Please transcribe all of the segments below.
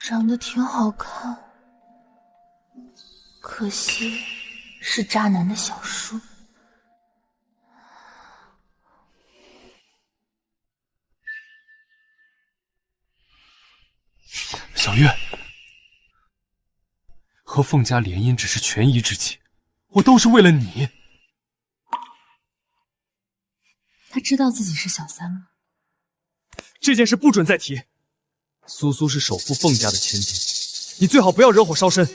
长得挺好看，可惜是渣男的小叔。小月，和凤家联姻只是权宜之计，我都是为了你。他知道自己是小三吗？这件事不准再提。苏苏是首富凤家的千金，你最好不要惹火烧身。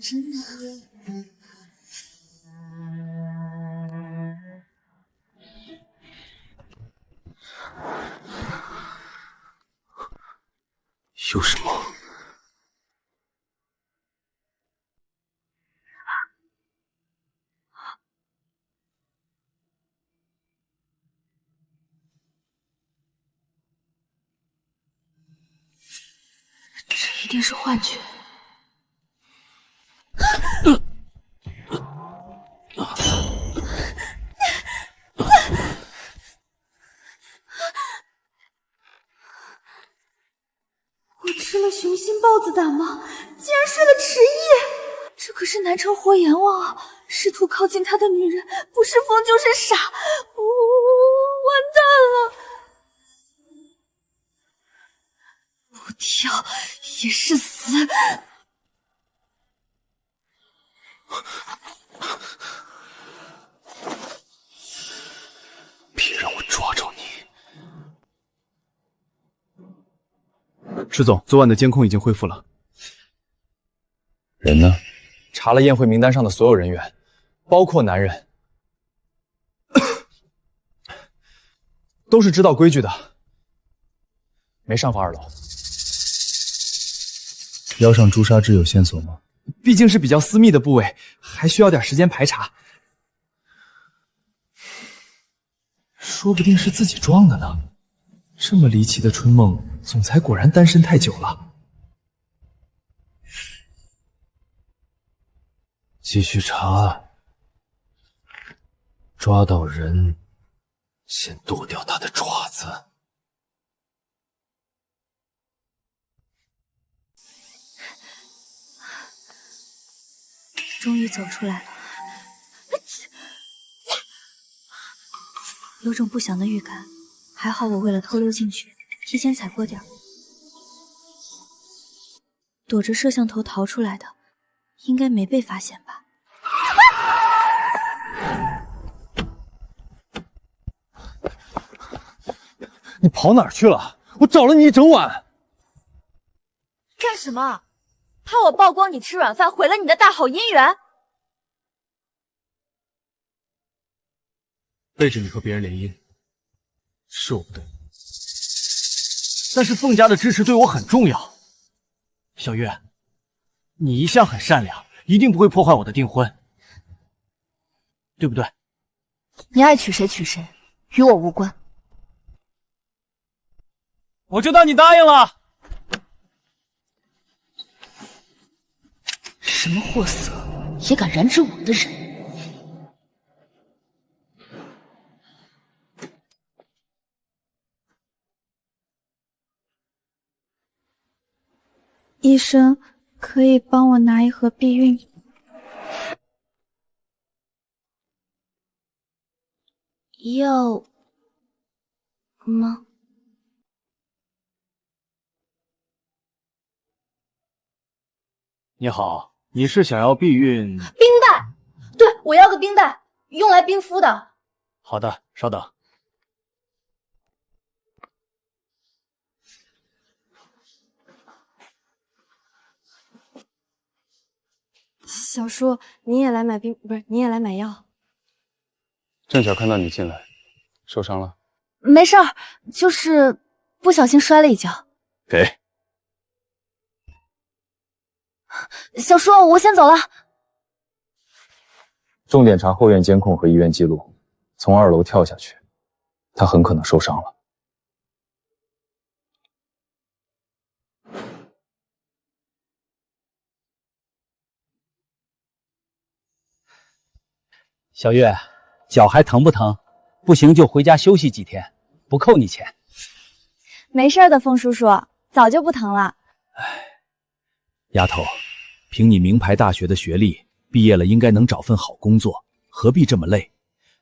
真的。有什么？这一定是幻觉。我吃了雄心豹子胆吗？竟然睡了迟夜！这可是南城活阎王啊！试图靠近他的女人，不是疯就是傻。完蛋了！不跳也是死。别让我抓着你！石总，昨晚的监控已经恢复了。人呢？查了宴会名单上的所有人员，包括男人，都是知道规矩的，没上访2楼。腰上朱砂痣有线索吗？毕竟是比较私密的部位，还需要点时间排查。说不定是自己撞的呢。这么离奇的春梦，总裁果然单身太久了。继续查，抓到人，先剁掉他的爪子。终于走出来了，有种不祥的预感。还好我为了偷溜进去，提前踩过点儿，躲着摄像头逃出来的，应该没被发现吧？你跑哪儿去了？我找了你一整晚。干什么？怕我曝光你吃软饭，毁了你的大好姻缘？背着你和别人联姻，是我不对，但是凤家的支持对我很重要。小月，你一向很善良，一定不会破坏我的订婚，对不对？你爱娶谁娶谁，与我无关。我就当你答应了。什么货色，也敢染指我的人！医生，可以帮我拿一盒避孕药吗？你好，你是想要避孕？冰袋，对，我要个冰袋，用来冰敷的。好的，稍等。小叔，你也来买冰，不是，你也来买药。正巧看到你进来，受伤了？没事儿，就是不小心摔了一跤。给。小叔，我先走了。重点查后院监控和医院记录，从2楼跳下去，他很可能受伤了。小月，脚还疼不疼？不行就回家休息几天，不扣你钱。没事的，风叔叔，早就不疼了。丫头，凭你名牌大学的学历，毕业了应该能找份好工作，何必这么累？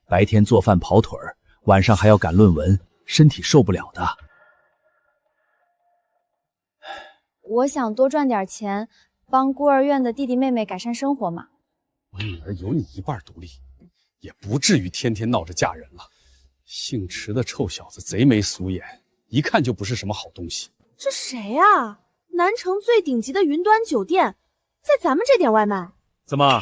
白天做饭跑腿儿，晚上还要赶论文，身体受不了的。我想多赚点钱，帮孤儿院的弟弟妹妹改善生活嘛。我女儿有你一半独立，也不至于天天闹着嫁人了。姓池的臭小子贼眉俗眼，一看就不是什么好东西。这谁呀？南城最顶级的云端酒店，在咱们这点外卖？怎么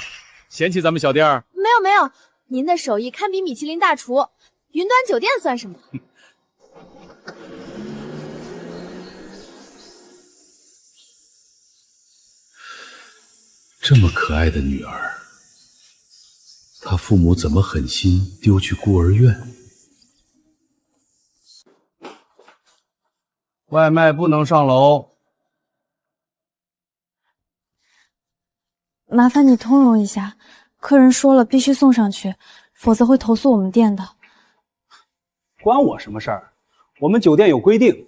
嫌弃咱们小店儿？没有没有，您的手艺堪比米其林大厨，云端酒店算什么？这么可爱的女儿，她父母怎么狠心丢去孤儿院？外卖不能上楼。麻烦你通融一下，客人说了必须送上去，否则会投诉我们店的。关我什么事儿？我们酒店有规定，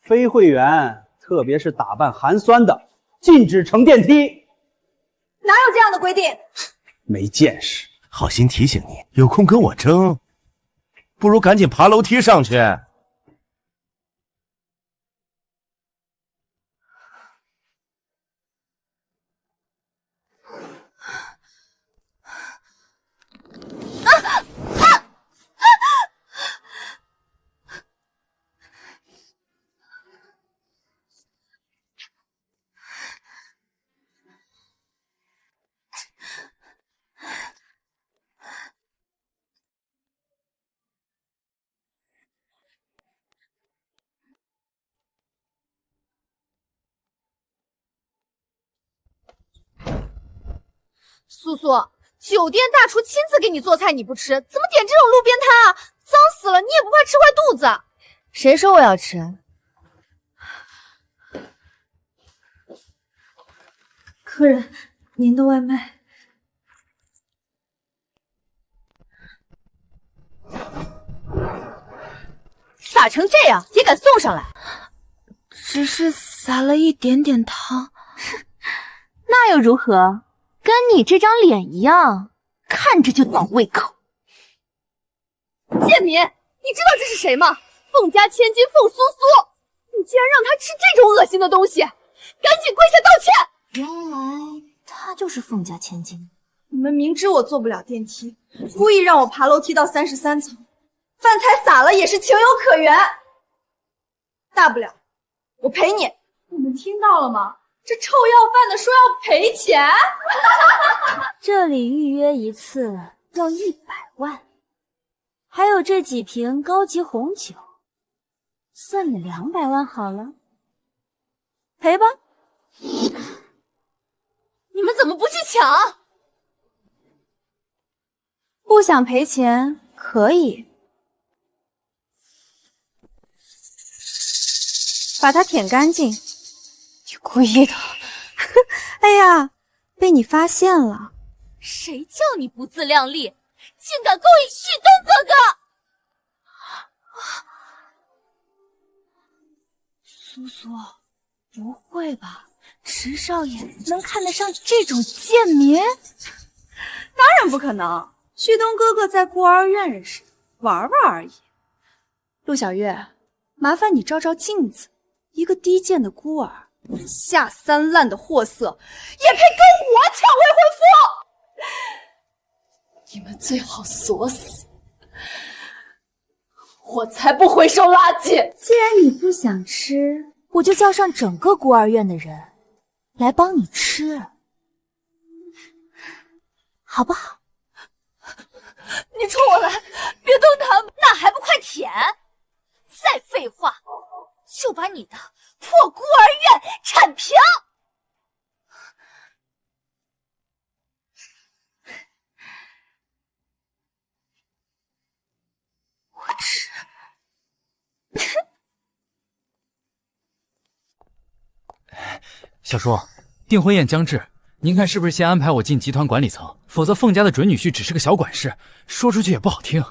非会员，特别是打扮寒酸的，禁止乘电梯。哪有这样的规定？没见识！好心提醒你，有空跟我争，不如赶紧爬楼梯上去。苏苏，酒店大厨亲自给你做菜，你不吃，怎么点这种路边摊啊？脏死了，你也不怕吃坏肚子？谁说我要吃？客人，您的外卖。洒成这样也敢送上来？只是撒了一点点汤。那又如何？跟你这张脸一样，看着就倒胃口。贱民，你知道这是谁吗？凤家千金凤苏苏，你竟然让她吃这种恶心的东西，赶紧跪下道歉！原来她就是凤家千金。你们明知我坐不了电梯，故意让我爬楼梯到33层，饭菜洒了也是情有可原。大不了我赔你，你们听到了吗？这臭要饭的说要赔钱。这里预约一次要100万，还有这几瓶高级红酒，算你200万好了，赔吧。你们怎么不去抢？不想赔钱可以，把它舔干净。你故意的。哎呀，被你发现了。谁叫你不自量力，竟敢勾引旭东哥哥！苏苏，不会吧？池少爷能看得上这种贱民？当然不可能，旭东哥哥在孤儿院认识，玩玩而已。陆小月，麻烦你照照镜子，一个低贱的孤儿，下三滥的货色，也配跟我抢未婚夫？你们最好锁死，我才不回收垃圾。既然你不想吃，我就叫上整个孤儿院的人来帮你吃，好不好？你冲我来，别动他们，那还不快舔！再废话，就把你的破孤儿院铲平！我吃。小叔，订婚宴将至，您看是不是先安排我进集团管理层？否则凤家的准女婿只是个小管事，说出去也不好听。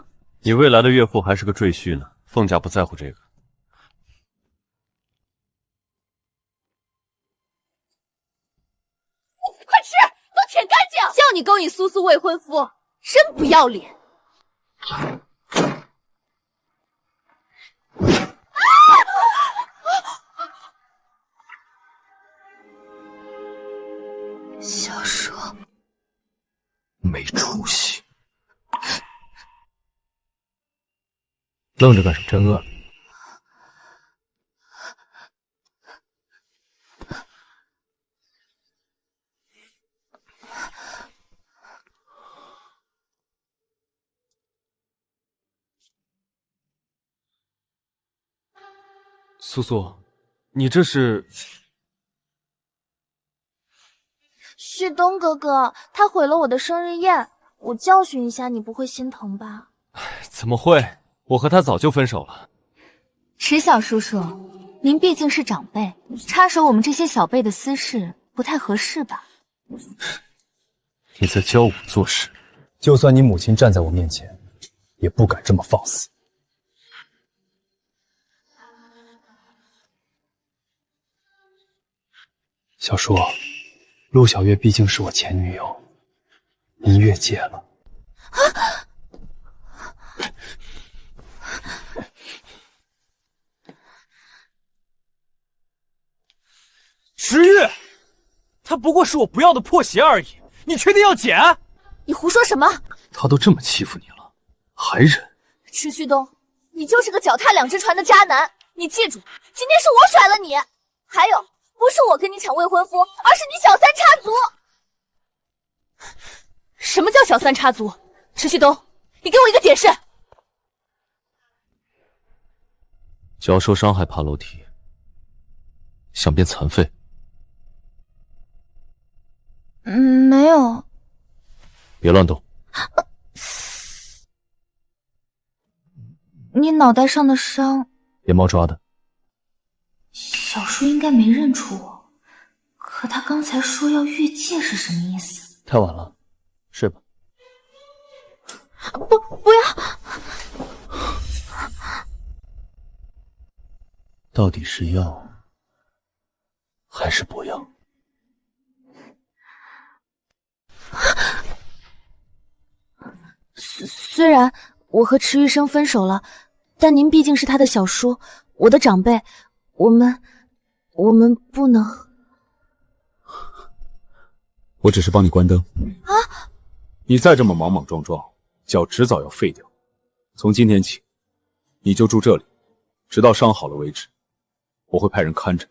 你未来的岳父还是个赘婿呢，凤家不在乎这个。快吃，都舔干净！叫你勾引苏苏未婚夫，真不要脸！小叔，没出息！愣着干什么？真饿了。苏苏，你这是？旭东哥哥，他毁了我的生日宴，我教训一下你不会心疼吧？怎么会？我和他早就分手了。池小叔叔，您毕竟是长辈，插手我们这些小辈的私事不太合适吧？你在教我做事？就算你母亲站在我面前，也不敢这么放肆。小叔，陆小月毕竟是我前女友，您越界了。石玉，她不过是我不要的破鞋而已，你确定要捡？你胡说什么？他都这么欺负你了，还忍？池旭东，你就是个脚踏两只船的渣男！你记住，今天是我甩了你。还有，不是我跟你抢未婚夫，而是你小三插足。什么叫小三插足？池旭东，你给我一个解释。脚受伤害爬楼梯，想变残废？没有。别乱动。你脑袋上的伤，野猫抓的。小叔应该没认出我，可他刚才说要越界是什么意思？太晚了，睡吧。不要！到底是要还是不要？虽然我和池玉生分手了，但您毕竟是他的小叔，我的长辈，我们不能。我只是帮你关灯啊！你再这么莽莽撞撞，脚迟早要废掉。从今天起，你就住这里，直到伤好了为止。我会派人看着。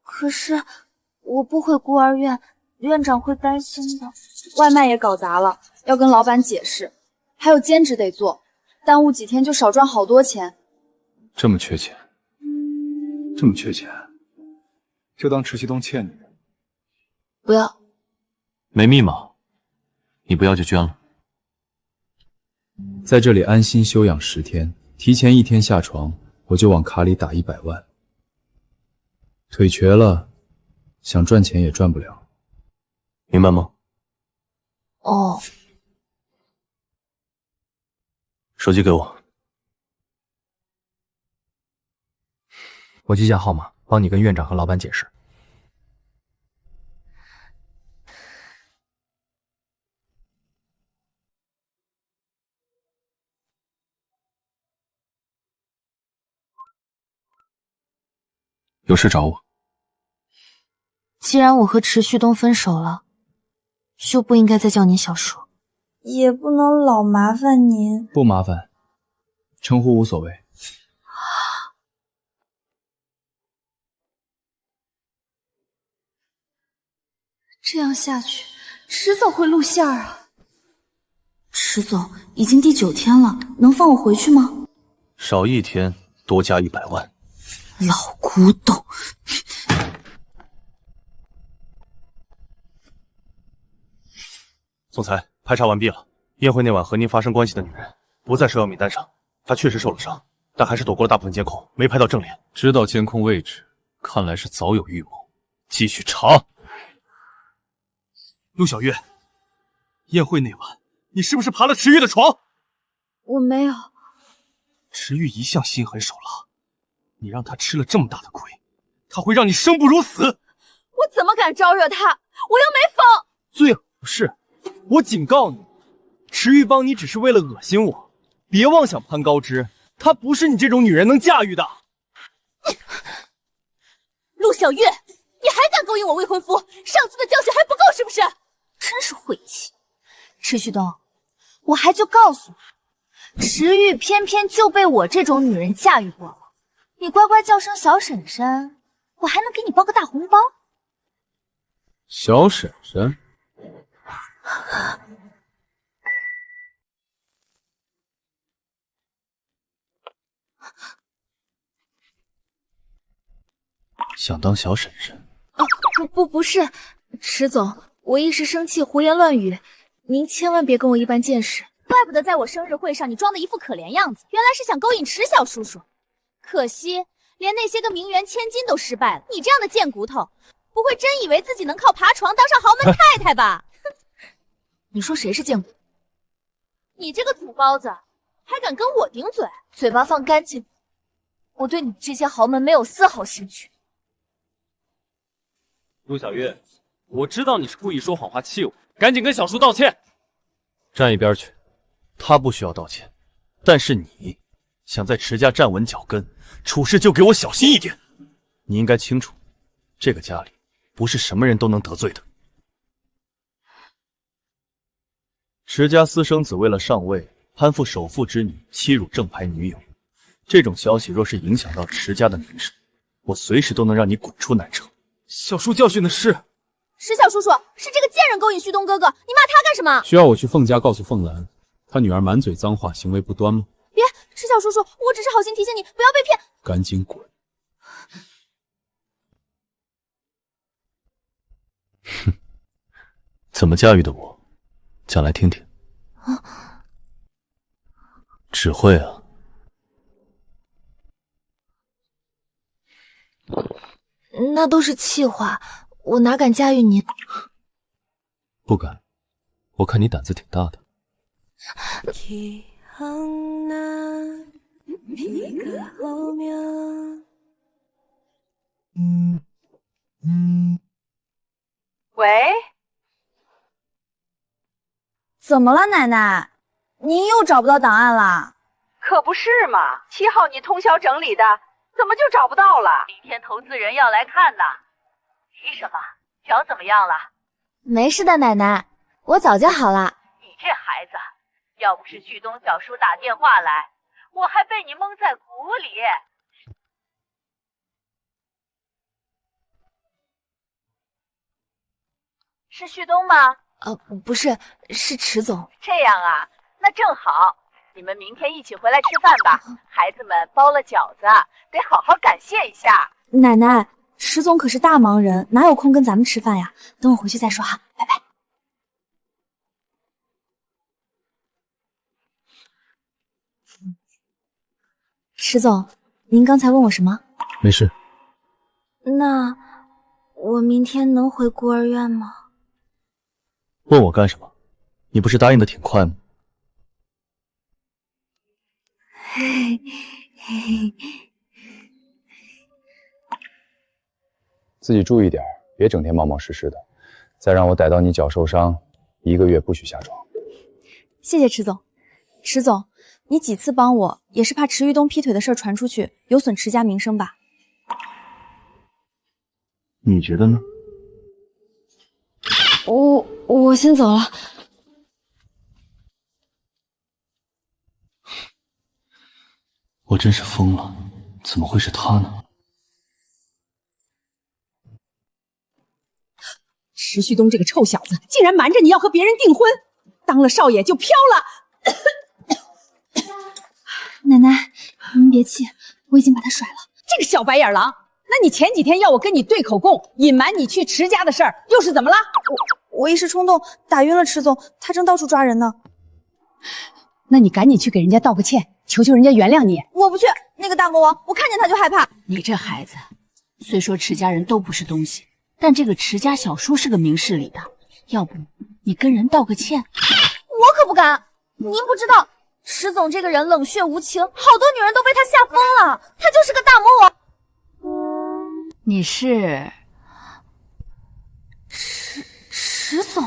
可是我不回孤儿院，院长会担心的。外卖也搞砸了，要跟老板解释。还有兼职得做，耽误几天就少赚好多钱。这么缺钱，这么缺钱，就当池旭东欠你的。不要。没密码，你不要就捐了。在这里安心休养10天，提前1天下床，我就往卡里打100万。腿瘸了，想赚钱也赚不了，明白吗？哦。手机给我。我记下号码，帮你跟院长和老板解释。有事找我。既然我和池旭东分手了，就不应该再叫您小叔。也不能老麻烦您。不麻烦，称呼无所谓。这样下去，迟早会露馅儿啊！池总，已经第9天了，能放我回去吗？少1天，多加100万。老古董。总裁，排查完毕了。宴会那晚和您发生关系的女人不在首要名单上，她确实受了伤，但还是躲过了大部分监控，没拍到正脸。知道监控位置，看来是早有预谋。继续查。陆小月，宴会那晚，你是不是爬了池玉的床？我没有。池玉一向心狠手辣，你让他吃了这么大的亏，他会让你生不如死。我怎么敢招惹他？我又没疯。最好是，我警告你，池玉帮你只是为了恶心我，别妄想攀高枝，她不是你这种女人能驾驭的。陆小月，你还敢勾引我未婚夫？上次的教训还不够是不是？真是晦气！池旭东，我还就告诉你，池玉偏偏就被我这种女人驾驭过了。你乖乖叫声小婶婶，我还能给你包个大红包。小婶婶，想当小婶婶？不是，池总，我一时生气胡言乱语，您千万别跟我一般见识。怪不得在我生日会上你装的一副可怜样子，原来是想勾引池小叔叔。可惜连那些个名媛千金都失败了，你这样的贱骨头，不会真以为自己能靠爬床当上豪门太太吧？你说谁是贱骨？你这个土包子，还敢跟我顶嘴？嘴巴放干净，我对你这些豪门没有丝毫兴趣。陆小月，我知道你是故意说谎话气我，赶紧跟小叔道歉。站一边去，他不需要道歉，但是你想在池家站稳脚跟，处事就给我小心一点。你应该清楚，这个家里不是什么人都能得罪的。池家私生子为了上位，攀附首富之女，欺辱正牌女友，这种消息若是影响到池家的名声，我随时都能让你滚出南城。小叔教训的是石小叔叔，是这个贱人勾引旭东哥哥，你骂他干什么？需要我去凤家告诉凤兰，她女儿满嘴脏话，行为不端吗？别，石小叔叔，我只是好心提醒你，不要被骗。赶紧滚！哼，怎么驾驭的我？讲来听听。啊，只会啊。那都是气话，我哪敢驾驭你？不敢，我看你胆子挺大的。喂，怎么了，奶奶？您又找不到档案啦？可不是嘛，7号你通宵整理的，怎么就找不到了？明天投资人要来看呢。急什么？脚怎么样了？没事的，奶奶，我早就好了。你这孩子，要不是旭东小叔打电话来，我还被你蒙在鼓里。是旭东吗？不是，是池总。这样啊，那正好，你们明天一起回来吃饭吧。孩子们包了饺子，得好好感谢一下。奶奶，池总可是大忙人，哪有空跟咱们吃饭呀？等我回去再说哈，拜拜。池总，您刚才问我什么？没事。那我明天能回孤儿院吗？问我干什么？你不是答应的挺快吗？嘿嘿，自己注意点，别整天冒冒失失的。再让我逮到你脚受伤，1个月不许下床。谢谢池总。池总，你几次帮我，也是怕池玉东劈腿的事传出去，有损池家名声吧？你觉得呢？我先走了。我真是疯了，怎么会是他呢？池旭东这个臭小子，竟然瞒着你要和别人订婚，当了少爷就飘了。奶奶，您别气，我已经把他甩了。这个小白眼狼，那你前几天要我跟你对口供，隐瞒你去池家的事儿，又是怎么了？我一时冲动打晕了池总，他正到处抓人呢。那你赶紧去给人家道个歉，求求人家原谅你。我不去，那个大魔王，我看见他就害怕。你这孩子，虽说池家人都不是东西，但这个池家小叔是个明事理的，要不你跟人道个歉？我可不敢。您不知道，池总这个人冷血无情，好多女人都被他吓疯了。他就是个大魔王。你是池总？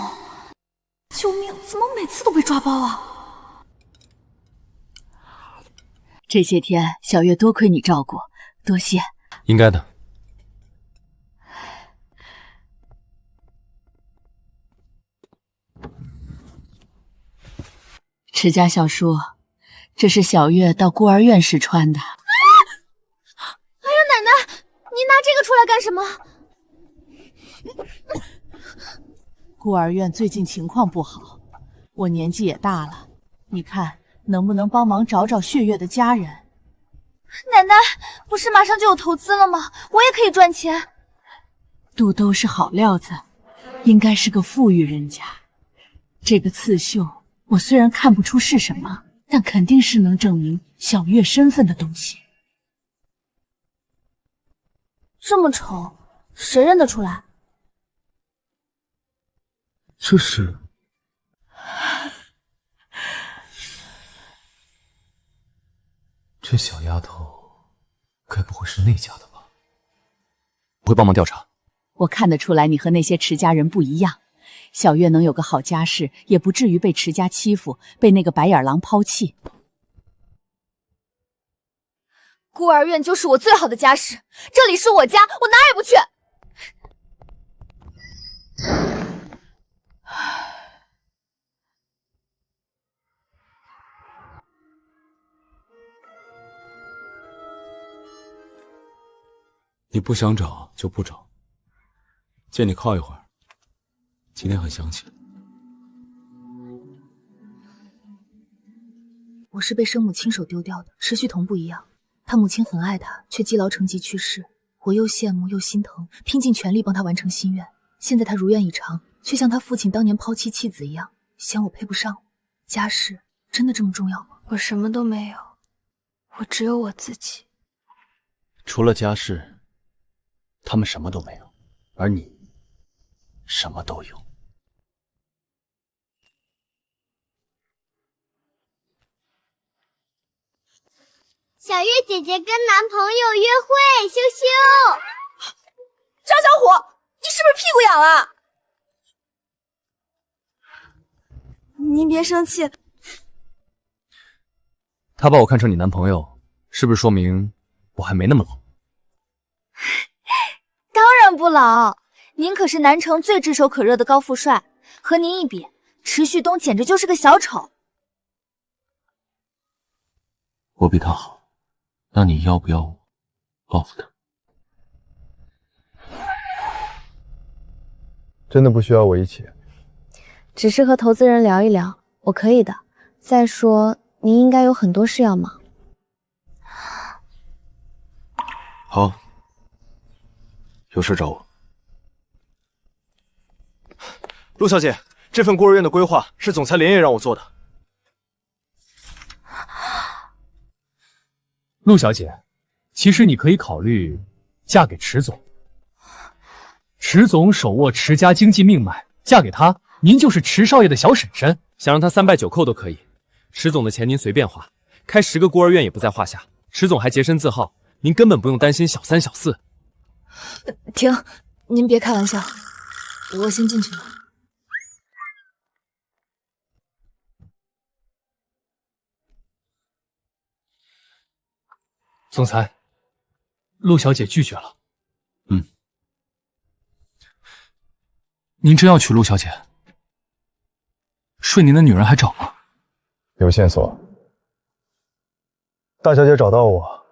救命！怎么每次都被抓包啊？这些天小月多亏你照顾，多谢。应该的。池家小叔，这是小月到孤儿院时穿的。哎呀，奶奶，你拿这个出来干什么？孤儿院最近情况不好，我年纪也大了，你看能不能帮忙找找血月的家人？奶奶，不是马上就有投资了吗？我也可以赚钱。杜兜是好料子，应该是个富裕人家。这个刺绣，我虽然看不出是什么，但肯定是能证明小月身份的东西。这么丑，谁认得出来？这是这小丫头，该不会是那家的吧？我会帮忙调查。我看得出来你和那些池家人不一样，小月能有个好家世，也不至于被池家欺负，被那个白眼狼抛弃。孤儿院就是我最好的家世，这里是我家，我哪儿也不去。你不想找就不找，借你靠一会儿。今天很想起。我是被生母亲手丢掉的，池旭彤不一样，他母亲很爱他，却积劳成疾去世。我又羡慕又心疼，拼尽全力帮他完成心愿。现在他如愿以偿，却像他父亲当年抛弃妻子一样，嫌我配不上我。家世真的这么重要吗？我什么都没有，我只有我自己。除了家世，他们什么都没有，而你什么都有。小月姐姐跟男朋友约会，羞羞。张小虎，你是不是屁股痒了？您别生气。他把我看成你男朋友，是不是说明我还没那么老？当然不老，您可是南城最炙手可热的高富帅，和您一比，池旭东简直就是个小丑。我比他好，那你要不要我报复他？真的不需要我一起？只是和投资人聊一聊，我可以的。再说，您应该有很多事要忙。好，有事找我。陆小姐，这份孤儿院的规划是总裁连夜让我做的。陆小姐，其实你可以考虑嫁给池总。池总手握池家经济命脉，嫁给他，您就是池少爷的小婶婶。想让他3拜9叩都可以，池总的钱您随便花，开10个孤儿院也不在话下。池总还洁身自好，您根本不用担心小3小4。停，您别开玩笑，我先进去了。总裁，陆小姐拒绝了。您真要娶陆小姐？睡您的女人还找吗？有线索。大小姐找到我，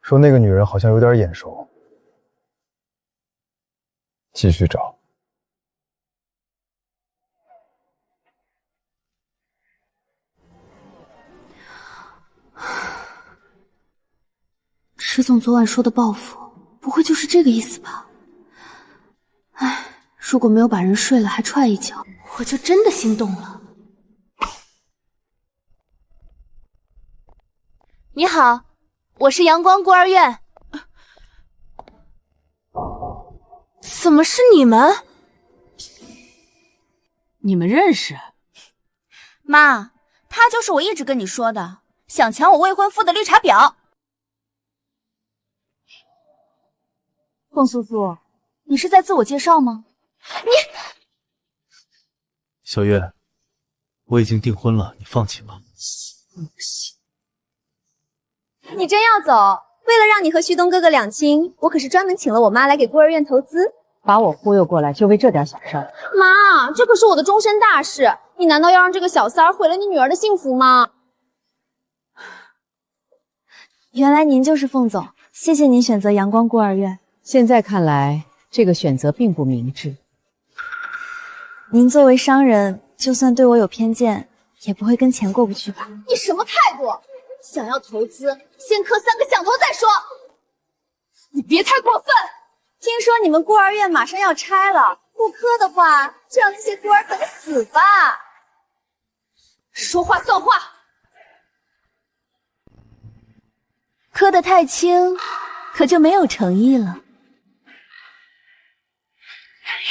说那个女人好像有点眼熟。继续找。池总昨晚说的报复，不会就是这个意思吧？唉，如果没有把人睡了还踹一脚，我就真的心动了。你好，我是阳光孤儿院。怎么是你们？你们认识？妈，他就是我一直跟你说的，想抢我未婚夫的绿茶婊。凤素素，你是在自我介绍吗？小月，我已经订婚了，你放弃吧。你真要走？为了让你和旭东哥哥两清，我可是专门请了我妈来给孤儿院投资。把我忽悠过来，就为这点小事儿？妈，这可是我的终身大事，你难道要让这个小三儿毁了你女儿的幸福吗？原来您就是凤总，谢谢您选择阳光孤儿院。现在看来，这个选择并不明智。您作为商人，就算对我有偏见，也不会跟钱过不去吧？你什么态度？想要投资，先磕3个响头再说。你别太过分！听说你们孤儿院马上要拆了，不磕的话，就让那些孤儿等死吧！说话算话。磕得太轻，可就没有诚意了。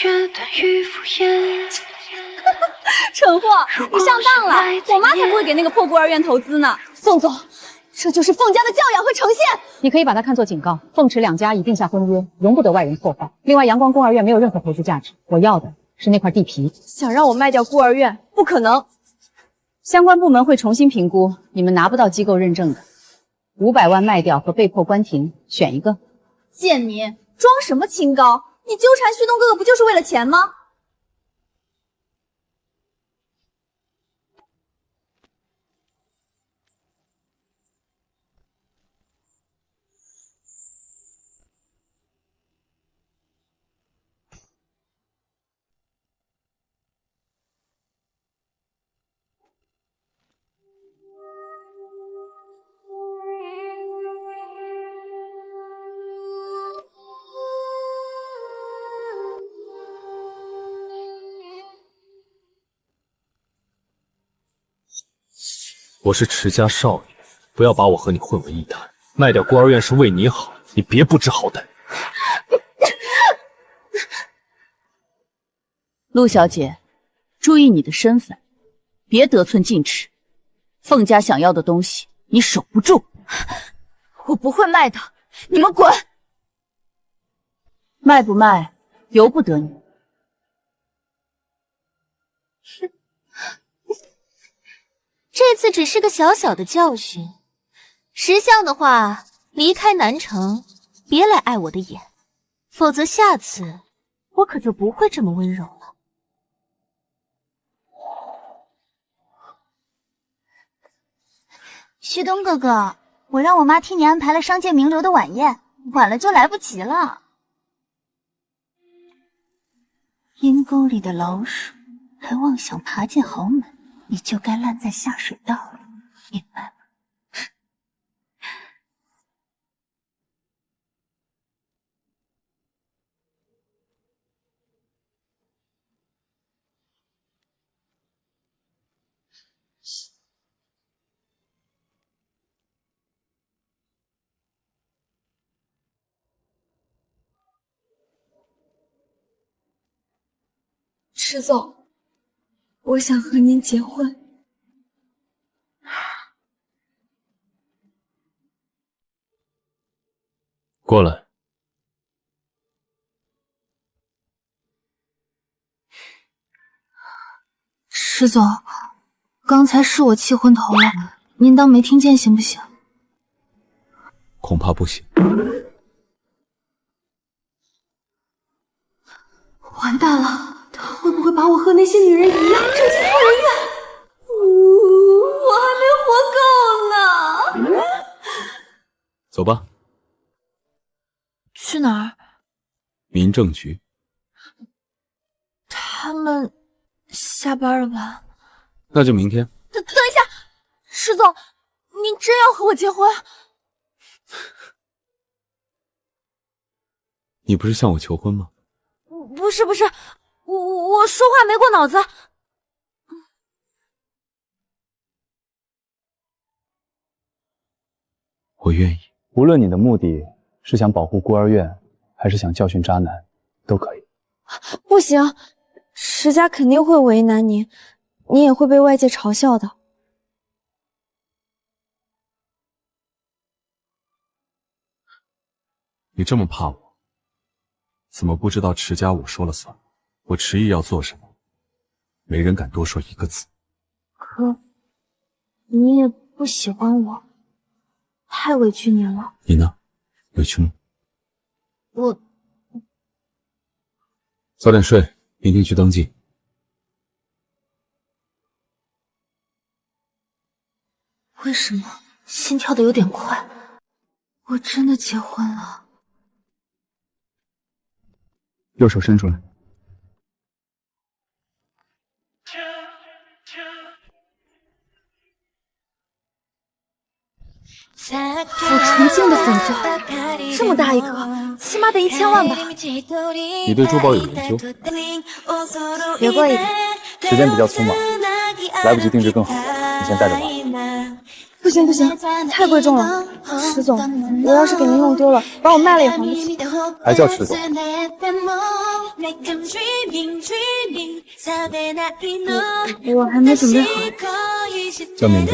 越短愈敷衍。蠢货，你上当了！我妈才不会给那个破孤儿院投资呢。凤总，这就是凤家的教养和呈现。你可以把它看作警告，凤池两家已定下婚约，容不得外人破坏。另外，阳光孤儿院没有任何投资价值，我要的是那块地皮。想让我卖掉孤儿院，不可能。相关部门会重新评估，你们拿不到机构认证的。500万卖掉和被迫关停，选一个。贱民，装什么清高？你纠缠旭东哥哥不就是为了钱吗？我是池家少爷，不要把我和你混为一谈。卖掉孤儿院是为你好，你别不知好歹。陆小姐，注意你的身份，别得寸进尺。凤家想要的东西，你守不住。我不会卖的，你们滚！卖不卖，由不得你。这次只是个小小的教训，识相的话，离开南城，别来碍我的眼，否则下次我可就不会这么温柔了。旭东哥哥，我让我妈替你安排了商界名流的晚宴，晚了就来不及了。阴沟里的老鼠还妄想爬进豪门，你就该烂在下水道里，明白吗？池总，我想和您结婚。过来。池总，刚才是我气昏头了，您当没听见行不行？恐怕不行。完蛋了，他会不会把我和那些女人一样扔进疯人院？我还没活够呢。走吧。去哪儿？民政局。他们下班了吧？那就明天。等一下，石总，您真要和我结婚？你不是向我求婚吗？不是，我说话没过脑子。我愿意。无论你的目的是想保护孤儿院，还是想教训渣男，都可以。不行，池家肯定会为难你，你也会被外界嘲笑的。你这么怕我，怎么不知道池家我说了算？我池毅要做什么，没人敢多说一个字。可你也不喜欢我，太委屈你了。你呢？委屈吗？我早点睡，明天去登记。为什么心跳的有点快？我真的结婚了。右手伸出来。好纯净的粉钻，这么大一颗，起码得1000万吧。你对珠宝有研究？学过一点。时间比较匆忙，来不及定制更好的，你先带着吧。不行不行，太贵重了。池总，我要是给您弄丢了，把我卖了也还不起。还叫池总？我还没准备好。叫名字。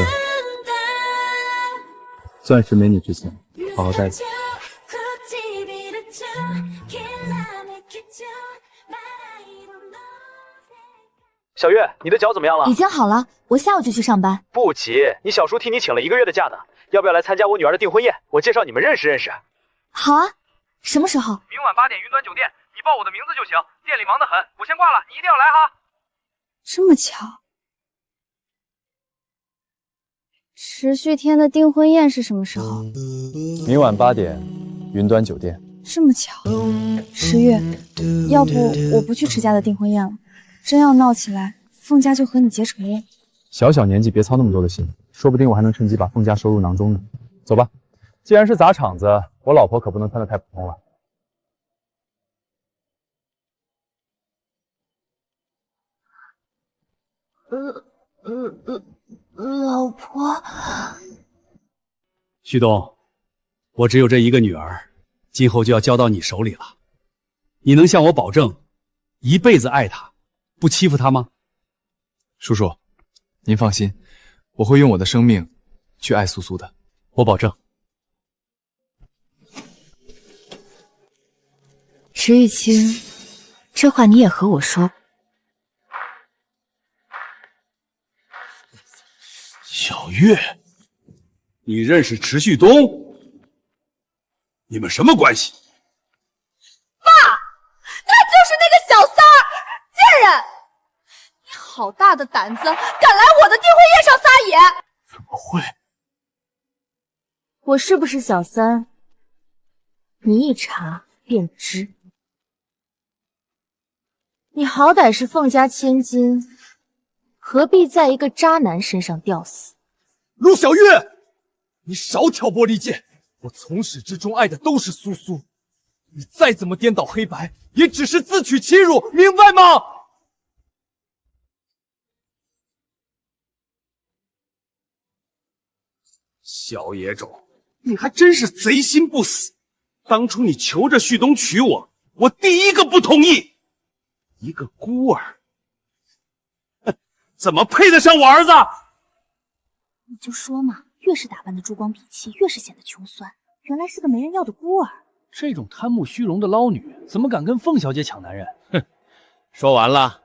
钻石没你值钱，好好戴着。小月，你的脚怎么样了？已经好了，我下午就去上班。不急，你小叔替你请了1个月的假呢，要不要来参加我女儿的订婚宴？我介绍你们认识认识。好啊，什么时候？明晚8点，云端酒店，你报我的名字就行。店里忙得很，我先挂了，你一定要来哈。这么巧。池旭天的订婚宴是什么时候？明晚8点，云端酒店。这么巧。池月，要不我不去池家的订婚宴了，真要闹起来，凤家就和你结仇了。小小年纪别操那么多的心，说不定我还能趁机把凤家收入囊中呢。走吧，既然是砸场子，我老婆可不能穿得太普通了。老婆。旭东，我只有这一个女儿，今后就要交到你手里了。你能向我保证，一辈子爱她，不欺负她吗？叔叔，您放心，我会用我的生命去爱苏苏的，我保证。池玉清，这话你也和我说。小月，你认识池旭东？你们什么关系？爸，他就是那个小三儿，贱人！你好大的胆子，敢来我的订婚宴上撒野！怎么会？我是不是小三，你一查便知。你好歹是凤家千金，何必在一个渣男身上吊死？陆小月，你少挑拨离间！我从始至终爱的都是苏苏，你再怎么颠倒黑白，也只是自取其辱，明白吗？小野种，你还真是贼心不死！当初你求着旭东娶我，我第一个不同意。一个孤儿，怎么配得上我儿子？你就说嘛，越是打扮的珠光笔气，越是显得穷酸。原来是个没人要的孤儿。这种贪慕虚荣的捞女，怎么敢跟凤小姐抢男人？哼，说完了，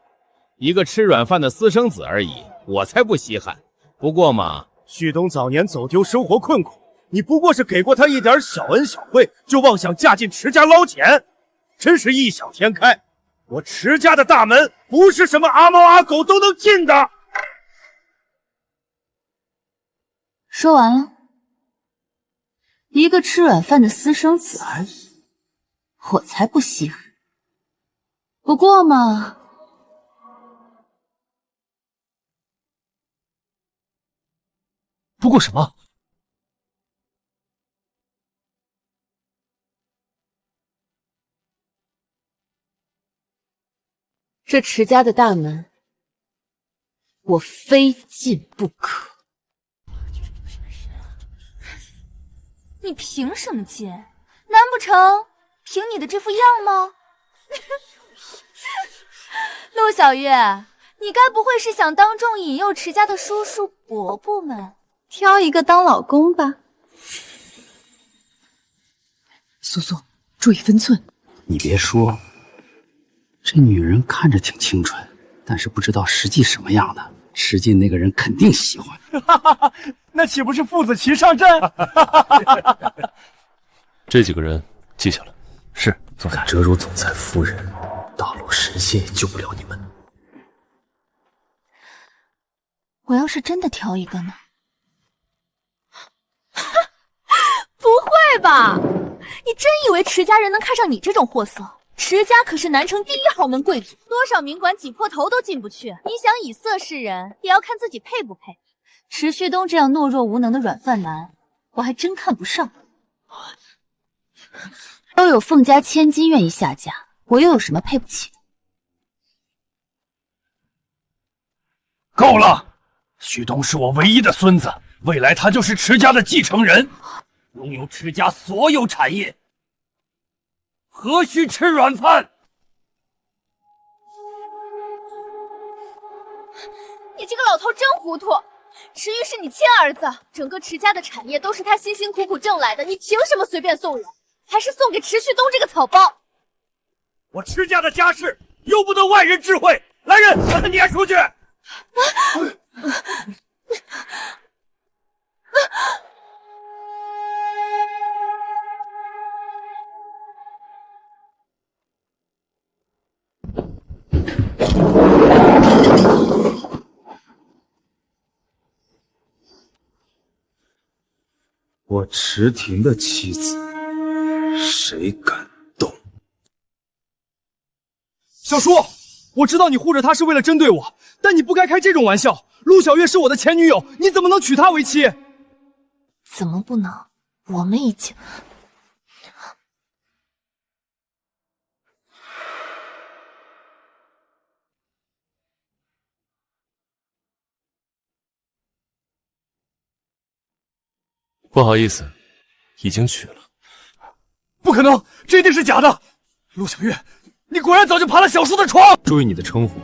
一个吃软饭的私生子而已，我才不稀罕。不过嘛，旭东早年走丢，生活困苦，你不过是给过他一点小恩小惠，就妄想嫁进池家捞钱，真是异想天开。我池家的大门不是什么阿猫阿狗都能进的。说完了，一个吃软饭的私生子而已，我才不稀罕。不过嘛，不过什么？这池家的大门，我非进不可。你凭什么进？难不成凭你的这副样吗？陆小月，你该不会是想当众引诱池家的叔叔伯伯们，挑一个当老公吧？苏苏，注意分寸。你别说，这女人看着挺清纯，但是不知道实际什么样的。吃进那个人肯定喜欢。那岂不是父子齐上阵？这几个人记下了。是，总裁。折辱总裁夫人，大陆神仙也救不了你们。我要是真的挑一个呢？不会吧？你真以为池家人能看上你这种货色？池家可是南城第1豪门贵族，多少名馆挤破头都进不去。你想以色示人，也要看自己配不配。池旭东这样懦弱无能的软饭男，我还真看不上。都有凤家千金愿意下嫁，我又有什么配不起的？够了！旭东是我唯一的孙子，未来他就是池家的继承人，拥有池家所有产业。何须吃软饭？你这个老头真糊涂！池玉是你亲儿子，整个池家的产业都是他辛辛苦苦挣来的，你凭什么随便送人？还是送给池旭东这个草包？我池家的家事由不得外人智慧。来人，把他撵出去！我池婷的妻子，谁敢动？小叔，我知道你护着她是为了针对我，但你不该开这种玩笑。陆小月是我的前女友，你怎么能娶她为妻？怎么不能？我们已经……不好意思，已经娶了。不可能，这一定是假的！陆小月，你果然早就爬了小叔的床！注意你的称呼，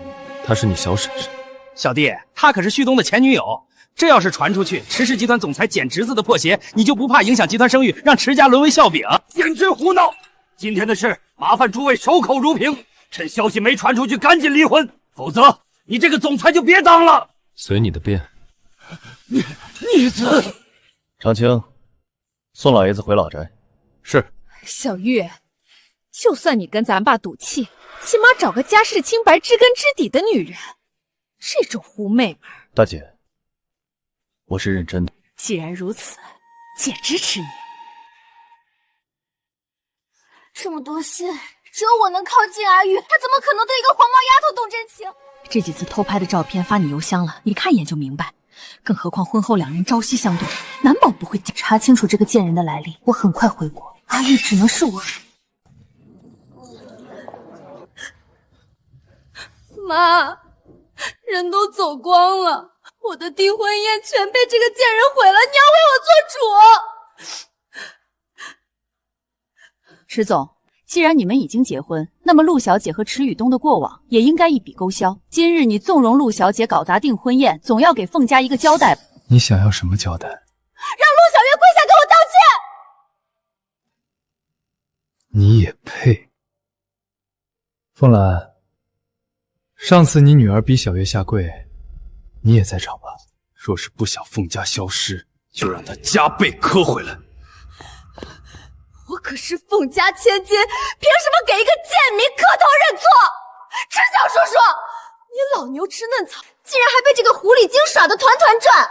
她是你小婶婶。小弟，她可是旭东的前女友，这要是传出去，池氏集团总裁捡侄子的破鞋，你就不怕影响集团声誉，让池家沦为笑柄？简直胡闹！今天的事，麻烦诸位守口如瓶，趁消息没传出去，赶紧离婚，否则你这个总裁就别当了。随你的便。逆子！长青，送老爷子回老宅。是。小玉，就算你跟咱爸赌气，起码找个家世清白、知根知底的女人。这种狐媚们，大姐，我是认真的。既然如此，姐支持你。这么多心，只有我能靠近阿玉，他怎么可能对一个黄毛丫头动真情？这几次偷拍的照片发你邮箱了，你看一眼就明白。更何况婚后两人朝夕相对，难保不会查清楚这个贱人的来历。我很快回国，阿玉只能是我。妈，人都走光了，我的订婚宴全被这个贱人毁了，你要为我做主。池总，既然你们已经结婚，那么陆小姐和池宇东的过往也应该一笔勾销。今日你纵容陆小姐搞砸订婚宴，总要给凤家一个交代吧？你想要什么交代？让陆小月跪下给我道歉！你也配？凤兰，上次你女儿逼小月下跪，你也在场吧？若是不想凤家消失，就让她加倍磕回来。我可是凤家千金，凭什么给一个贱民磕头认错？池小叔叔，你老牛吃嫩草，竟然还被这个狐狸精耍得团团转！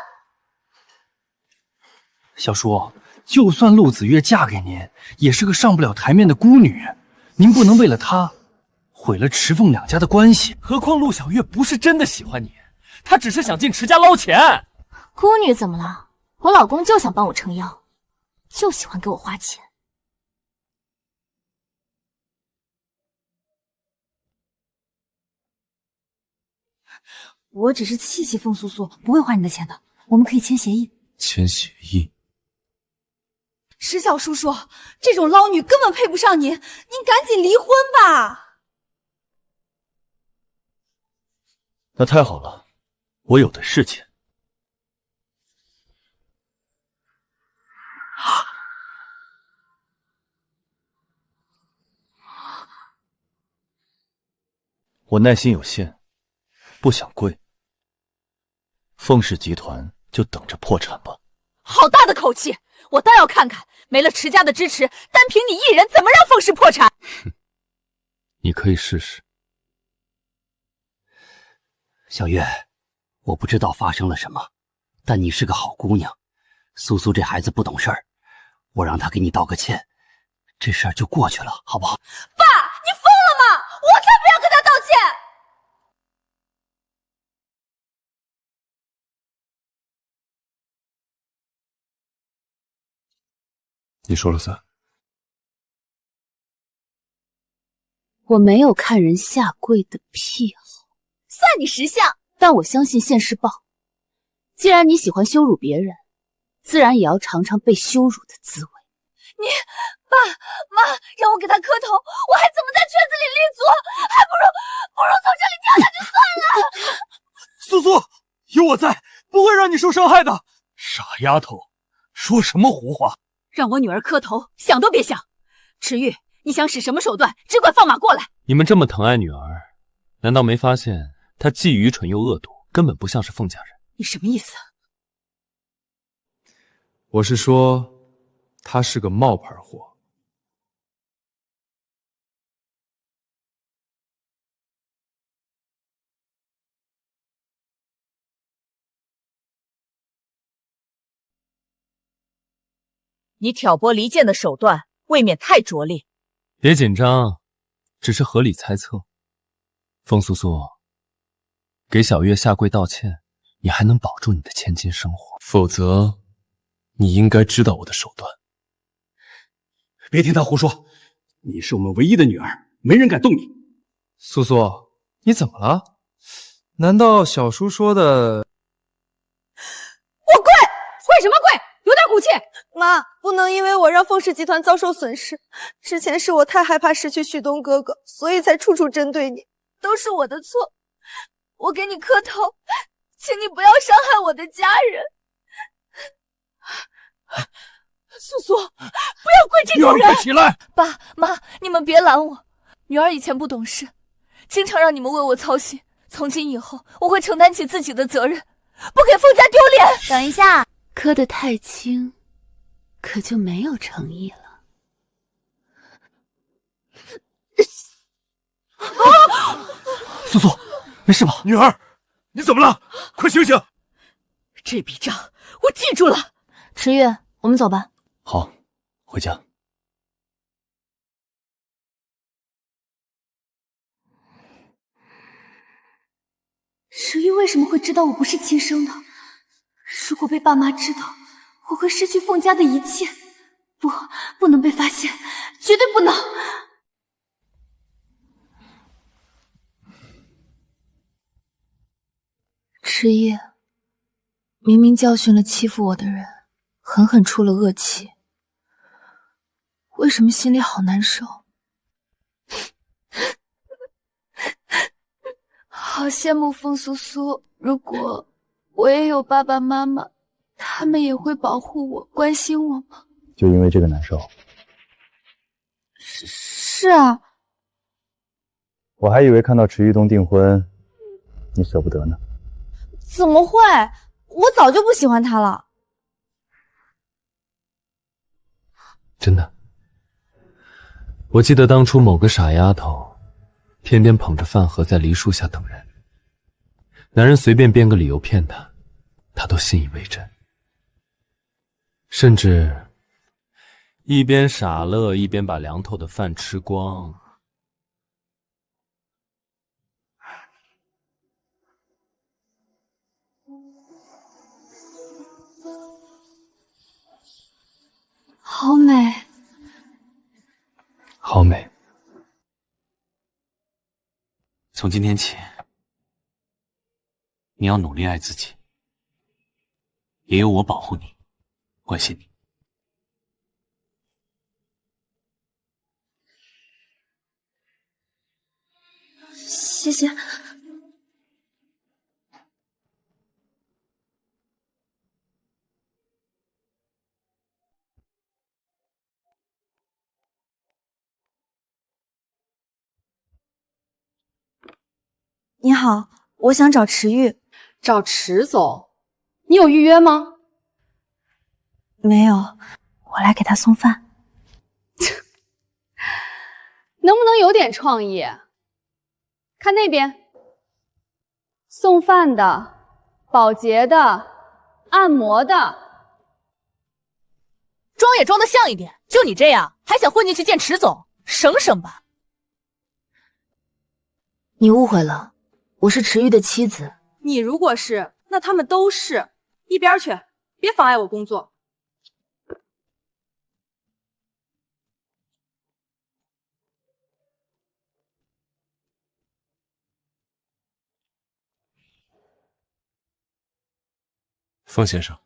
小叔，就算陆子月嫁给您，也是个上不了台面的孤女，您不能为了她毁了池凤两家的关系。何况陆小月不是真的喜欢你，她只是想进池家捞钱。孤女怎么了？我老公就想帮我撑腰，就喜欢给我花钱。我只是气气凤苏苏，不会花你的钱的，我们可以签协议。签协议？石小叔叔，这种捞女根本配不上您，您赶紧离婚吧。那太好了，我有的是钱。我耐心有限，不想跪。凤氏集团就等着破产吧。好大的口气！我倒要看看，没了池家的支持，单凭你一人，怎么让凤氏破产？你可以试试。小月，我不知道发生了什么，但你是个好姑娘。苏苏这孩子不懂事儿，我让他给你道个歉，这事儿就过去了，好不好？爸，你疯了吗？我才不要跟他道歉！你说了算。我没有看人下跪的癖好，算你识相。但我相信现世报。既然你喜欢羞辱别人，自然也要尝尝被羞辱的滋味。你爸妈让我给他磕头，我还怎么在圈子里立足？还不如从这里跳下去算了。苏苏，有我在，不会让你受伤害的。傻丫头，说什么胡话！让我女儿磕头，想都别想！池玉，你想使什么手段？只管放马过来！你们这么疼爱女儿，难道没发现她既愚蠢又恶毒，根本不像是凤家人？你什么意思？我是说，他是个冒牌货。你挑拨离间的手段未免太拙劣。别紧张，只是合理猜测。凤苏苏，给小月下跪道歉，你还能保住你的千金生活。否则，你应该知道我的手段。别听他胡说，你是我们唯一的女儿，没人敢动你。苏苏，你怎么了？难道小叔说的……我跪！跪什么跪？有点骨气！妈，不能因为我让凤氏集团遭受损失。之前是我太害怕失去旭东哥哥，所以才处处针对你，都是我的错。我给你磕头，请你不要伤害我的家人。苏苏，不要跪这种人！女儿，快起来！爸妈，你们别拦我。女儿以前不懂事，经常让你们为我操心。从今以后，我会承担起自己的责任，不给凤家丢脸。等一下，磕得太轻，可就没有诚意了。苏苏，没事吧？女儿，你怎么了？快醒醒！这笔账我记住了。池月，我们走吧。好，回家。池玉为什么会知道我不是亲生的？如果被爸妈知道，我会失去凤家的一切。不能被发现，绝对不能！池夜，明明教训了欺负我的人，狠狠出了恶气，为什么心里好难受？好羡慕凤苏苏，如果我也有爸爸妈妈，他们也会保护我、关心我吗？就因为这个难受？是啊。我还以为看到池玉东订婚，你舍不得呢。怎么会？我早就不喜欢他了。真的，我记得当初某个傻丫头，天天捧着饭盒在梨树下等人，男人随便编个理由骗她，她都信以为真，甚至一边傻乐一边把凉透的饭吃光。好美，好美。从今天起，你要努力爱自己，也有我保护你，关心你。谢谢。你好，我想找池玉。找池总？你有预约吗？没有，我来给他送饭。能不能有点创意？看那边，送饭的、保洁的、按摩的，装也装得像一点。就你这样，还想混进去见池总？省省吧。你误会了，我是池玉的妻子。你如果是，那他们都是。一边去，别妨碍我工作。凤先生，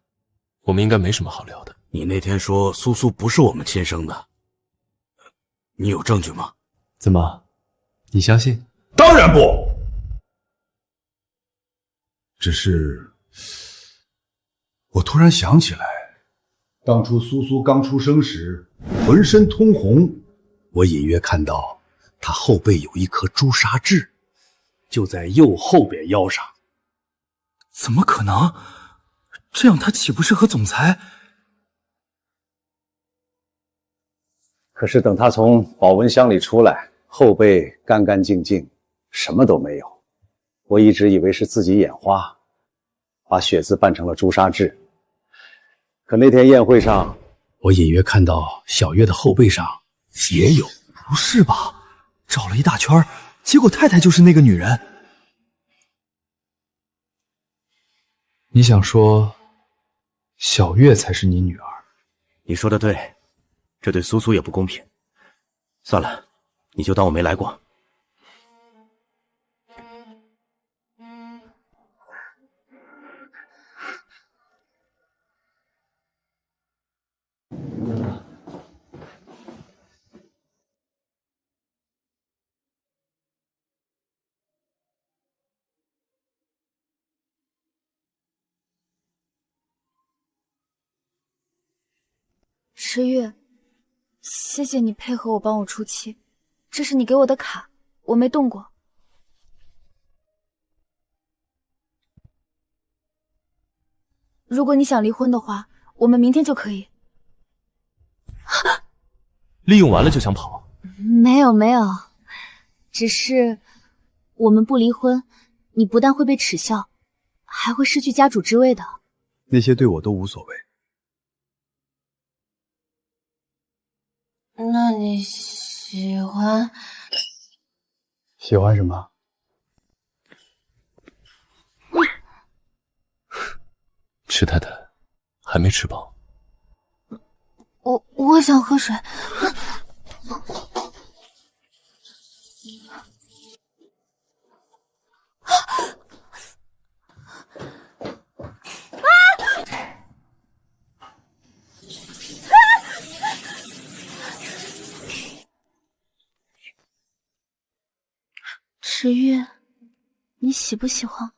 我们应该没什么好聊的。你那天说苏苏不是我们亲生的，你有证据吗？怎么，你相信？当然不，只是我突然想起来，当初苏苏刚出生时，浑身通红，我隐约看到她后背有一颗朱砂痣，就在右后边腰上。怎么可能？这样他岂不是和总裁？可是等他从保温箱里出来，后背干干净净，什么都没有。我一直以为是自己眼花，把血渍扮成了朱砂痣。可那天宴会上，我隐约看到小月的后背上也有。不是吧？找了一大圈，结果太太就是那个女人。你想说小月才是你女儿？你说的对，这对苏苏也不公平。算了，你就当我没来过。池玉，谢谢你配合我帮我出气，这是你给我的卡，我没动过。如果你想离婚的话，我们明天就可以。利用完了就想跑？没有没有，只是我们不离婚，你不但会被耻笑，还会失去家主之位的。那些对我都无所谓。那你喜欢？喜欢什么？池太太还没吃饱。我想喝水。池玉，你喜不喜欢？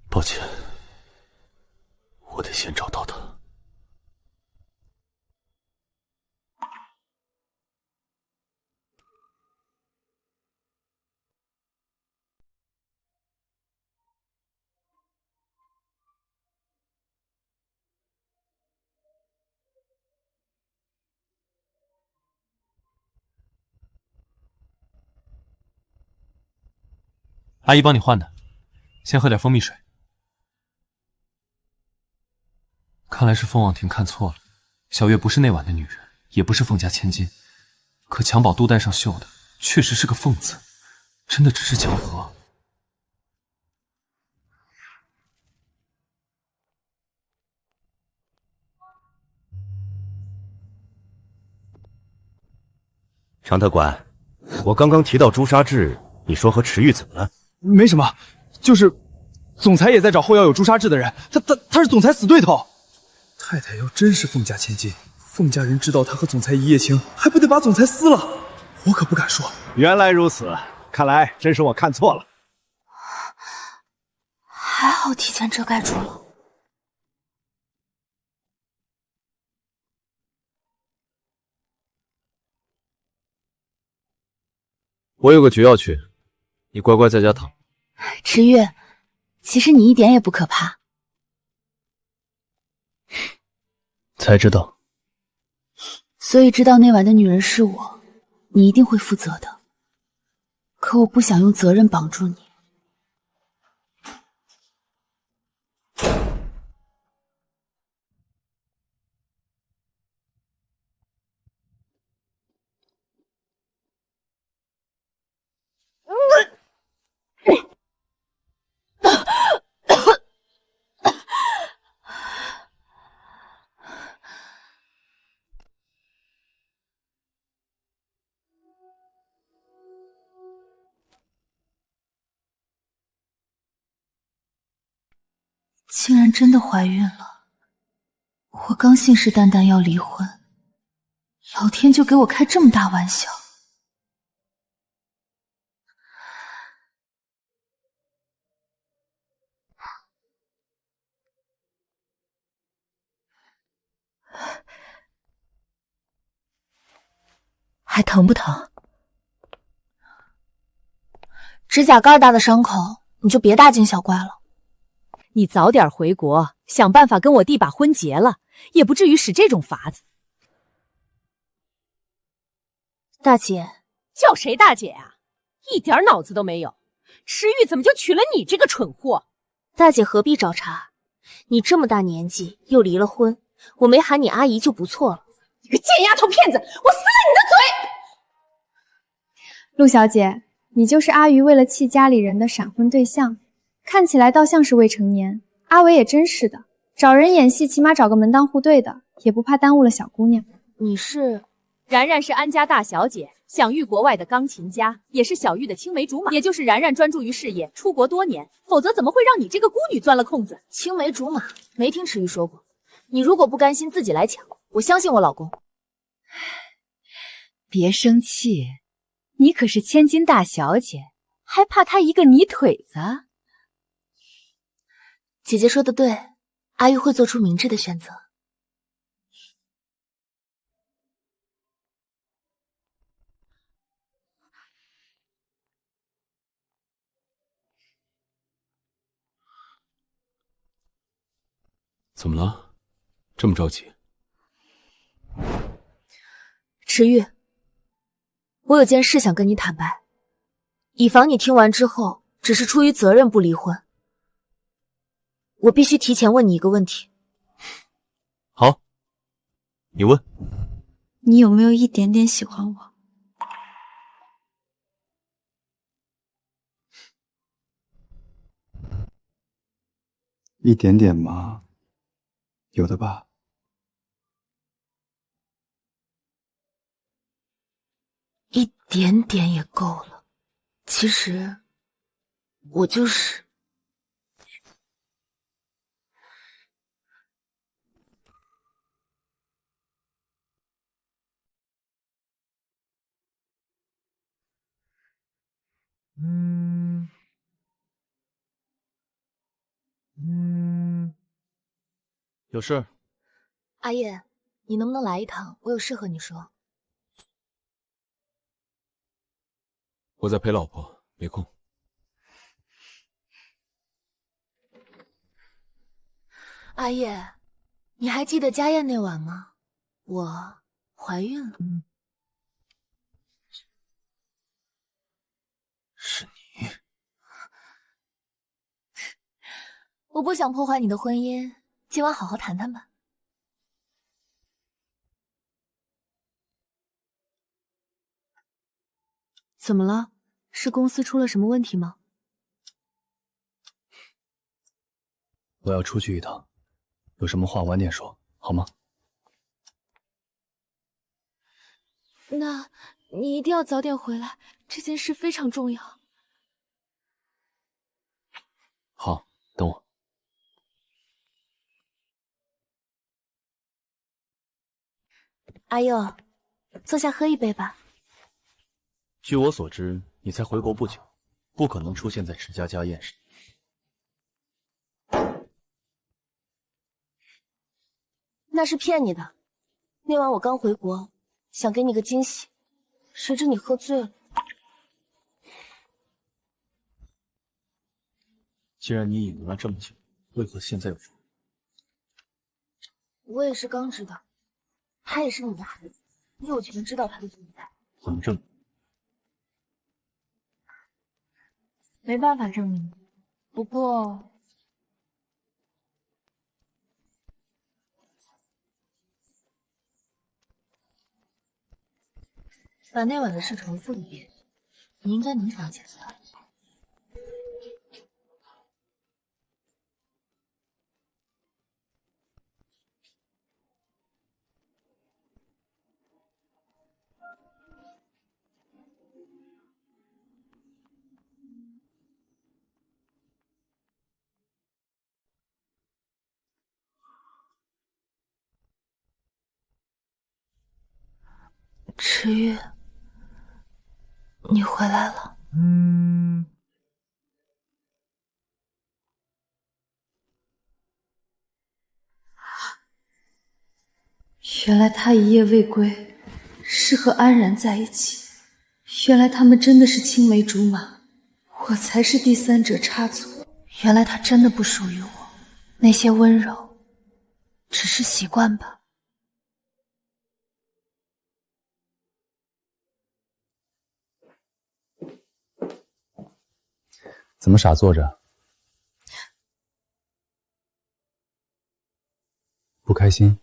抱歉，我得先找到他。阿姨帮你换的，先喝点蜂蜜水。看来是凤望庭看错了，小月不是那晚的女人，也不是凤家千金，可襁褓肚带上绣的确实是个凤字，真的只是巧合。常特管，我刚刚提到朱砂痣，你说和池玉怎么了？没什么，就是总裁也在找后腰有朱砂痣的人，他是总裁死对头。太太要真是凤家千金，凤家人知道她和总裁一夜情，还不得把总裁撕了？我可不敢说。原来如此，看来真是我看错了。还好提前遮盖住了。我有个局要去，你乖乖在家躺。池月，其实你一点也不可怕。才知道。所以知道那晚的女人是我，你一定会负责的。可我不想用责任绑住你。竟然真的怀孕了！我刚信誓旦旦要离婚，老天就给我开这么大玩笑。还疼不疼？指甲盖大的伤口，你就别大惊小怪了。你早点回国，想办法跟我弟把婚结了，也不至于使这种法子。大姐，叫谁大姐啊？一点脑子都没有。池玉怎么就娶了你这个蠢货？大姐何必找茬？你这么大年纪又离了婚，我没喊你阿姨就不错了。你个贱丫头片子，我撕了你的嘴！陆小姐，你就是阿鱼为了气家里人的闪婚对象。看起来倒像是未成年，阿伟也真是的，找人演戏起码找个门当户对的，也不怕耽误了小姑娘。你是？然然是安家大小姐，享誉国外的钢琴家，也是小玉的青梅竹马。也就是然然专注于事业，出国多年，否则怎么会让你这个孤女钻了空子？青梅竹马，没听池玉说过。你如果不甘心自己来抢，我相信我老公。别生气，你可是千金大小姐，还怕他一个泥腿子？姐姐说的对，阿玉会做出明智的选择。怎么了？这么着急？池玉，我有件事想跟你坦白，以防你听完之后只是出于责任不离婚。我必须提前问你一个问题。好，你问。你有没有一点点喜欢我？一点点嘛，有的吧。一点点也够了。其实，我就是……有事？阿叶，你能不能来一趟？我有事和你说。我在陪老婆，没空。阿叶，你还记得家宴那晚吗？我怀孕了。是你。我不想破坏你的婚姻，今晚好好谈谈吧。怎么了？是公司出了什么问题吗？我要出去一趟，有什么话晚点说，好吗？那你一定要早点回来，这件事非常重要。好，等我。阿佑，坐下喝一杯吧。据我所知，你才回国不久，不可能出现在池家家宴上。那是骗你的。那晚我刚回国，想给你个惊喜，谁知你喝醉了。既然你隐瞒了这么久，为何现在又说？我也是刚知道，他也是你的孩子，你有权知道他的存在。怎么证明？没办法证明，不过把那晚的事重复一遍，你应该能想起来。池月，你回来了。原来他一夜未归，是和安然在一起。原来他们真的是青梅竹马，我才是第三者插足。原来他真的不属于我，那些温柔，只是习惯吧。怎么傻坐着？不开心？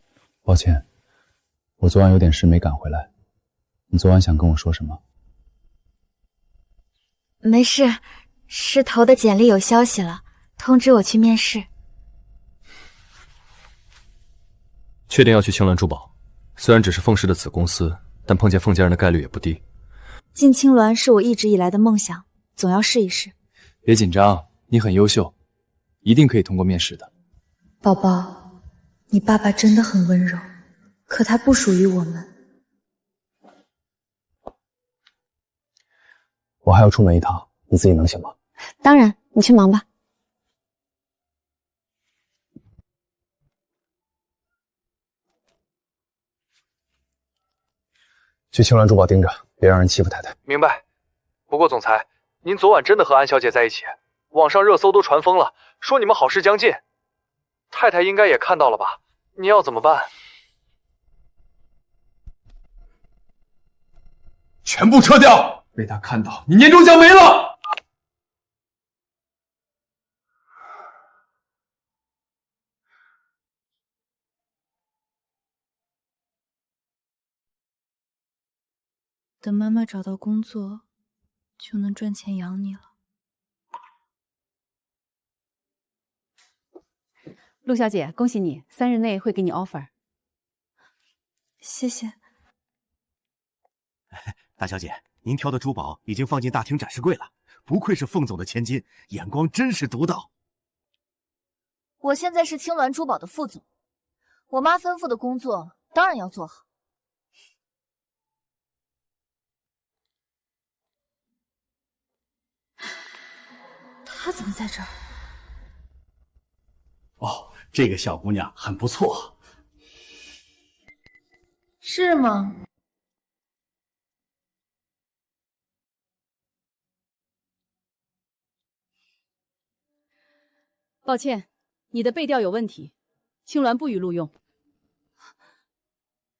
抱歉，我昨晚有点事没赶回来。你昨晚想跟我说什么？没事，是投的简历有消息了，通知我去面试。确定要去青鸾珠宝？虽然只是凤氏的子公司，但碰见凤家人的概率也不低。进青鸾是我一直以来的梦想，总要试一试。别紧张，你很优秀，一定可以通过面试的。宝宝，你爸爸真的很温柔，可他不属于我们。我还要出门一趟，你自己能行吗？当然，你去忙吧。去青鸾珠宝盯着，别让人欺负太太。明白。不过总裁，您昨晚真的和安小姐在一起？网上热搜都传疯了，说你们好事将近。太太应该也看到了吧？你要怎么办？全部撤掉！被他看到，你年终奖没了！等妈妈找到工作，就能赚钱养你了。陆小姐，恭喜你，3日内会给你 offer。谢谢。大小姐，您挑的珠宝已经放进大厅展示柜了，不愧是凤总的千金，眼光真是独到。我现在是青鸾珠宝的副总，我妈吩咐的工作当然要做好。她怎么在这儿？哦，这个小姑娘很不错。是吗？抱歉，你的背调有问题，青鸾不予录用。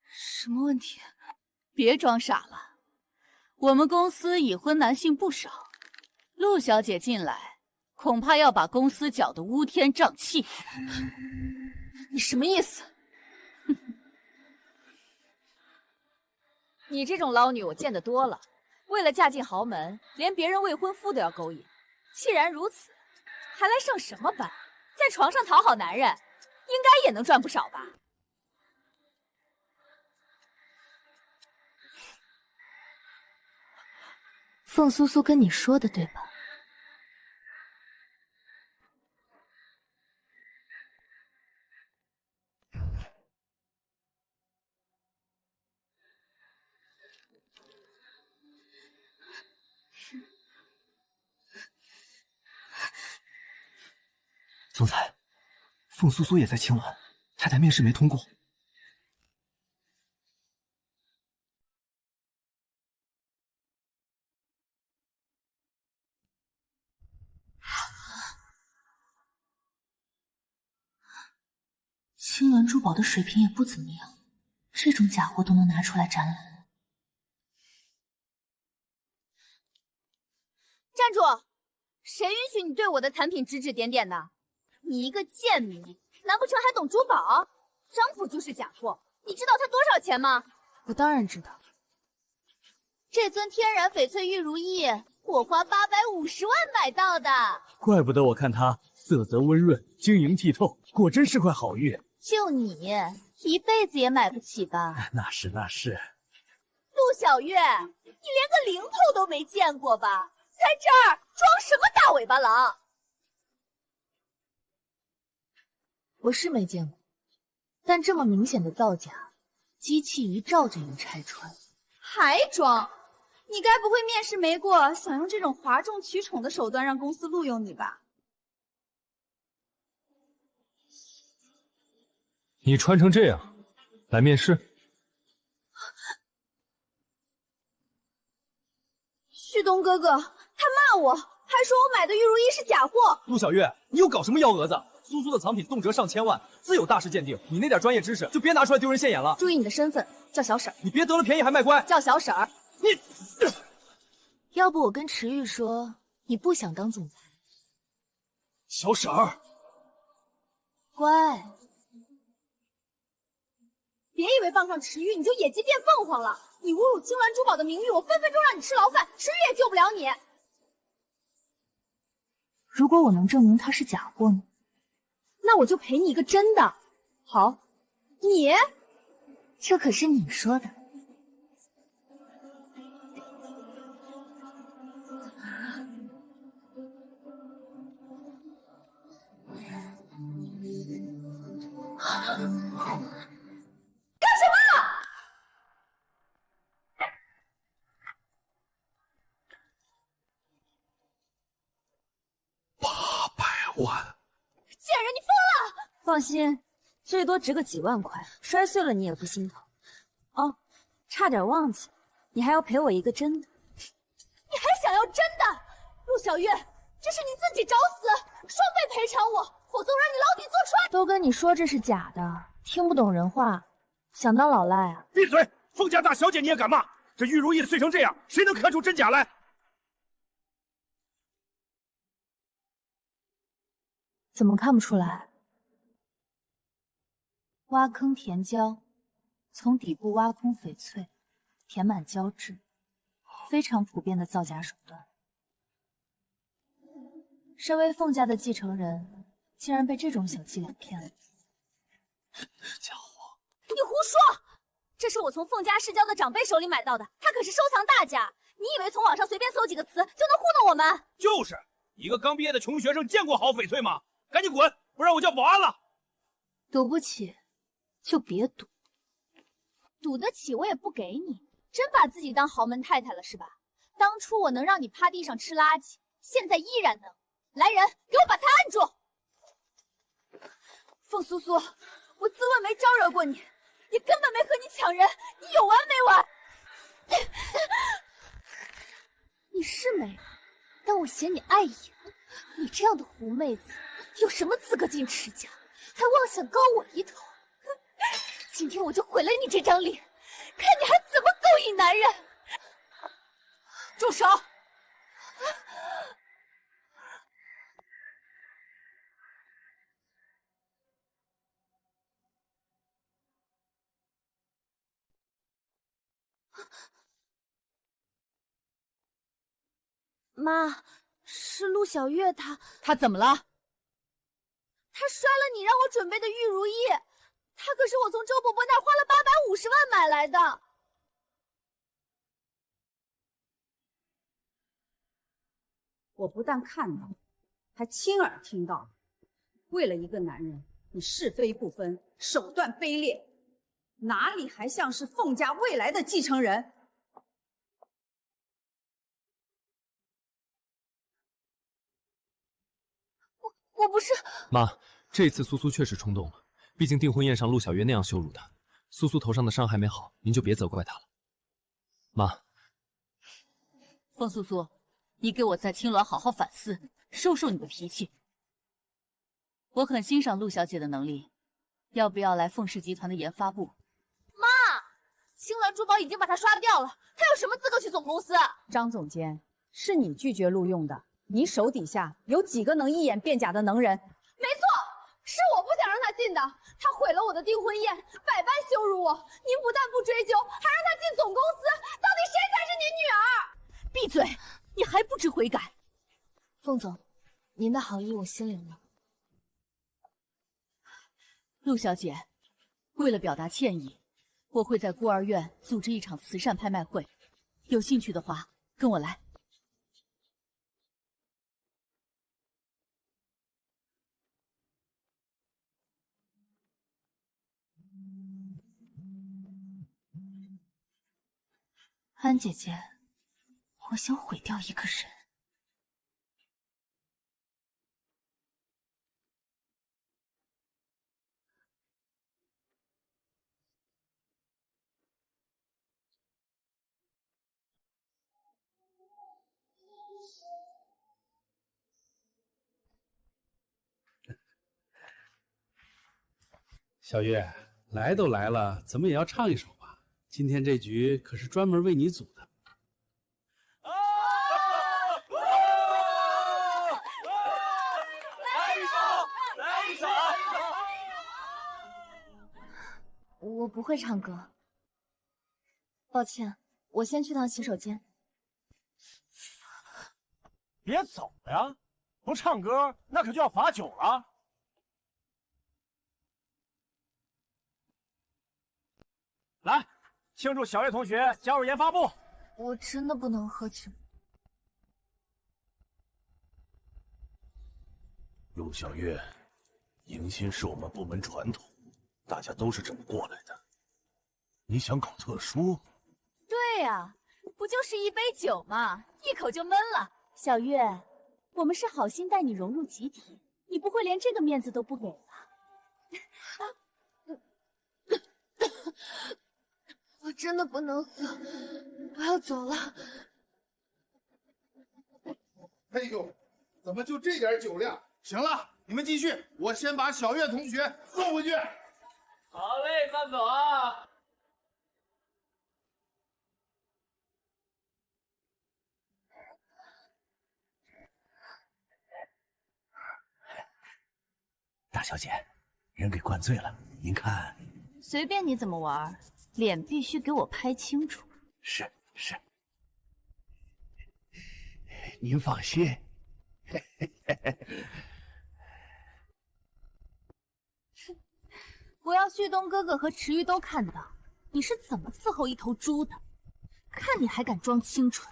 什么问题？别装傻了，我们公司已婚男性不少，陆小姐进来，恐怕要把公司搅得乌天瘴气。你什么意思？你这种捞女我见得多了，为了嫁进豪门，连别人未婚夫都要勾引。既然如此，还来上什么班？在床上讨好男人，应该也能赚不少吧？凤苏苏跟你说的对吧？总裁，凤苏苏也在青鸾，太太面试没通过。青鸾珠宝的水平也不怎么样，这种假货都能拿出来展览。站住！谁允许你对我的产品指指点点的？你一个贱民，难不成还懂珠宝？张普就是假货，你知道它多少钱吗？我当然知道。这尊天然翡翠玉如意，我花850万买到的。怪不得我看它色泽温润，晶莹剔透，果真是块好玉。就你一辈子也买不起吧？那是。陆小月，你连个零头都没见过吧？在这儿装什么大尾巴狼？我是没见过，但这么明显的造假，机器一照就能拆穿。还装？你该不会面试没过，想用这种哗众取宠的手段让公司录用你吧？你穿成这样来面试？旭东哥哥，他骂我，还说我买的玉如意是假货。陆小月，你又搞什么幺蛾子？苏苏的藏品动辄上千万，自有大师鉴定。你那点专业知识就别拿出来丢人现眼了。注意你的身份，叫小婶儿。你别得了便宜还卖乖，叫小婶儿。你，要不我跟池玉说，你不想当总裁。小婶儿，乖，别以为傍上池玉你就野鸡变凤凰了。你侮辱青鸾珠宝的名誉，我分分钟让你吃牢饭，池玉也救不了你。如果我能证明它是假货呢？那我就赔你一个真的。好，你，这可是你说的。干什么？800万！贱人，你疯了！放心，最多值个几万块，摔碎了你也不心疼。哦，差点忘记，你还要赔我一个真的。你还想要真的？陆小月，这是你自己找死，双倍赔偿我，否则我让你牢底坐穿。都跟你说这是假的，听不懂人话，想当老赖啊？闭嘴！凤家大小姐你也敢骂？这玉如意碎成这样，谁能看出真假来？怎么看不出来？挖坑填胶，从底部挖空翡翠，填满胶质，非常普遍的造假手段。身为凤家的继承人，竟然被这种小伎俩骗了。真的是假货？你胡说！这是我从凤家世交的长辈手里买到的，他可是收藏大家。你以为从网上随便搜几个词就能糊弄我们？就是一个刚毕业的穷学生，见过好翡翠吗？赶紧滚，不然我叫保安了。赌不起就别赌，赌得起我也不给你。真把自己当豪门太太了是吧？当初我能让你趴地上吃垃圾，现在依然能。来人，给我把他按住！凤苏苏，我自问没招惹过你，也根本没和你抢人，你有完没完？你是美，但我嫌你碍眼。你这样的狐妹子，有什么资格进池家，还妄想高我一头？今天我就毁了你这张脸，看你还怎么勾引男人！住手！妈，是陆小月她怎么了？她摔了你让我准备的玉如意，她可是我从周伯伯那儿花了850万买来的。我不但看到，还亲耳听到。为了一个男人，你是非不分，手段卑劣，哪里还像是凤家未来的继承人？我不是妈，这次苏苏确实冲动了，毕竟订婚宴上陆小月那样羞辱她，苏苏头上的伤还没好，您就别责怪她了。妈，凤苏苏，你给我在青鸾好好反思，收收你的脾气。我很欣赏陆小姐的能力，要不要来凤氏集团的研发部？妈，青鸾珠宝已经把他刷掉了，他有什么资格去总公司？张总监，是你拒绝录用的，你手底下有几个能一眼辨假的能人？没错，是我不想让他进的，他毁了我的订婚宴，百般羞辱我。您不但不追究，还让他进总公司，到底谁才是您女儿？闭嘴！你还不知悔改？凤总，您的好意我心领了。陆小姐，为了表达歉意，我会在孤儿院组织一场慈善拍卖会，有兴趣的话跟我来。安姐姐，我想毁掉一个人。小月，来都来了，怎么也要唱一首吧？今天这局可是专门为你组的。来一首！我不会唱歌，抱歉，我先去趟洗手间。别走呀！不唱歌，那可就要罚酒了。来，庆祝小月同学加入研发部。我真的不能喝酒。陆小月，迎新是我们部门传统，大家都是这么过来的。你想搞特殊？对呀，不就是一杯酒嘛，一口就闷了。小月，我们是好心带你融入集体，你不会连这个面子都不给吧？我真的不能喝，我要走了。哎呦，怎么就这点酒量？行了，你们继续，我先把小月同学送回去。好嘞，慢走啊。大小姐，人给灌醉了，您看。随便你怎么玩，脸必须给我拍清楚。是，您放心。我要旭东哥哥和池鱼都看到你是怎么伺候一头猪的，看你还敢装清纯。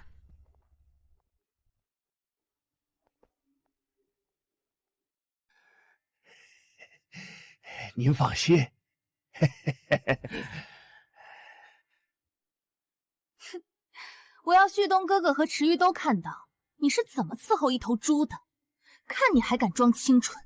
您放心。我要旭东哥哥和池鱼都看到你是怎么伺候一头猪的，看你还敢装清纯。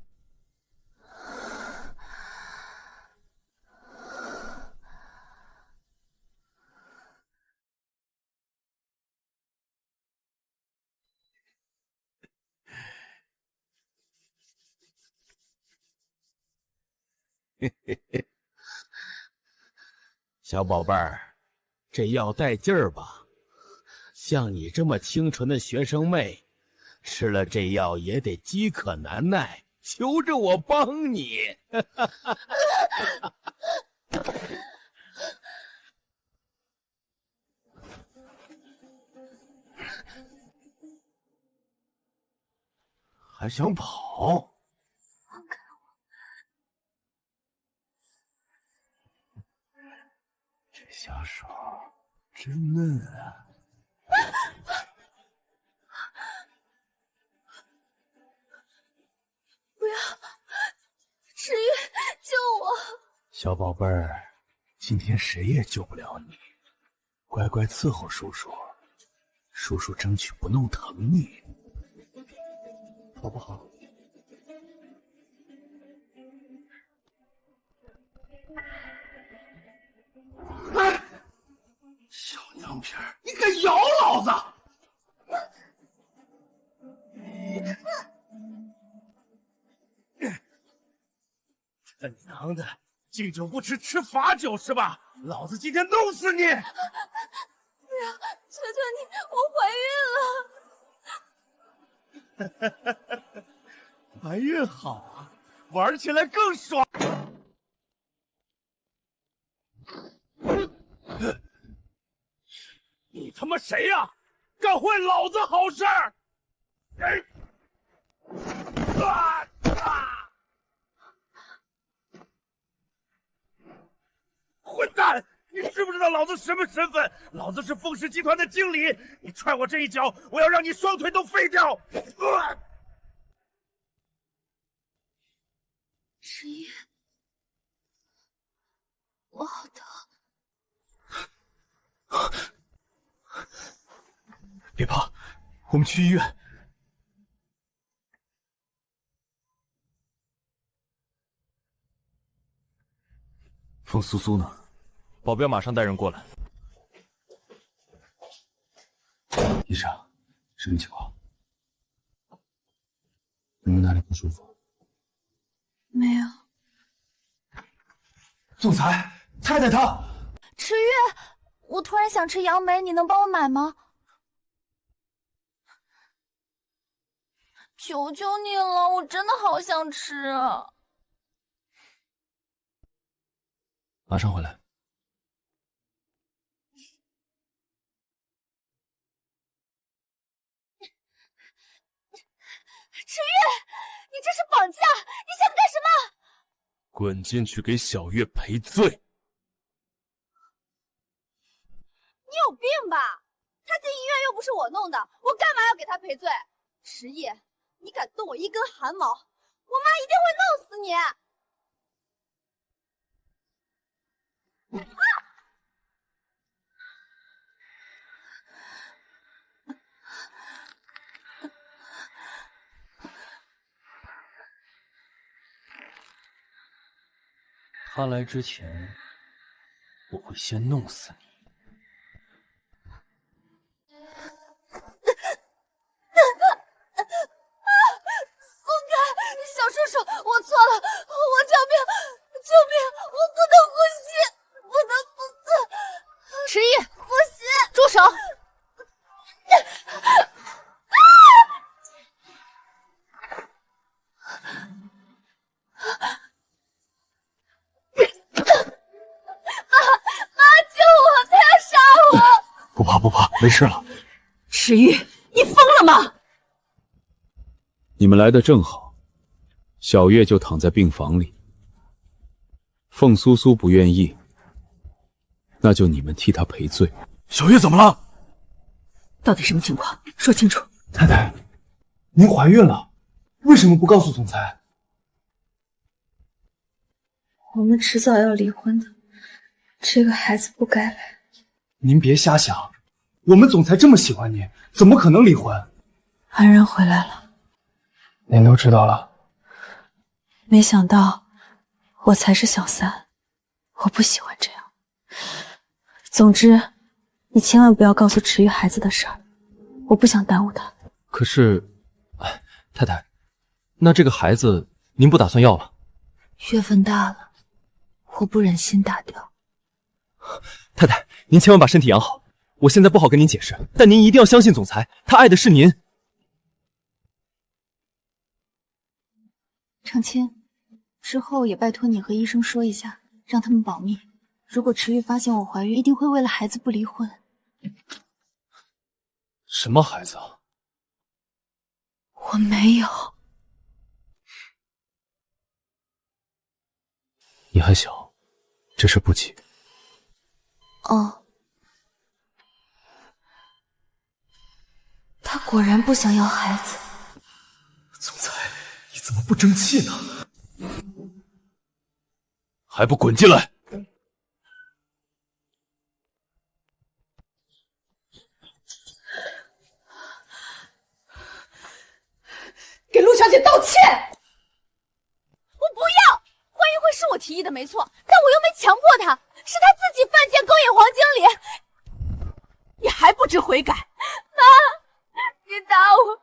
小宝贝儿，这药带劲儿吧？像你这么清纯的学生妹，吃了这药也得饥渴难耐，求着我帮你。还想跑？放开我！这小手真嫩啊！不要，池鱼，救我！小宝贝儿，今天谁也救不了你，乖乖伺候叔叔，叔叔争取不弄疼你，好不好？小娘片儿，你敢咬老子！他娘的，敬酒不吃吃罚酒是吧？老子今天弄死你！娘，求求你，我怀孕了。怀孕好啊，玩起来更爽。你他妈谁呀？干坏老子好事儿！混蛋！你知不知道老子什么身份？老子是凤氏集团的经理！你踹我这一脚，我要让你双腿都废掉！迟一，我好疼。别怕，我们去医院。凤苏苏呢？保镖马上带人过来。医生，什么情况？有没有哪里不舒服？没有。总裁，太太她。迟月，我突然想吃杨梅，你能帮我买吗？求求你了，我真的好想吃啊！马上回来。迟月，你这是绑架！你想干什么？滚进去给小月赔罪！你有病吧？他进医院又不是我弄的，我干嘛要给他赔罪？迟毅，你敢动我一根汗毛，我妈一定会弄死你！他来之前，我会先弄死你。松开，小叔叔，我错了，我救命，救命！我不能呼吸，不能呼吸。迟毅，不行，住手！不怕，没事了。迟玉，你疯了吗？你们来的正好，小月就躺在病房里。凤苏苏不愿意，那就你们替她赔罪。小月怎么了？到底什么情况？说清楚。太太，您怀孕了，为什么不告诉总裁？我们迟早要离婚的，这个孩子不该来。您别瞎想，我们总裁这么喜欢你，怎么可能离婚？安然回来了，您都知道了。没想到我才是小三，我不喜欢这样。总之，你千万不要告诉迟玉孩子的事儿，我不想耽误他。可是，太太，那这个孩子您不打算要了？月份大了，我不忍心打掉。太太，您千万把身体养好。我现在不好跟您解释，但您一定要相信总裁，他爱的是您。程谦，之后也拜托你和医生说一下，让他们保密。如果迟玉发现我怀孕，一定会为了孩子不离婚。什么孩子啊？我没有。你还小，这事不急。哦，他果然不想要孩子。总裁，你怎么不争气呢？还不滚进来！给陆小姐道歉！我不要！怀孕会是我提议的，没错，但我又没强迫她，是她自己犯贱勾引黄经理。你还不知悔改？妈，你打我！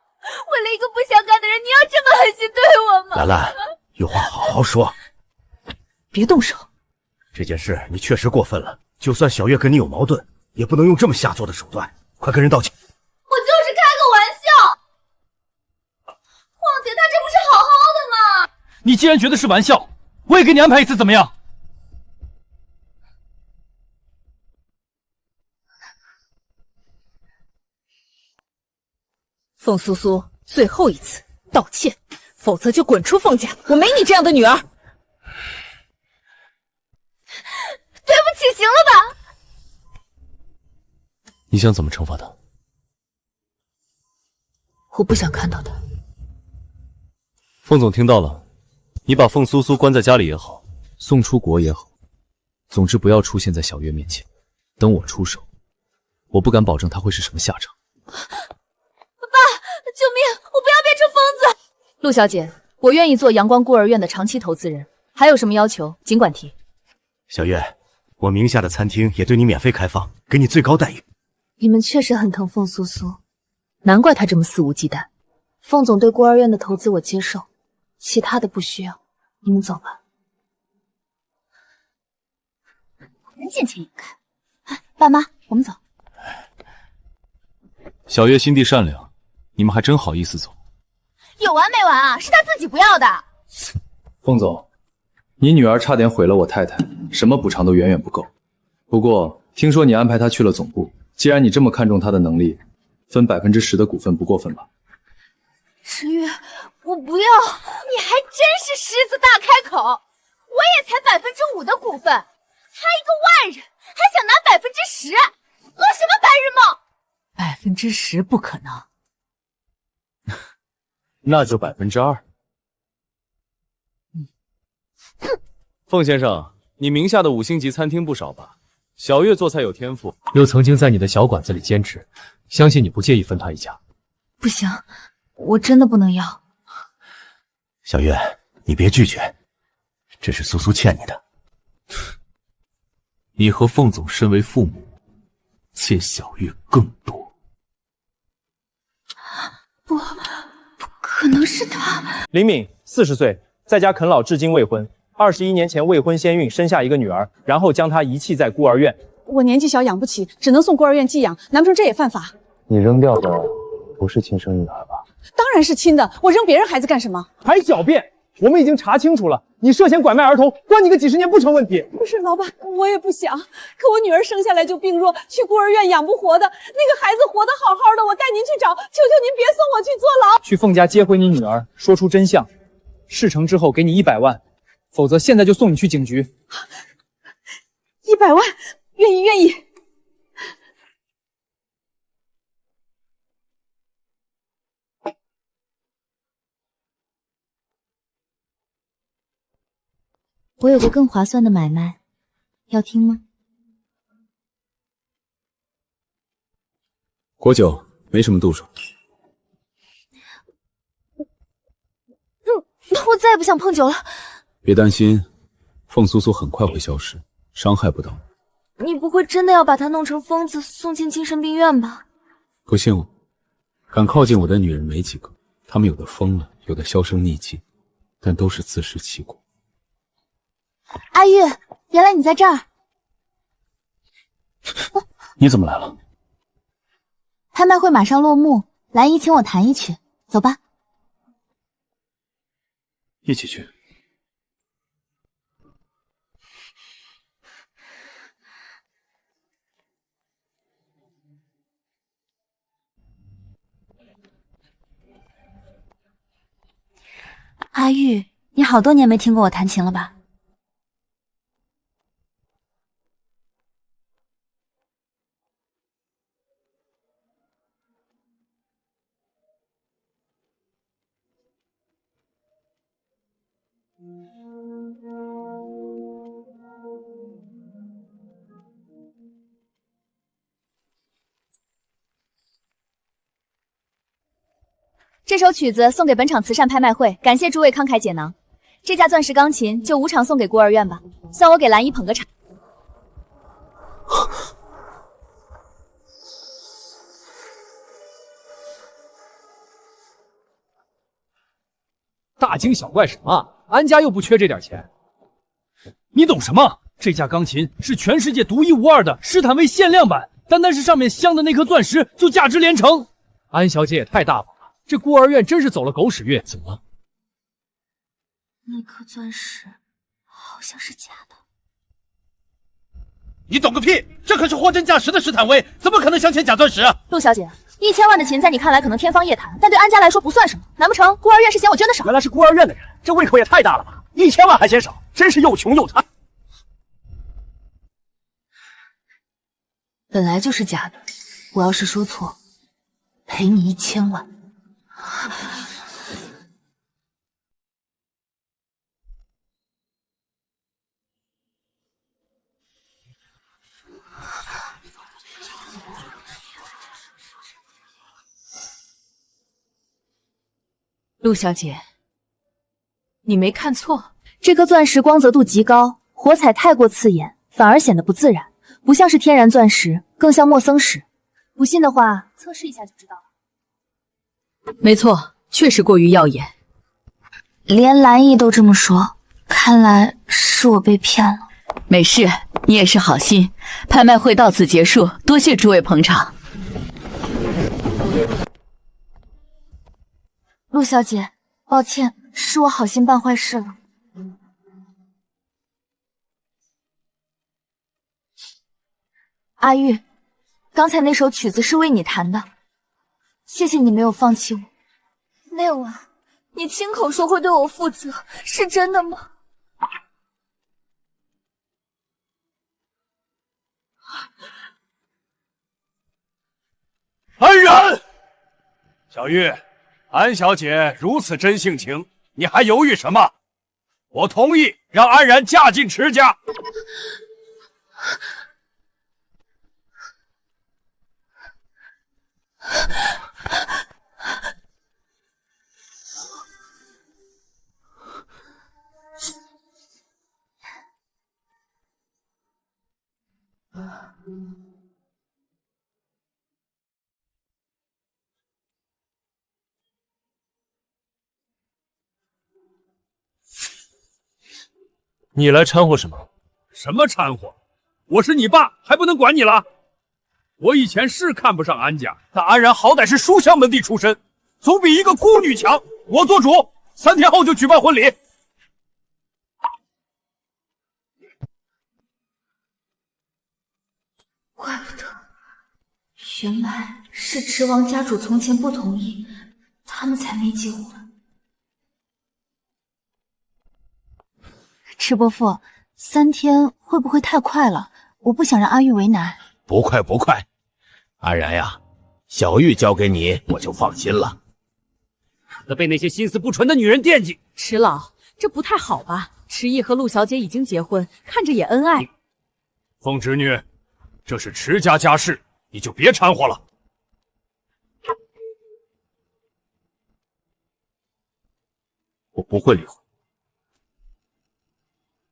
为了一个不相干的人，你要这么狠心对我吗？兰兰，有话好好说。别动手，这件事你确实过分了，就算小月跟你有矛盾，也不能用这么下作的手段。快跟人道歉！我就是开个玩笑，况且他这不是好好的吗？你既然觉得是玩笑，我也给你安排一次，怎么样？凤苏苏，最后一次道歉，否则就滚出凤家！我没你这样的女儿。对不起，行了吧？你想怎么惩罚他？我不想看到他。凤总听到了，你把凤苏苏关在家里也好，送出国也好，总之不要出现在小月面前。等我出手，我不敢保证他会是什么下场。救命！我不要变成疯子！陆小姐，我愿意做阳光孤儿院的长期投资人，还有什么要求尽管提。小月，我名下的餐厅也对你免费开放，给你最高待遇。你们确实很疼凤苏苏，难怪她这么肆无忌惮。凤总对孤儿院的投资我接受，其他的不需要，你们走吧。人见钱眼开。爸妈，我们走。小月心地善良，你们还真好意思走。有完没完啊？是他自己不要的。凤总，你女儿差点毁了我太太，什么补偿都远远不够。不过听说你安排她去了总部，既然你这么看重她的能力，分10%的股份不过分吧？池月，我不要！你还真是狮子大开口，我也才5%的股份，他一个外人还想拿10%，做什么白日梦10%不可能。那就2%。凤先生，你名下的5星级餐厅不少吧？小月做菜有天赋，又曾经在你的小馆子里兼职，相信你不介意分她一家。不行，我真的不能要。小月，你别拒绝，这是苏苏欠你的。你和凤总身为父母，欠小月更多。不可能是他。林敏，40岁，在家啃老，至今未婚。21年前未婚先孕，生下一个女儿，然后将她遗弃在孤儿院。我年纪小养不起，只能送孤儿院寄养，难不成这也犯法？你扔掉的不是亲生女儿吧？当然是亲的，我扔别人孩子干什么？还狡辩！我们已经查清楚了，你涉嫌拐卖儿童，关你个几10年不成问题。不是老板，我也不想，可我女儿生下来就病弱，去孤儿院养不活的，那个孩子活得好好的，我带您去找，求求您别送我去坐牢。去凤家接回你女儿，说出真相，事成之后给你100万，否则现在就送你去警局。100万，愿意。我有个更划算的买卖，要听吗？果酒没什么度数。我再也不想碰酒了。别担心，凤苏苏很快会消失，伤害不到你。你不会真的要把她弄成疯子，送进精神病院吧？不信我，敢靠近我的女人没几个，她们有的疯了，有的销声匿迹，但都是自食其果。阿玉，原来你在这儿。你怎么来了？拍卖会马上落幕，兰姨请我弹一曲，走吧。一起去。阿玉，你好多年没听过我弹琴了吧？这首曲子送给本场慈善拍卖会，感谢诸位慷慨解囊。这架钻石钢琴就5场送给孤儿院吧，算我给兰姨捧个场。大惊小怪什么？安家又不缺这点钱。你懂什么？这架钢琴是全世界独一无二的施坦威限量版，单单是上面镶的那颗钻石就价值连城。安小姐也太大方了，这孤儿院真是走了狗屎运。怎么了？那颗钻石好像是假的。你懂个屁！这可是货真价实的施坦威，怎么可能镶嵌假钻石啊？陆小姐，1000万的琴在你看来可能天方夜谭，但对安家来说不算什么。难不成孤儿院是嫌我捐的少？原来是孤儿院的人，这胃口也太大了吧！1000万还嫌少，真是又穷又贪。本来就是假的，我要是说错，赔你1000万。陆小姐，你没看错，这颗钻石光泽度极高，火彩太过刺眼，反而显得不自然，不像是天然钻石，更像墨僧石。不信的话，测试一下就知道了。没错，确实过于耀眼。连蓝姨都这么说，看来是我被骗了。没事，你也是好心。拍卖会到此结束，多谢诸位捧场。陆小姐，抱歉，是我好心办坏事了。阿玉，刚才那首曲子是为你弹的，谢谢你没有放弃我。那晚你亲口说会对我负责，是真的吗？安然，小玉。安小姐如此真性情，你还犹豫什么？我同意让安然嫁进池家。你来掺和什么？什么掺和？我是你爸，还不能管你了？我以前是看不上安家，但安然好歹是书香门第出身，总比一个孤女强。我做主，3天后就举办婚礼。怪不得，原来是池王家主从前不同意，他们才没结婚。池伯父，3天会不会太快了？我不想让阿玉为难。不快不快，安然呀，小玉交给你，我就放心了。他被那些心思不纯的女人惦记。池老，这不太好吧？池毅和陆小姐已经结婚，看着也恩爱。凤侄女，这是池家家事，你就别掺和了。我不会离婚。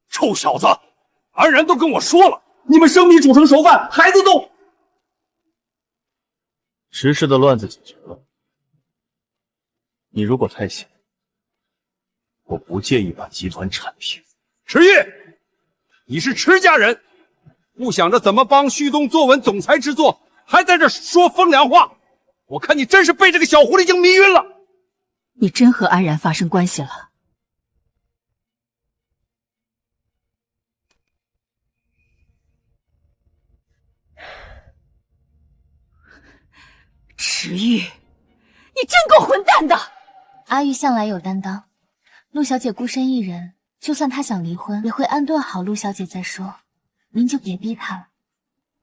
臭小子，安然都跟我说了，你们生米煮成熟饭，孩子都……池氏的乱子解决了，你如果太闲，我不介意把集团铲平。池毅，你是池家人，不想着怎么帮旭东坐稳总裁之座，还在这说风凉话，我看你真是被这个小狐狸精迷晕了。你真和安然发生关系了？池玉，你真够混蛋的！阿玉向来有担当，陆小姐孤身一人，就算她想离婚，也会安顿好陆小姐再说。您就别逼她了。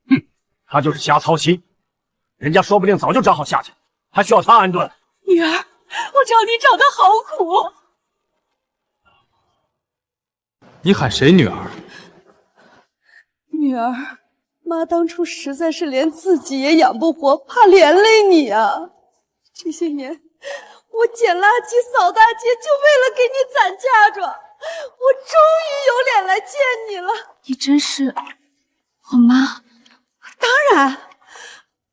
哼，她就是瞎操心，人家说不定早就找好下家，还需要她安顿。女儿，我找你找得好苦。你喊谁女儿？女儿，妈当初实在是连自己也养不活，怕连累你啊。这些年，我捡垃圾、扫大街，就为了给你攒嫁妆。我终于有脸来见你了。你真是我妈？当然，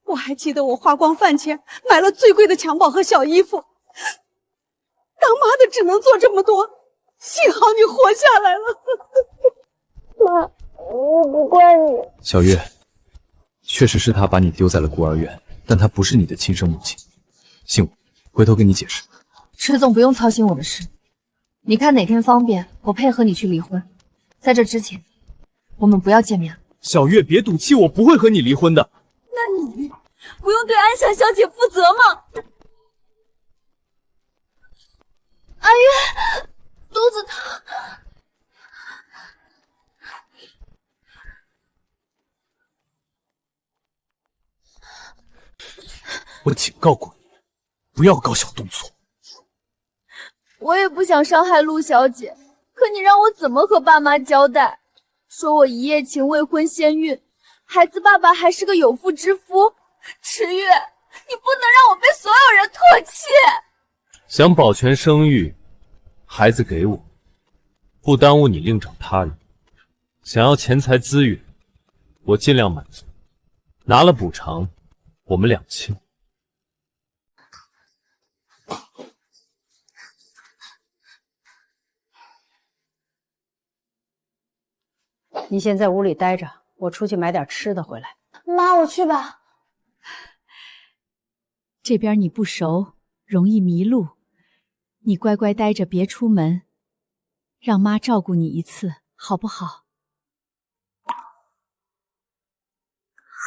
我还记得我花光饭钱买了最贵的襁褓和小衣服。当妈的只能做这么多，幸好你活下来了。妈。我不怪你。小月，确实是他把你丢在了孤儿院，但他不是你的亲生母亲。信我，回头跟你解释。池总不用操心我的事，你看哪天方便，我配合你去离婚。在这之前，我们不要见面。小月，别赌气，我不会和你离婚的。那你不用对安夏小姐负责吗？阿月，肚子疼。我警告过你，不要搞小动作。我也不想伤害陆小姐，可你让我怎么和爸妈交代？说我一夜情未婚先孕，孩子爸爸还是个有妇之夫。池月，你不能让我被所有人唾弃。想保全声誉，孩子给我，不耽误你另找他人。想要钱财资源，我尽量满足。拿了补偿，我们两清。你先在屋里待着，我出去买点吃的回来。妈，我去吧。这边你不熟，容易迷路，你乖乖待着，别出门，让妈照顾你一次，好不好？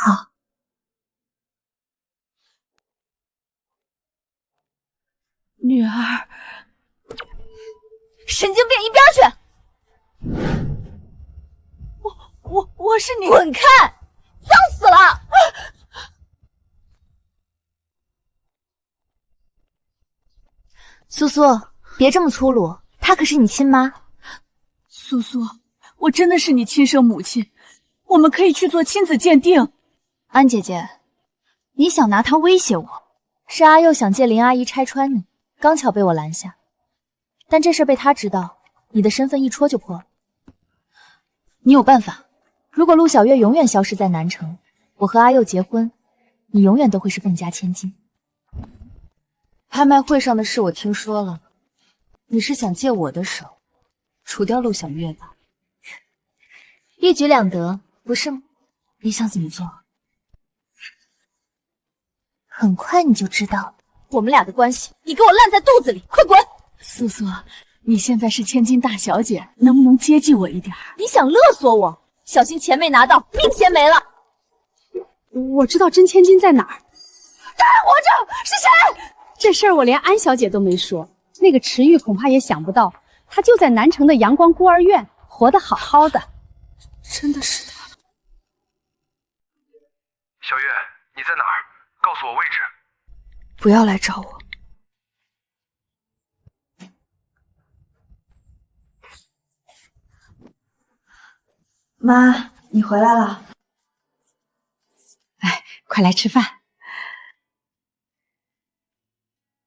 好。女儿，神经病，一边去！我是你，滚开！脏死了！苏苏，别这么粗鲁，她可是你亲妈。苏苏，我真的是你亲生母亲，我们可以去做亲子鉴定。安姐姐，你想拿她威胁我？是阿佑想借林阿姨拆穿你，刚巧被我拦下。但这事被她知道，你的身份一戳就破了。你有办法。如果陆小月永远消失在南城，我和阿佑结婚，你永远都会是凤家千金。拍卖会上的事我听说了，你是想借我的手除掉陆小月吧？一举两得，不是吗？你想怎么做？很快你就知道了。我们俩的关系，你给我烂在肚子里，快滚！苏苏，你现在是千金大小姐，能不能接济我一点？你想勒索我？小心钱没拿到，命先没了。我知道真千金在哪儿，他还活着，是谁？这事儿我连安小姐都没说，那个池玉恐怕也想不到，她就在南城的阳光孤儿院，活得好好的。真的是他。小月，你在哪儿？告诉我位置。不要来找我。妈，你回来了。哎，快来吃饭。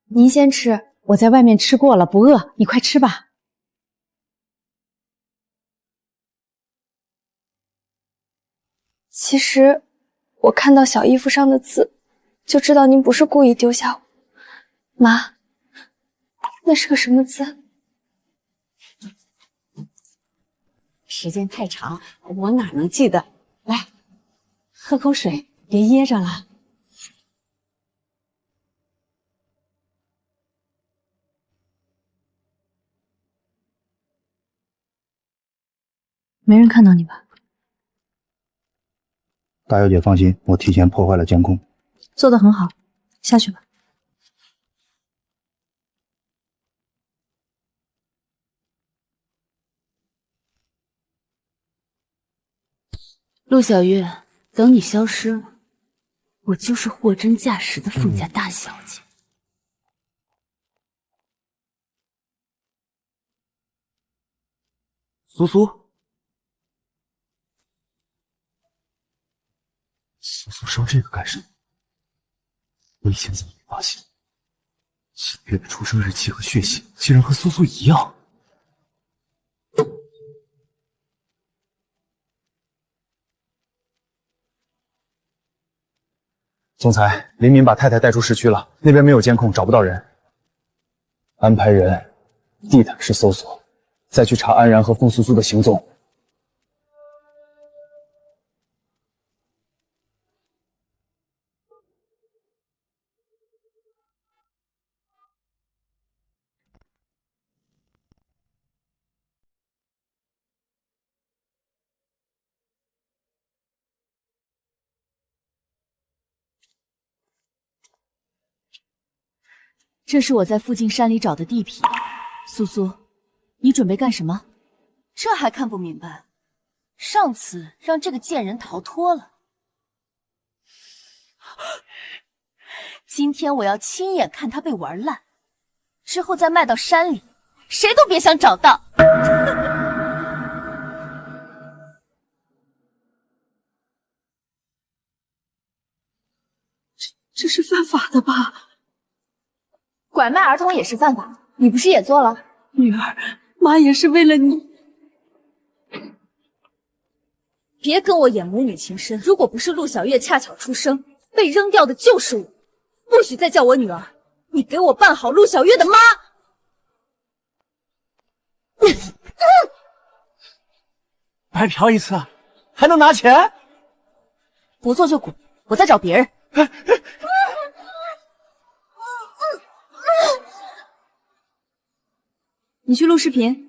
您先吃，我在外面吃过了，不饿，你快吃吧。其实，我看到小衣服上的字，就知道您不是故意丢下我。妈，那是个什么字？时间太长，我哪能记得？来，喝口水，别噎着了。没人看到你吧？大小姐放心，我提前破坏了监控。做得很好，下去吧。陆小月，等你消失了，我就是货真价实的凤家大小姐。苏苏，苏苏烧这个干什么？我以前怎么没发现？小月的出生日期和血型竟然和苏苏一样。总裁，林敏把太太带出市区了，那边没有监控，找不到人。安排人地毯式搜索，再去查安然和凤苏苏的行踪。这是我在附近山里找的地皮。苏苏，你准备干什么？这还看不明白？上次让这个贱人逃脱了，今天我要亲眼看他被玩烂，之后再卖到山里，谁都别想找到。这是犯法的吧？拐卖儿童也是犯法，你不是也做了？女儿，妈也是为了你。别跟我演母女情深，如果不是陆小月恰巧出生，被扔掉的就是我。不许再叫我女儿，你给我办好陆小月的妈。白嫖一次还能拿钱？不做就滚，我再找别人。你去录视频。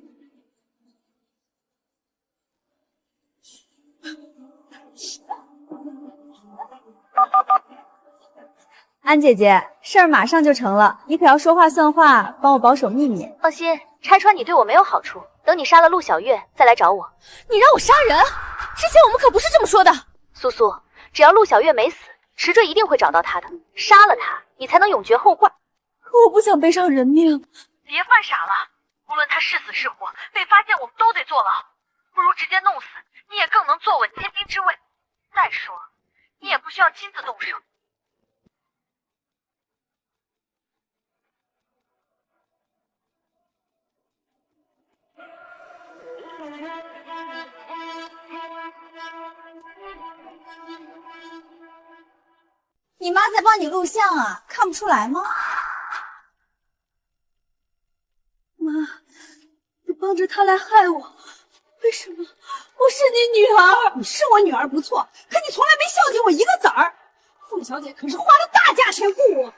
安姐姐，事儿马上就成了，你可要说话算话，帮我保守秘密。放心，拆穿你对我没有好处。等你杀了陆小月，再来找我。你让我杀人？之前我们可不是这么说的。苏苏，只要陆小月没死，迟坠一定会找到她的。杀了她，你才能永绝后患。可我不想背上人命。别犯傻了，无论他是死是活，被发现我们都得坐牢。不如直接弄死，你也更能坐稳监兵之位。再说，你也不需要亲自动手。你妈在帮你录像啊，看不出来吗？妈，你帮着他来害我，为什么？我是你女儿，你是我女儿不错，可你从来没孝敬我一个子儿。凤小姐可是花了大价钱雇我。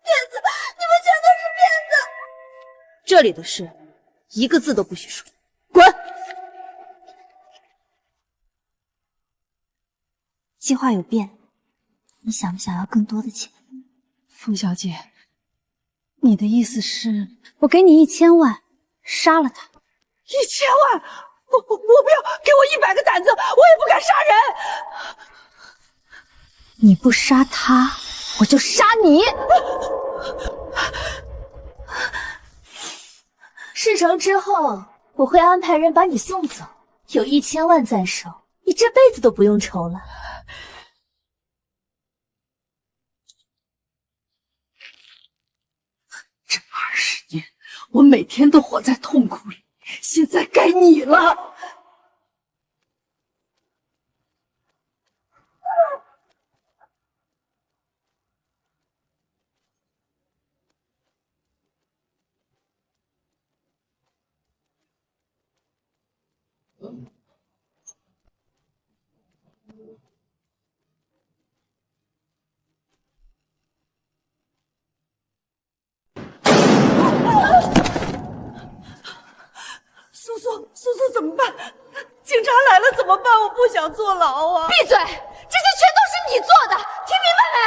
骗子，你们全都是骗子！这里的事，一个字都不许说，滚！计划有变，你想不想要更多的钱？凤小姐，你的意思是？我给你1000万，杀了他。1000万？我不要，给我100个胆子，我也不敢杀人。你不杀他，我就杀你。事成之后，我会安排人把你送走，有1000万在手，你这辈子都不用愁了。这20年，我每天都活在痛苦里，现在该你了。苏苏怎么办？警察来了怎么办？我不想坐牢啊！闭嘴！这些全都是你做的，听明白没？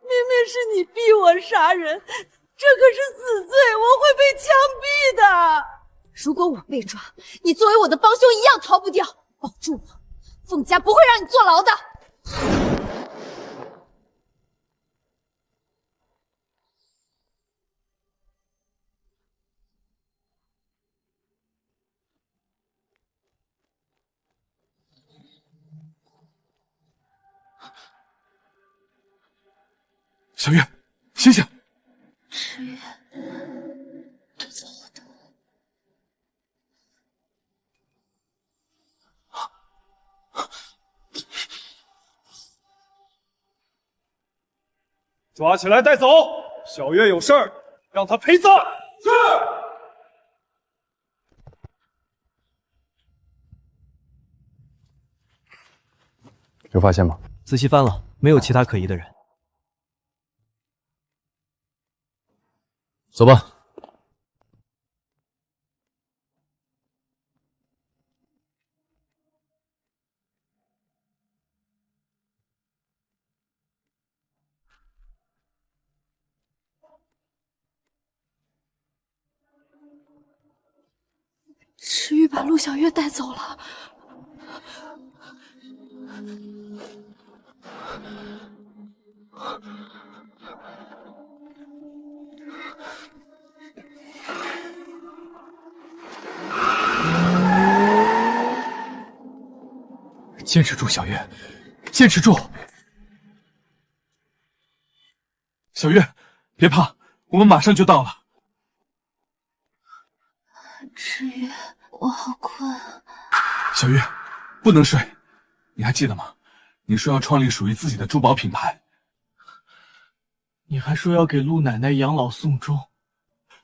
明明是你逼我杀人，这可是死罪，我会被枪毙的。如果我被抓，你作为我的帮凶一样逃不掉。保住我，凤家不会让你坐牢的。小月，醒醒！池月，肚子好疼。抓起来带走！小月有事儿，让她陪葬。是。有发现吗？仔细翻了，没有其他可疑的人。走吧。池玉把陆小月带走了。坚持住，小月，坚持住！小月，别怕，我们马上就到了。池玉，我好困啊。小月，不能睡，你还记得吗？你说要创立属于自己的珠宝品牌，你还说要给陆奶奶养老送终，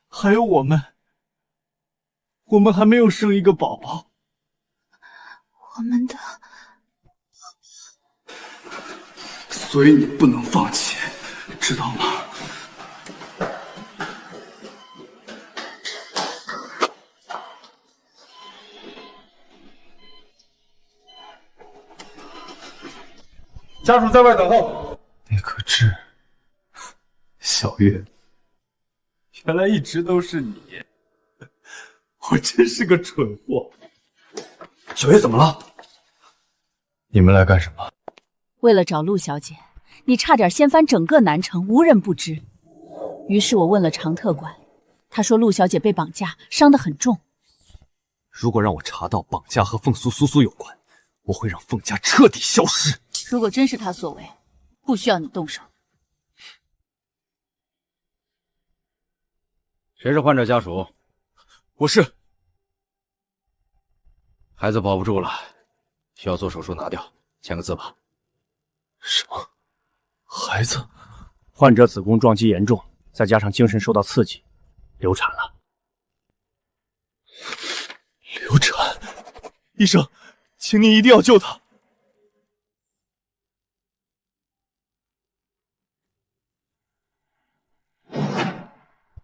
还有我们还没有生一个宝宝。我们的，所以你不能放弃，知道吗？家属在外等候。那颗痣，小月，原来一直都是你，我真是个蠢货。小月怎么了？你们来干什么？为了找陆小姐，你差点掀翻整个南城，无人不知。于是我问了常特管，他说陆小姐被绑架，伤得很重。如果让我查到绑架和凤苏苏有关，我会让凤家彻底消失。如果真是他所为，不需要你动手。谁是患者家属？我是。孩子保不住了，需要做手术拿掉，签个字吧。什么？孩子？患者子宫撞击严重，再加上精神受到刺激，流产了。流产？医生，请您一定要救她。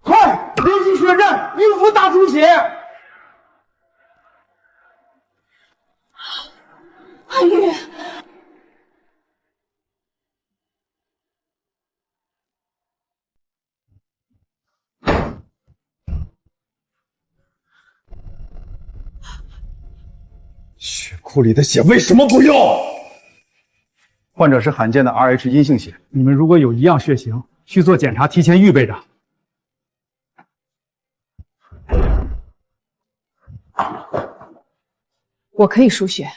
快，联系血站，应付大出血！阿玉，血库里的血为什么不用？患者是罕见的 Rh 阴性血，你们如果有异样血型，需做检查，提前预备着。我可以输血。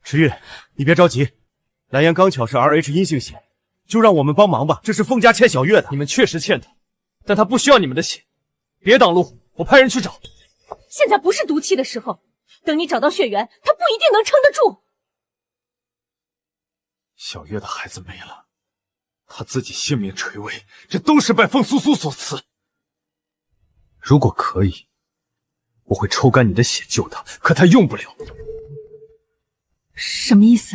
池玉，你别着急，蓝颜刚巧是 Rh 阴性血，就让我们帮忙吧。这是凤家欠小月的，你们确实欠他，但他不需要你们的血，别挡路，我派人去找。现在不是毒气的时候，等你找到血源，他不一定能撑得住。小月的孩子没了，他自己性命垂危，这都是拜凤苏苏所赐。如果可以，我会抽干你的血救他，可他用不了。什么意思？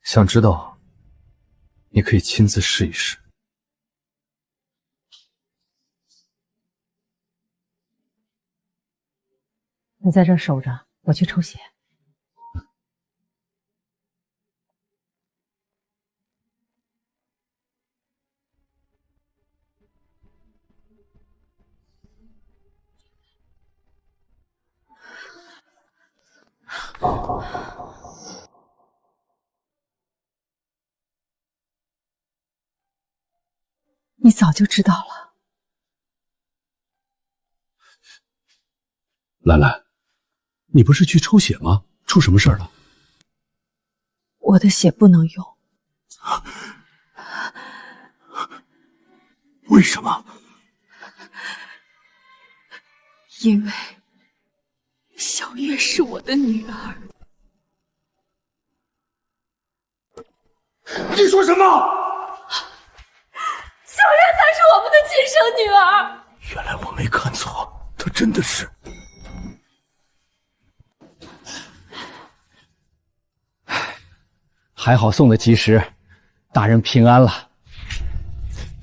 想知道，你可以亲自试一试。你在这守着，我去抽血。你早就知道了。兰兰，你不是去抽血吗？出什么事儿了？我的血不能用。为什么？因为小月是我的女儿。你说什么？小月才是我们的亲生女儿。原来我没看错，她真的是。还好送的及时，大人平安了。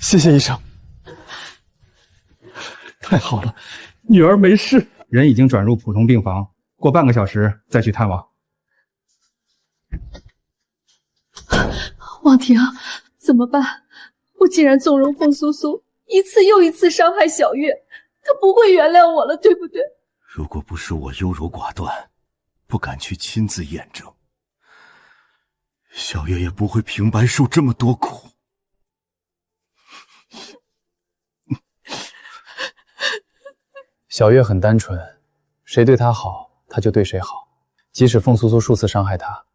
谢谢医生，太好了，女儿没事。人已经转入普通病房，过半个小时再去探望。王婷，怎么办？我既然纵容凤苏苏，一次又一次伤害小月，他不会原谅我了，对不对？如果不是我优柔寡断，不敢去亲自验证，小月也不会平白受这么多苦。小月很单纯，谁对她好，她就对谁好。即使凤苏苏数次伤害她，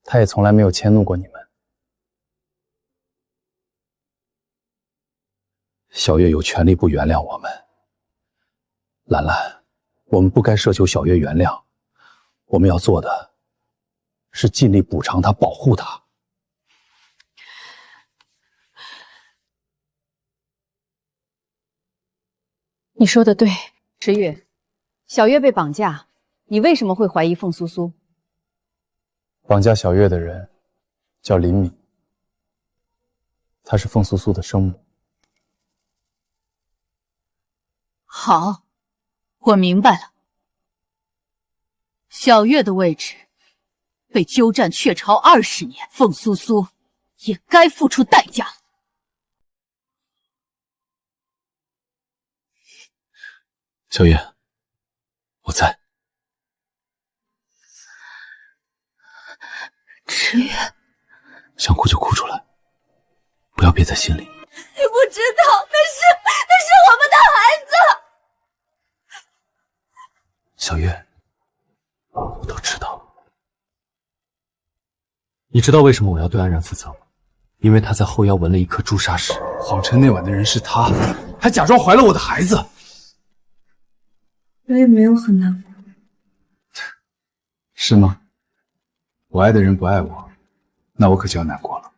她也从来没有迁怒过你们。小月有权利不原谅我们。兰兰，我们不该奢求小月原谅，我们要做的是尽力补偿她，保护她。你说的对，池月，小月被绑架，你为什么会怀疑凤苏苏？绑架小月的人叫林敏，她是凤苏苏的生母。好，我明白了。小月的位置被鸠占鹊巢20年，凤苏苏也该付出代价。小月，我在。池月，想哭就哭出来，不要憋在心里。你不知道，那是我们的孩子。小月，我都知道。你知道为什么我要对安然负责吗？因为他在后腰纹了一颗朱砂石。谎称那晚的人是他，还假装怀了我的孩子。我也没有很难过。是吗？我爱的人不爱我，那我可就要难过了。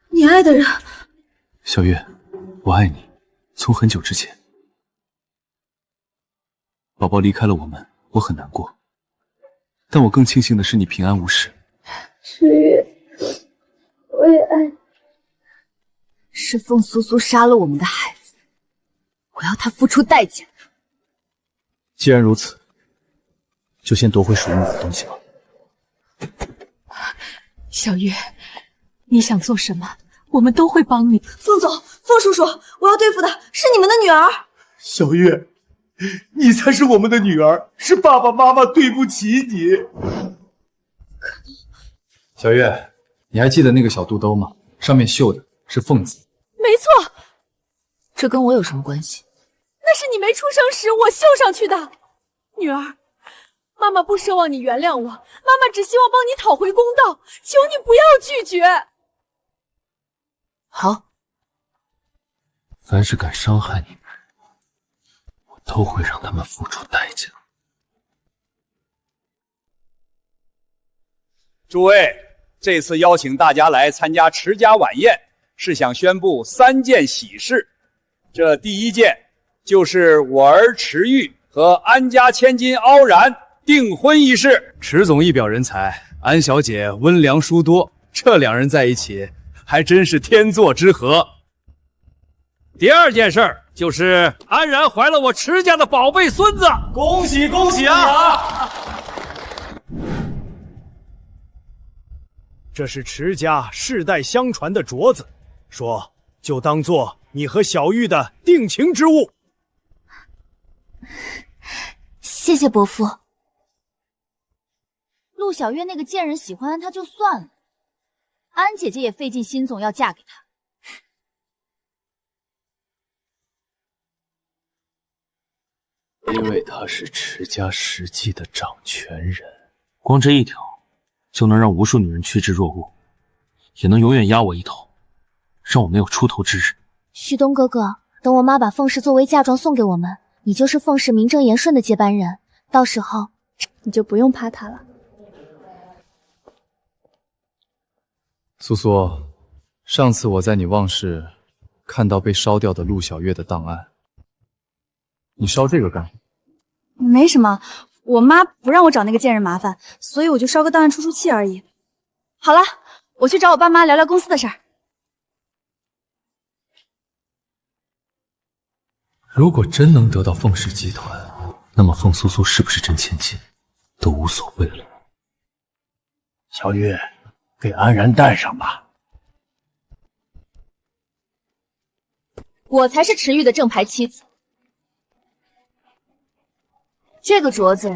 你爱的人，小月，我爱你，从很久之前。宝宝离开了我们，我很难过，但我更庆幸的是你平安无事。池月，我也爱你。是凤苏苏杀了我们的孩子，我要他付出代价。既然如此，就先夺回属于你的东西吧。小月，你想做什么，我们都会帮你。凤总，凤叔叔，我要对付的是你们的女儿。小月，你才是我们的女儿，是爸爸妈妈对不起你。小月，你还记得那个小肚兜吗？上面绣的是凤字。没错，这跟我有什么关系？那是你没出生时我绣上去的。女儿，妈妈不奢望你原谅我，妈妈只希望帮你讨回公道，求你不要拒绝。好，凡是敢伤害你们，我都会让他们付出代价。诸位，这次邀请大家来参加池家晚宴，是想宣布3件喜事。这第一件就是我儿池玉和安家千金傲然订婚仪式。池总一表人才，安小姐温良淑多，这两人在一起还真是天作之合。第二件事就是安然怀了我池家的宝贝孙子，恭喜恭喜啊！这是池家世代相传的镯子，说就当做你和小玉的定情之物。谢谢伯父。陆小月那个贱人喜欢他就算了，安姐姐也费尽心总要嫁给他。因为他是池家实际的掌权人，光这一条就能让无数女人趋之若鹜，也能永远压我一头，让我没有出头之日。旭东哥哥，等我妈把凤氏作为嫁妆送给我们，你就是凤氏名正言顺的接班人，到时候你就不用怕她了。苏苏，上次我在你旺室看到被烧掉的陆小月的档案，你烧这个干什么？没什么，我妈不让我找那个贱人麻烦，所以我就烧个档案出出气而已。好了，我去找我爸妈聊聊公司的事儿。如果真能得到凤氏集团，那么凤苏苏是不是真千金都无所谓了。小月，给安然戴上吧。我才是池玉的正牌妻子。这个镯子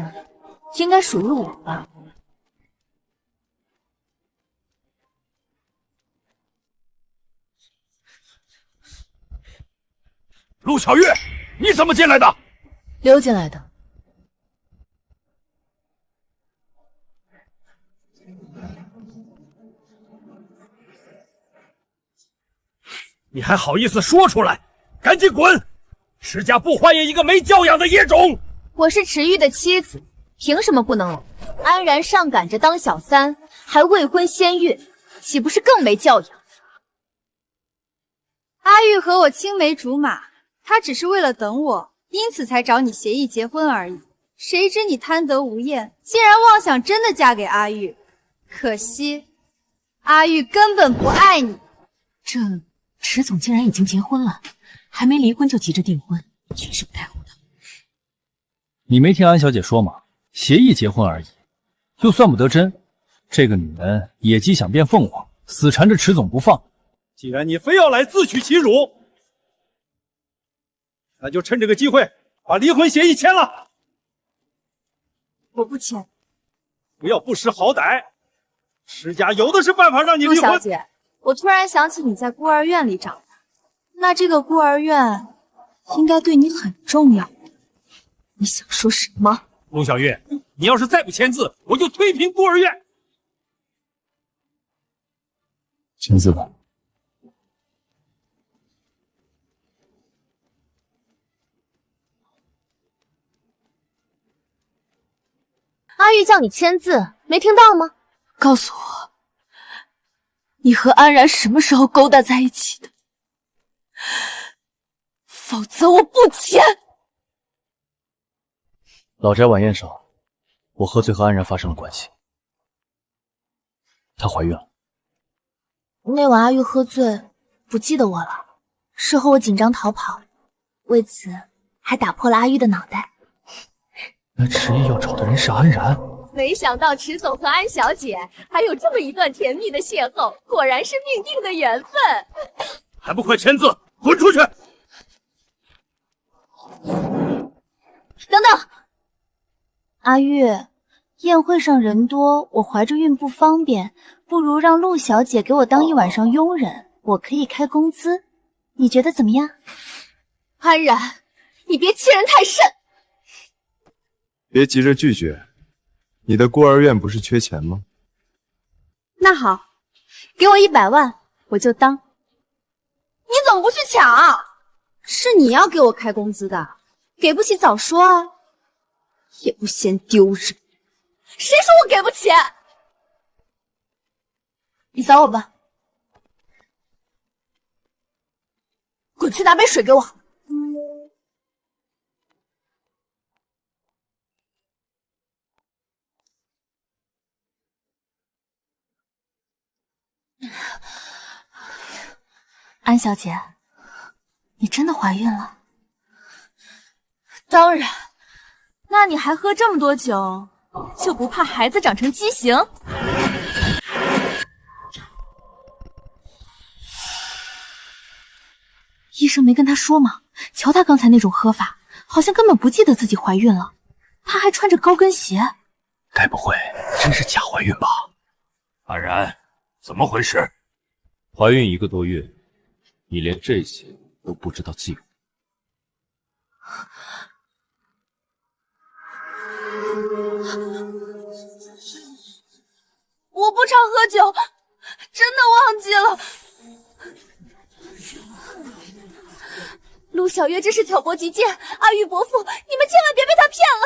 应该属于我吧？陆小月，你怎么进来的？溜进来的。你还好意思说出来？赶紧滚！池家不欢迎一个没教养的野种。我是池玉的妻子，凭什么不能？安然上赶着当小三，还未婚先孕，岂不是更没教养？阿玉和我青梅竹马，她只是为了等我，因此才找你协议结婚而已。谁知你贪得无厌，竟然妄想真的嫁给阿玉。可惜，阿玉根本不爱你。这池总竟然已经结婚了，还没离婚就急着订婚，真是不太厚道。你没听安小姐说吗？协议结婚而已，就算不得真，这个女人野鸡想变凤凰，死缠着池总不放。既然你非要来自取其辱，那就趁这个机会把离婚协议签了。我不签。不要不识好歹，池家有的是办法让你离婚。陆小姐，我突然想起你在孤儿院里长大，那这个孤儿院应该对你很重要。你想说什么？陆小月，你要是再不签字，我就推平孤儿院。签字吧。阿玉叫你签字，没听到吗？告诉我，你和安然什么时候勾搭在一起的？否则我不签。老宅晚宴上，我喝醉和安然发生了关系，她怀孕了。那晚阿玉喝醉，不记得我了。事后我紧张逃跑，为此还打破了阿玉的脑袋。那池毅要找的人是安然。没想到池总和安小姐还有这么一段甜蜜的邂逅，果然是命定的缘分。还不快签字，滚出去！等等，阿玉，宴会上人多，我怀着孕不方便，不如让陆小姐给我当一晚上佣人，我可以开工资，你觉得怎么样？安然，你别欺人太甚。别急着拒绝，你的孤儿院不是缺钱吗？那好，给我100万，我就当。你怎么不去抢啊？是你要给我开工资的，给不起早说啊，也不嫌丢人。谁说我给不起？你扫我吧。滚去拿杯水给我。安小姐，你真的怀孕了？当然。那你还喝这么多酒，就不怕孩子长成畸形？医生没跟他说吗？瞧他刚才那种喝法，好像根本不记得自己怀孕了。他还穿着高跟鞋，该不会真是假怀孕吧？安然，怎么回事？怀孕1个多月，你连这些都不知道忌讳。我不常喝酒，真的忘记了。陆小月这是挑拨离间，阿玉伯父，你们千万别被他骗了。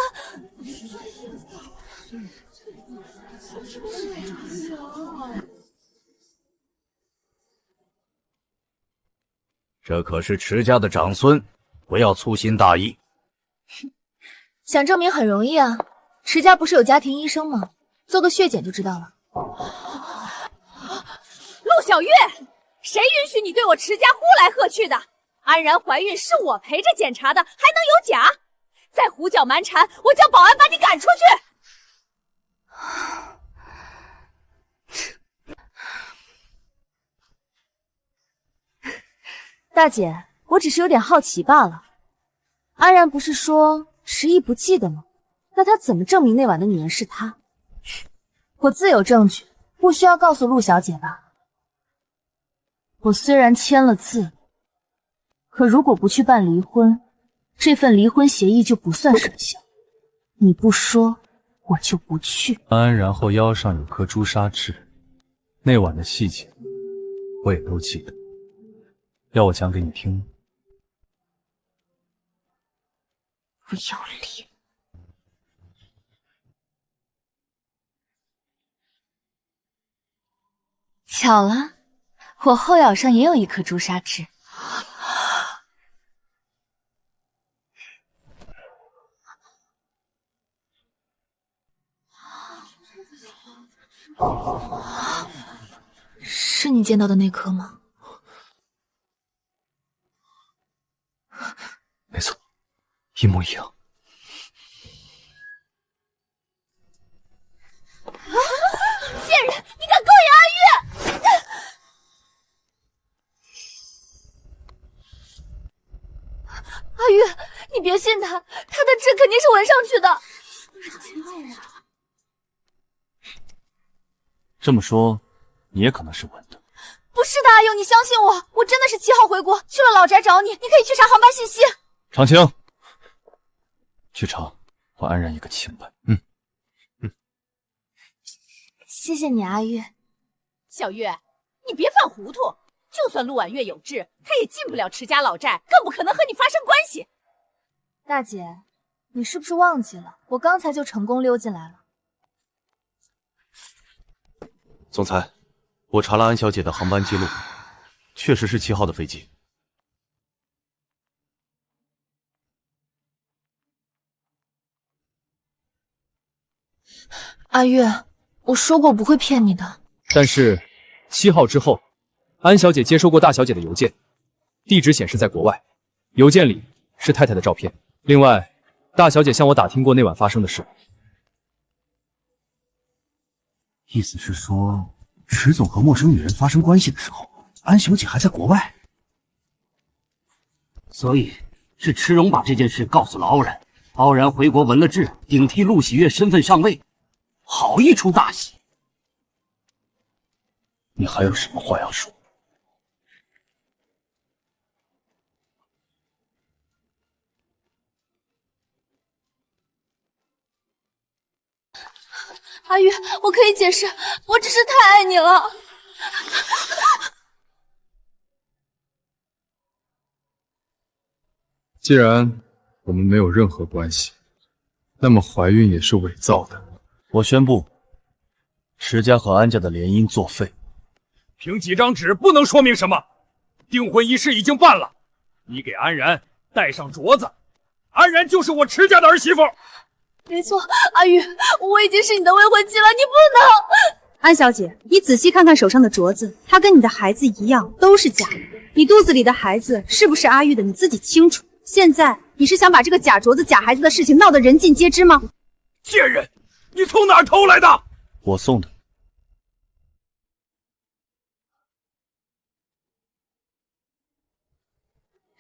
这可是池家的长孙，不要粗心大意。想证明很容易啊，池家不是有家庭医生吗？做个血检就知道了。陆小月，谁允许你对我池家呼来喝去的？安然怀孕是我陪着检查的，还能有假？再胡搅蛮缠，我叫保安把你赶出去！大姐，我只是有点好奇罢了。安然不是说迟毅不记得吗？那他怎么证明那晚的女人是他？我自有证据，不需要告诉陆小姐吧？我虽然签了字，可如果不去办离婚，这份离婚协议就不算生效。你不说，我就不去。安然后腰上有颗朱砂痣，那晚的细节我也都记得。要我讲给你听吗？不要脸！巧了，我后腰上也有一颗朱砂痣。是你见到的那颗吗？没错，一模一样。贱人，你敢勾引阿玉！阿玉，你别信他，他的痣肯定是纹上去的。这么说，你也可能是纹的。不是的，阿勇，你相信我，我真的是7号回国，去了老宅找你，你可以去查航班信息。长青，去查还安然一个清白。谢谢你，阿玉。小月，你别犯糊涂。就算陆婉月有痣，她也进不了池家老寨，更不可能和你发生关系。大姐，你是不是忘记了？我刚才就成功溜进来了。总裁，我查了安小姐的航班记录，确实是7号的飞机。阿月，我说过不会骗你的。但是7号之后，安小姐接收过大小姐的邮件，地址显示在国外，邮件里是太太的照片。另外，大小姐向我打听过那晚发生的事。意思是说，池总和陌生女人发生关系的时候，安小姐还在国外，所以是池荣把这件事告诉了傲然，傲然回国纹了痣，顶替陆喜月身份上位，好一出大戏。你还有什么话要说？阿玉，我可以解释，我只是太爱你了。既然我们没有任何关系，那么怀孕也是伪造的。我宣布，池家和安家的联姻作废。凭几张纸不能说明什么，订婚仪式已经办了，你给安然戴上镯子，安然就是我池家的儿媳妇。没错，阿玉，我已经是你的未婚妻了，你不能。安小姐，你仔细看看手上的镯子，它跟你的孩子一样，都是假的。你肚子里的孩子是不是阿玉的，你自己清楚。现在你是想把这个假镯子、假孩子的事情闹得人尽皆知吗？贱人，你从哪儿偷来的？我送的。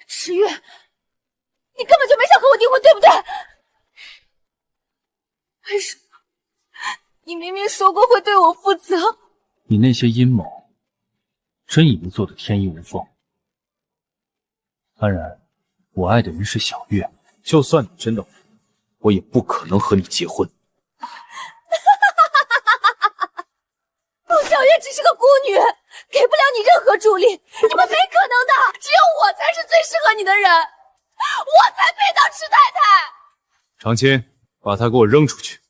池月，你根本就没想和我订婚，对不对？为什么？你明明说过会对我负责。你那些阴谋，真以为做的天衣无缝？安然，我爱的人是小月，就算你真的，我也不可能和你结婚。陆小月只是个孤女，给不了你任何助力，你们没可能的，只有我才是最适合你的人，我才配当池太太。长青，把他给我扔出去。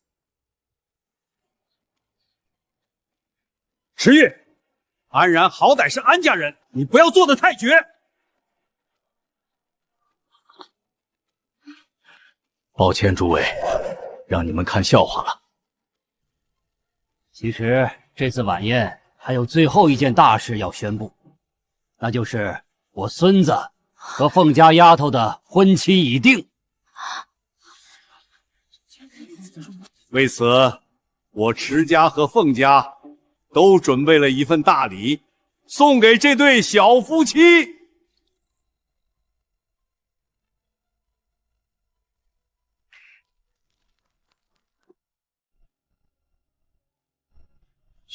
池玉，安然好歹是安家人，你不要做得太绝。抱歉，诸位，让你们看笑话了。其实这次晚宴还有最后一件大事要宣布，那就是我孙子和凤家丫头的婚期已定。为此，我池家和凤家都准备了一份大礼，送给这对小夫妻。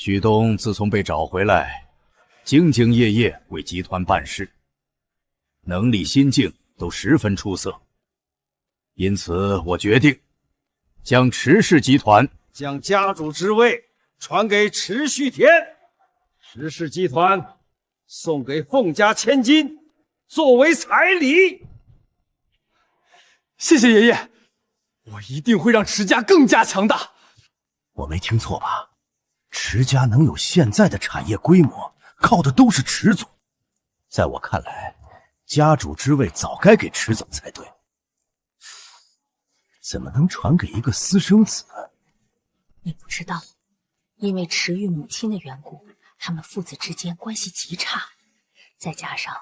旭东自从被找回来，兢兢业业为集团办事，能力心境都十分出色。因此，我决定将池氏集团将家主之位传给池旭天，池氏集团送给凤家千金作为彩礼。谢谢爷爷，我一定会让池家更加强大。我没听错吧？池家能有现在的产业规模，靠的都是池总。在我看来，家主之位早该给池总才对，怎么能传给一个私生子？你不知道，因为池玉母亲的缘故，他们父子之间关系极差，再加上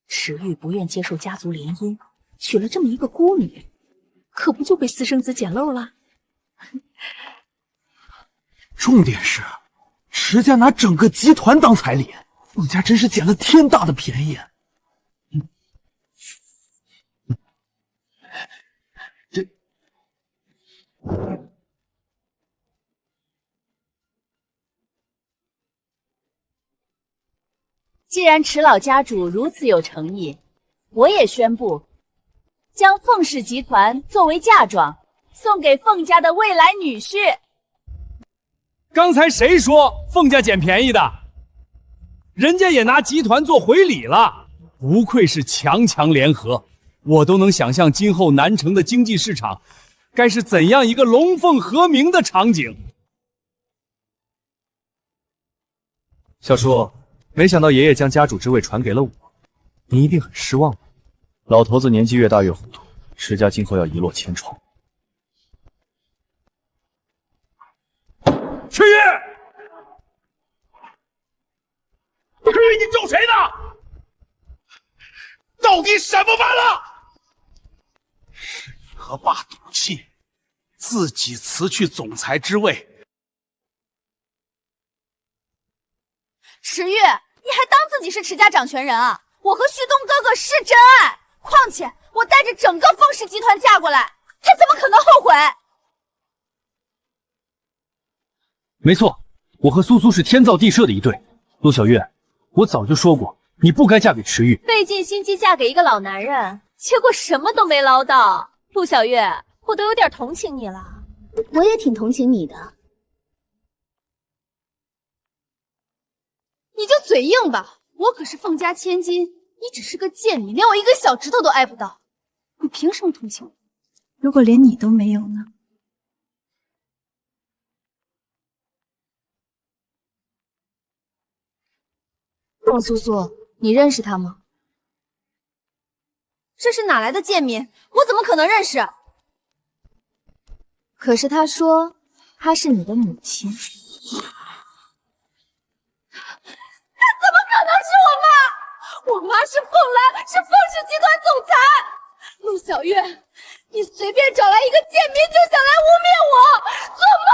池玉不愿接受家族联姻，娶了这么一个孤女，可不就被私生子捡漏了？重点是，池家拿整个集团当彩礼，凤家真是捡了天大的便宜。既然池老家主如此有诚意，我也宣布，将凤氏集团作为嫁妆送给凤家的未来女婿。刚才谁说凤家捡便宜的？人家也拿集团做回礼了，不愧是强强联合，我都能想象今后南城的经济市场该是怎样一个龙凤和鸣的场景。小叔，没想到爷爷将家主之位传给了我，您一定很失望吧？老头子年纪越大越糊涂，池家今后要一落千重。池玉，池玉，你咒谁呢？到底什么办了？是你和爸赌气，自己辞去总裁之位。池玉，你还当自己是池家掌权人啊？我和旭东哥哥是真爱，况且我带着整个凤氏集团嫁过来，他怎么可能后悔？没错，我和苏苏是天造地设的一对。陆小月，我早就说过，你不该嫁给池玉。费尽心机嫁给一个老男人，结果什么都没捞到。陆小月，我都有点同情你了。我也挺同情你的。你就嘴硬吧，我可是凤家千金，你只是个贱民，连我一根小指头都挨不到，你凭什么同情我？如果连你都没有呢？凤苏苏，你认识他吗？这是哪来的贱民？我怎么可能认识？可是他说她是你的母亲。怎么可能是我妈？我妈是凤兰，是凤氏集团总裁。陆小月，你随便找来一个贱民就想来污蔑我，做梦！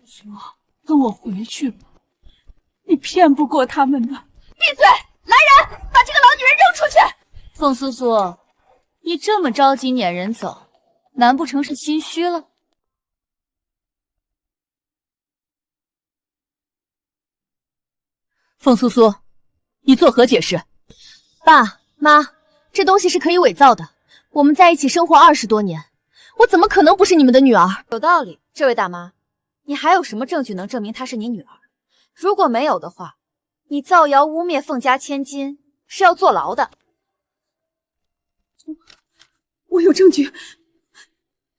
说，跟我回去吧，你骗不过他们的。闭嘴！来人，把这个老女人扔出去！凤苏苏，你这么着急撵人走，难不成是心虚了？凤苏苏，你作何解释？爸妈，这东西是可以伪造的。我们在一起生活20多年，我怎么可能不是你们的女儿？有道理，这位大妈，你还有什么证据能证明她是你女儿？如果没有的话，你造谣污蔑凤家千金是要坐牢的。我有证据，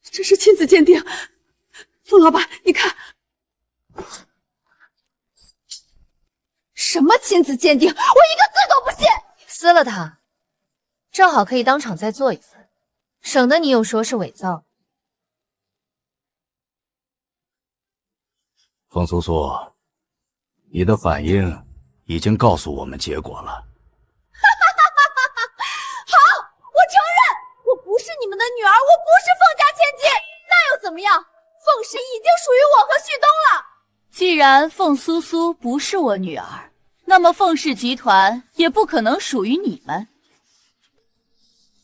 这是亲子鉴定。凤老板，你看。什么亲子鉴定？我一个字都不信！撕了它，正好可以当场再做一份，省得你又说是伪造。风苏苏，你的反应已经告诉我们结果了。好，我承认，我不是你们的女儿，我不是凤家千金，那又怎么样？凤氏已经属于我和旭东了。既然凤苏苏不是我女儿，那么凤氏集团也不可能属于你们。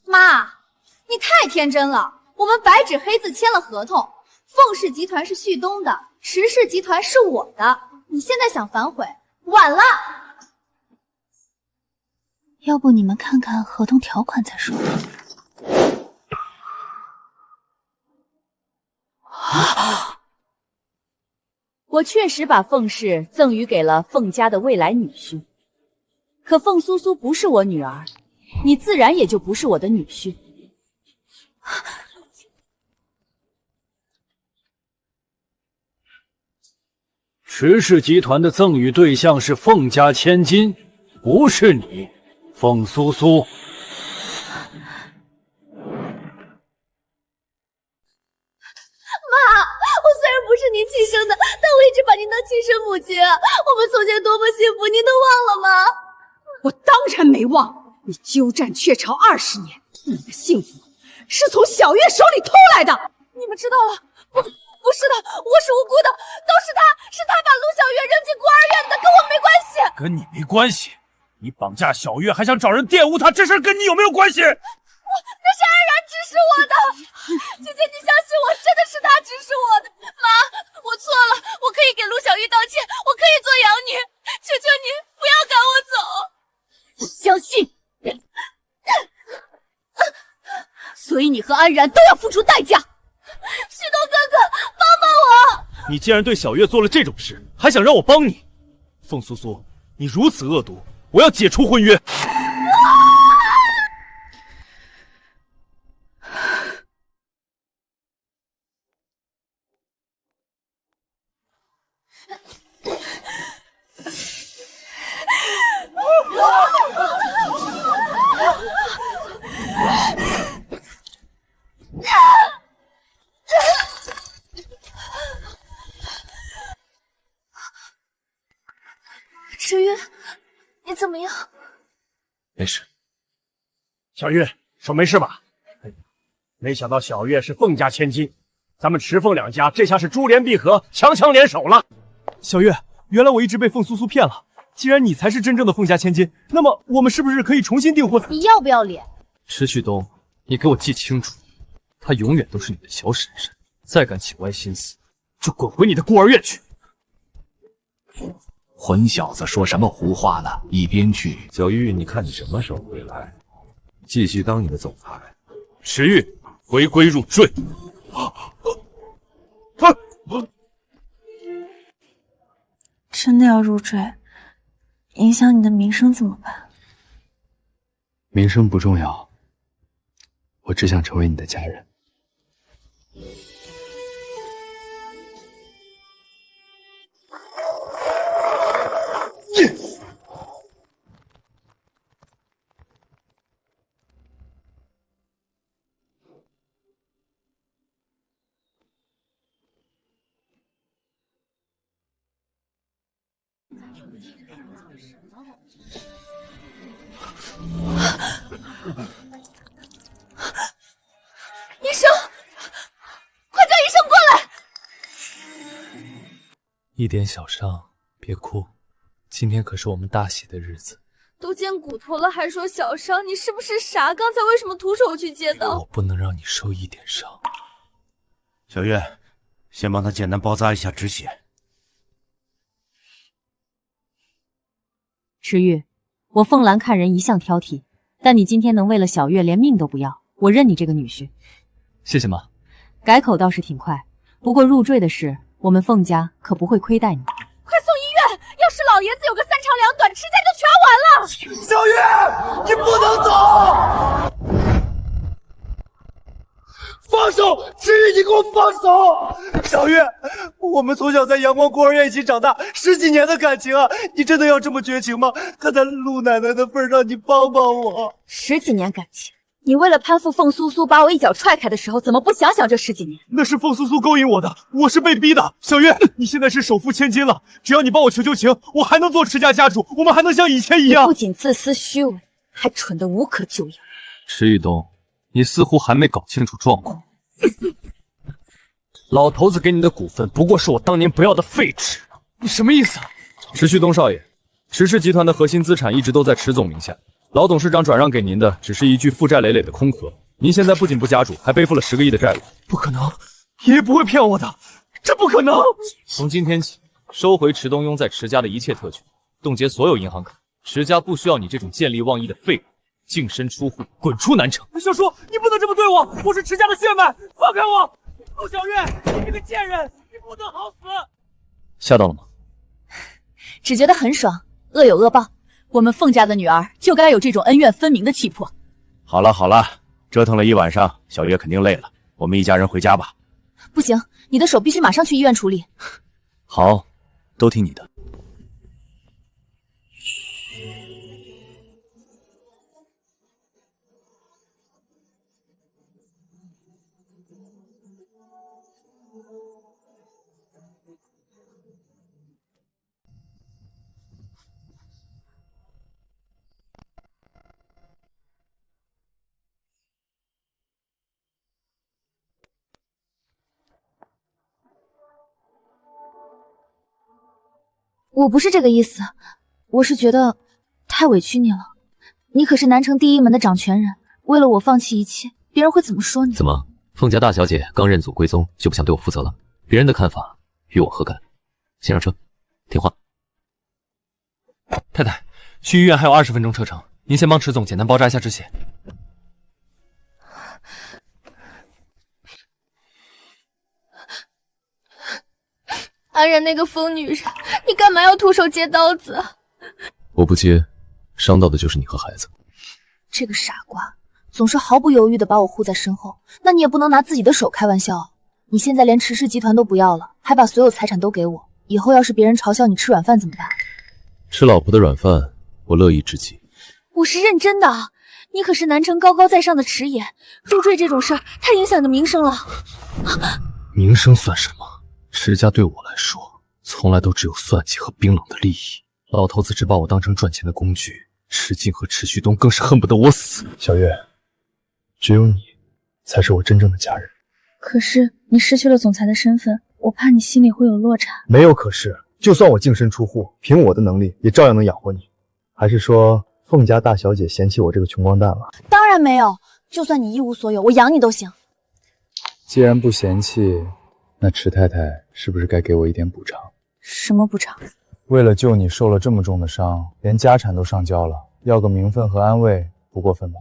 妈，你太天真了，我们白纸黑字签了合同，凤氏集团是旭东的，池氏集团是我的。你现在想反悔，晚了。要不你们看看合同条款再说。我确实把凤氏赠予给了凤家的未来女婿，可凤苏苏不是我女儿，你自然也就不是我的女婿。池氏集团的赠与对象是凤家千金，不是你，凤苏苏。我虽然不是您亲生的，但我一直把您当亲生母亲啊！我们从前多么幸福，您都忘了吗？我当然没忘，你鸠占鹊巢20年，你的幸福是从小月手里偷来的。你们知道了？不是的，我是无辜的，都是他把陆小月扔进孤儿院的，跟我没关系。跟你没关系，你绑架小月还想找人玷污她，这事跟你有没有关系？那是安然指使我的，姐姐，你相信我，真的是他指使我的。妈，我错了，我可以给陆小玉道歉，我可以做养女，求求你不要赶我走。不相信，所以你和安然都要付出代价。旭东哥哥，帮帮我！你既然对小月做了这种事，还想让我帮你？凤苏苏，你如此恶毒，我要解除婚约。池玉，你怎么样？没事。小月，说没事吧？没想到小月是凤家千金，咱们池凤两家这下是珠联璧合，强强联手了。小月，原来我一直被凤苏苏骗了。既然你才是真正的凤家千金，那么我们是不是可以重新订婚？你要不要脸？池旭东，你给我记清楚，她永远都是你的小婶婶，再敢起歪心思，就滚回你的孤儿院去。混小子说什么胡话呢？一边去！小玉，你看你什么时候回来？继续当你的总裁。池玉，回归入赘。真的要入赘，影响你的名声怎么办？名声不重要，我只想成为你的家人。医生，快叫医生过来！一点小伤，别哭。今天可是我们大喜的日子。都见骨头了还说小伤，你是不是傻？刚才为什么徒手去接刀？我不能让你受一点伤。小月，先帮他简单包扎一下止血。池玉，我凤兰看人一向挑剔，但你今天能为了小月连命都不要，我认你这个女婿。谢谢妈。改口倒是挺快，不过入赘的事，我们凤家可不会亏待你。快送医院！要是老爷子有个3长2短，池家就全完了。小月，你不能走！放手！池玉，你给我放手！小月，我们从小在阳光孤儿院一起长大，10几年的感情啊，你真的要这么绝情吗？看在陆奶奶的份上，你帮帮我。10几年感情，你为了攀附凤苏苏把我一脚踹开的时候，怎么不想想这10几年？那是凤苏苏勾引我的，我是被逼的。小月，你现在是首富千金了，只要你帮我求求情，我还能做池家家主，我们还能像以前一样。你不仅自私虚伪，还蠢得无可救药。池玉东，你似乎还没搞清楚状况。老头子给你的股份不过是我当年不要的废纸，你什么意思？池旭东少爷，池氏集团的核心资产一直都在池总名下，老董事长转让给您的只是一具负债累累的空壳，您现在不仅不家主，还背负了10个亿的债务。不可能，爷爷不会骗我的，这不可能！从今天起，收回池东庸在池家的一切特权，冻结所有银行卡。池家不需要你这种见利忘义的废物，净身出户，滚出南城！小叔，你不能这么对我，我是池家的血脉，放开我！陆小月，你这个贱人，你不得好死！吓到了吗？只觉得很爽，恶有恶报。我们凤家的女儿就该有这种恩怨分明的气魄。好了好了，折腾了一晚上，小月肯定累了，我们一家人回家吧。不行，你的手必须马上去医院处理。好，都听你的。我不是这个意思，我是觉得太委屈你了。你可是南城第一门的掌权人，为了我放弃一切，别人会怎么说你？怎么，凤家大小姐刚认祖归宗就不想对我负责了？别人的看法与我何干？先上车，听话。太太，去医院还有20分钟车程，您先帮池总简单包扎一下止血。安然那个疯女人，你干嘛要徒手接刀子？我不接，伤到的就是你和孩子。这个傻瓜，总是毫不犹豫地把我护在身后，那你也不能拿自己的手开玩笑啊！你现在连池氏集团都不要了，还把所有财产都给我，以后要是别人嘲笑你吃软饭怎么办？吃老婆的软饭，我乐意之极。我是认真的，你可是南城高高在上的池爷，入赘这种事儿太影响你的名声了。名声算什么？池家对我来说，从来都只有算计和冰冷的利益。老头子只把我当成赚钱的工具，池静和池旭东更是恨不得我死。小月，只有你才是我真正的家人。可是你失去了总裁的身份，我怕你心里会有落差。没有可是，就算我净身出户，凭我的能力也照样能养活你。还是说凤家大小姐嫌弃我这个穷光蛋了？当然没有，就算你一无所有，我养你都行。既然不嫌弃，那池太太是不是该给我一点补偿？什么补偿？为了救你受了这么重的伤，连家产都上交了，要个名分和安慰不过分吧？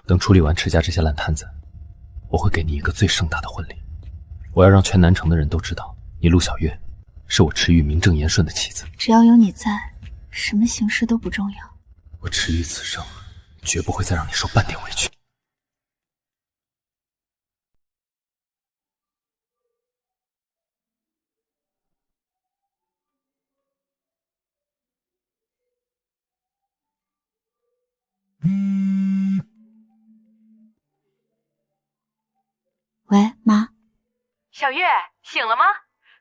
等处理完池家这些烂摊子，我会给你一个最盛大的婚礼。我要让全南城的人都知道，你陆小月是我池玉名正言顺的妻子。只要有你在，什么形式都不重要。我池玉此生绝不会再让你受半点委屈。喂，妈。小月，醒了吗？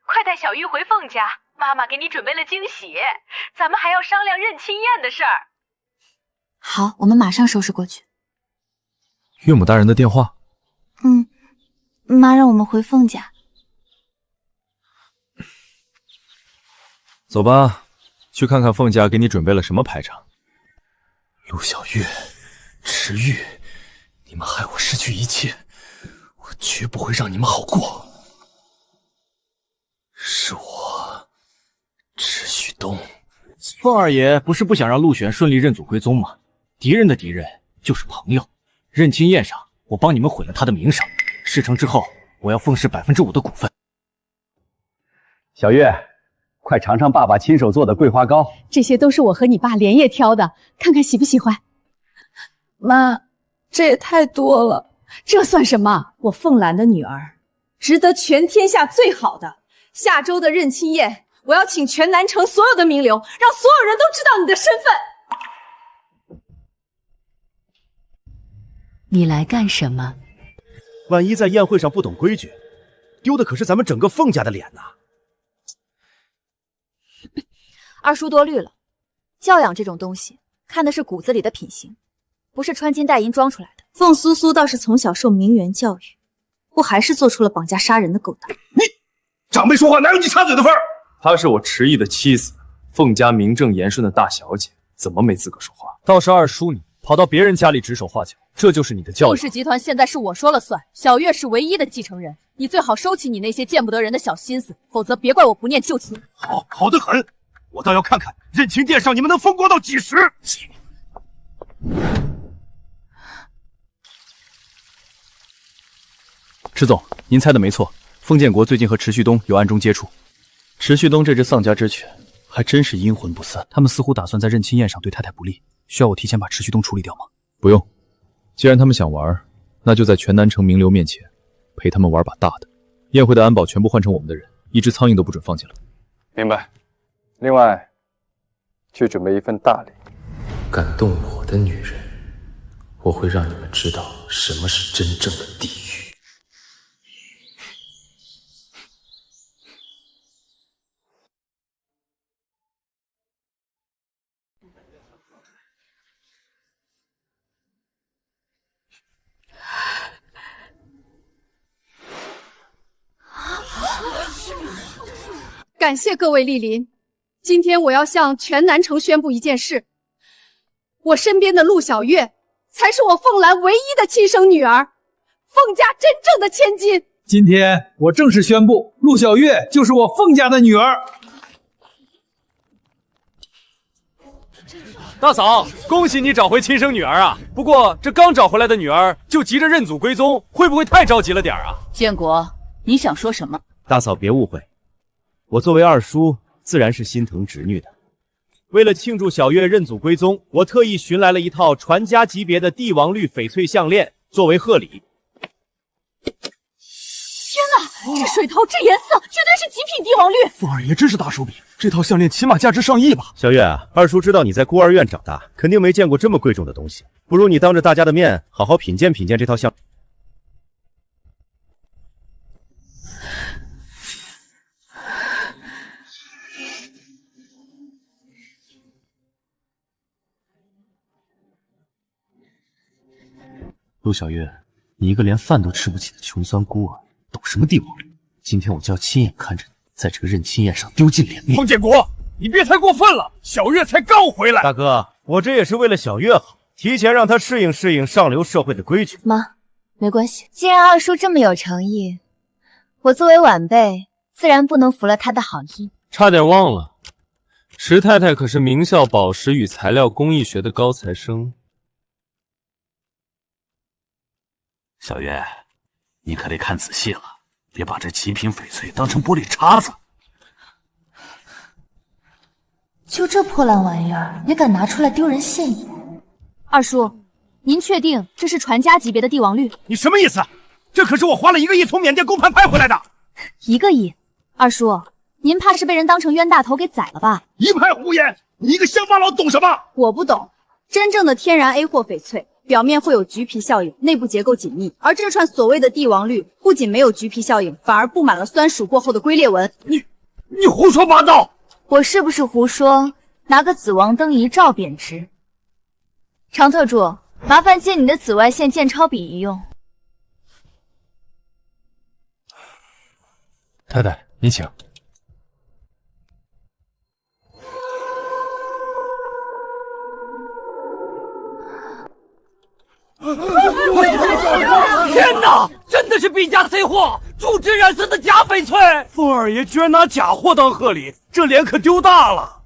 快带小玉回凤家，妈妈给你准备了惊喜，咱们还要商量认亲宴的事儿。好，我们马上收拾过去。岳母大人的电话。妈让我们回凤家。走吧，去看看凤家给你准备了什么排场。陆小月，池玉，你们害我失去一切，我绝不会让你们好过。是我，池旭东。凤二爷不是不想让陆玄顺利认祖归宗吗？敌人的敌人就是朋友。认亲宴上，我帮你们毁了他的名声。事成之后，我要凤氏5%的股份。小月，快尝尝爸爸亲手做的桂花糕。这些都是我和你爸连夜挑的，看看喜不喜欢。妈，这也太多了。这算什么？我凤兰的女儿，值得全天下最好的。下周的认亲宴，我要请全南城所有的名流，让所有人都知道你的身份。你来干什么？万一在宴会上不懂规矩，丢的可是咱们整个凤家的脸呐！二叔多虑了，教养这种东西，看的是骨子里的品行，不是穿金戴银装出来的。凤苏苏倒是从小受名媛教育，不还是做出了绑架杀人的勾当？长辈说话哪有你插嘴的份儿？她是我迟毅的妻子，凤家名正言顺的大小姐，怎么没资格说话？倒是二叔你跑到别人家里指手画脚，这就是你的教养。凤氏集团现在是我说了算，小月是唯一的继承人，你最好收起你那些见不得人的小心思，否则别怪我不念旧情。好得很，我倒要看看认亲殿上你们能风光到几时。池总，您猜的没错，封建国最近和池旭东有暗中接触。池旭东这只丧家之犬还真是阴魂不散，他们似乎打算在认亲宴上对太太不利，需要我提前把池旭东处理掉吗？不用，既然他们想玩，那就在全南城名流面前陪他们玩把大的。宴会的安保全部换成我们的人，一只苍蝇都不准放进来。明白。另外，去准备一份大礼。敢动我的女人，我会让你们知道什么是真正的地狱。感谢各位莅临，今天我要向全南城宣布一件事，我身边的陆小月才是我凤兰唯一的亲生女儿，凤家真正的千金。今天我正式宣布，陆小月就是我凤家的女儿。大嫂，恭喜你找回亲生女儿啊！不过这刚找回来的女儿就急着认祖归宗，会不会太着急了点啊？建国，你想说什么？大嫂别误会，我作为二叔，自然是心疼侄女的。为了庆祝小月认祖归宗，我特意寻来了一套传家级别的帝王绿翡翠项链作为贺礼。天哪，这水桃这颜色绝对是极品帝王绿！凤二爷真是大手笔，这套项链起码价值上亿吧？小月啊，二叔知道你在孤儿院长大，肯定没见过这么贵重的东西，不如你当着大家的面好好品鉴品鉴这套项链。陆小月，你一个连饭都吃不起的穷酸孤儿，懂什么帝王绿？今天我就要亲眼看着你在这个认亲宴上丢尽脸面！封建国，你别太过分了，小月才刚回来。大哥，我这也是为了小月好，提前让她适应适应上流社会的规矩。妈，没关系，既然二叔这么有诚意，我作为晚辈，自然不能服了他的好意。差点忘了，石太太可是名校宝石与材料工艺学的高材生。小月，你可得看仔细了，别把这极品翡翠当成玻璃碴子。就这破烂玩意儿也敢拿出来丢人现眼？二叔，您确定这是传家级别的帝王绿？你什么意思？这可是我花了1个亿从缅甸公盘拍回来的。1个亿？二叔，您怕是被人当成冤大头给宰了吧？一派胡言！你一个乡巴佬懂什么？我不懂，真正的天然 A 货翡翠表面会有橘皮效应，内部结构紧密，而这串所谓的帝王绿不仅没有橘皮效应，反而布满了酸薯过后的龟裂纹。你胡说八道！我是不是胡说？拿个紫王灯一照便知。常特助，麻烦借你的紫外线鉴钞笔一用。太太，您请。天哪，真的是弊家贼货，猪脂染色的假翡翠！凤二爷居然拿假货当贺礼，这脸可丢大了。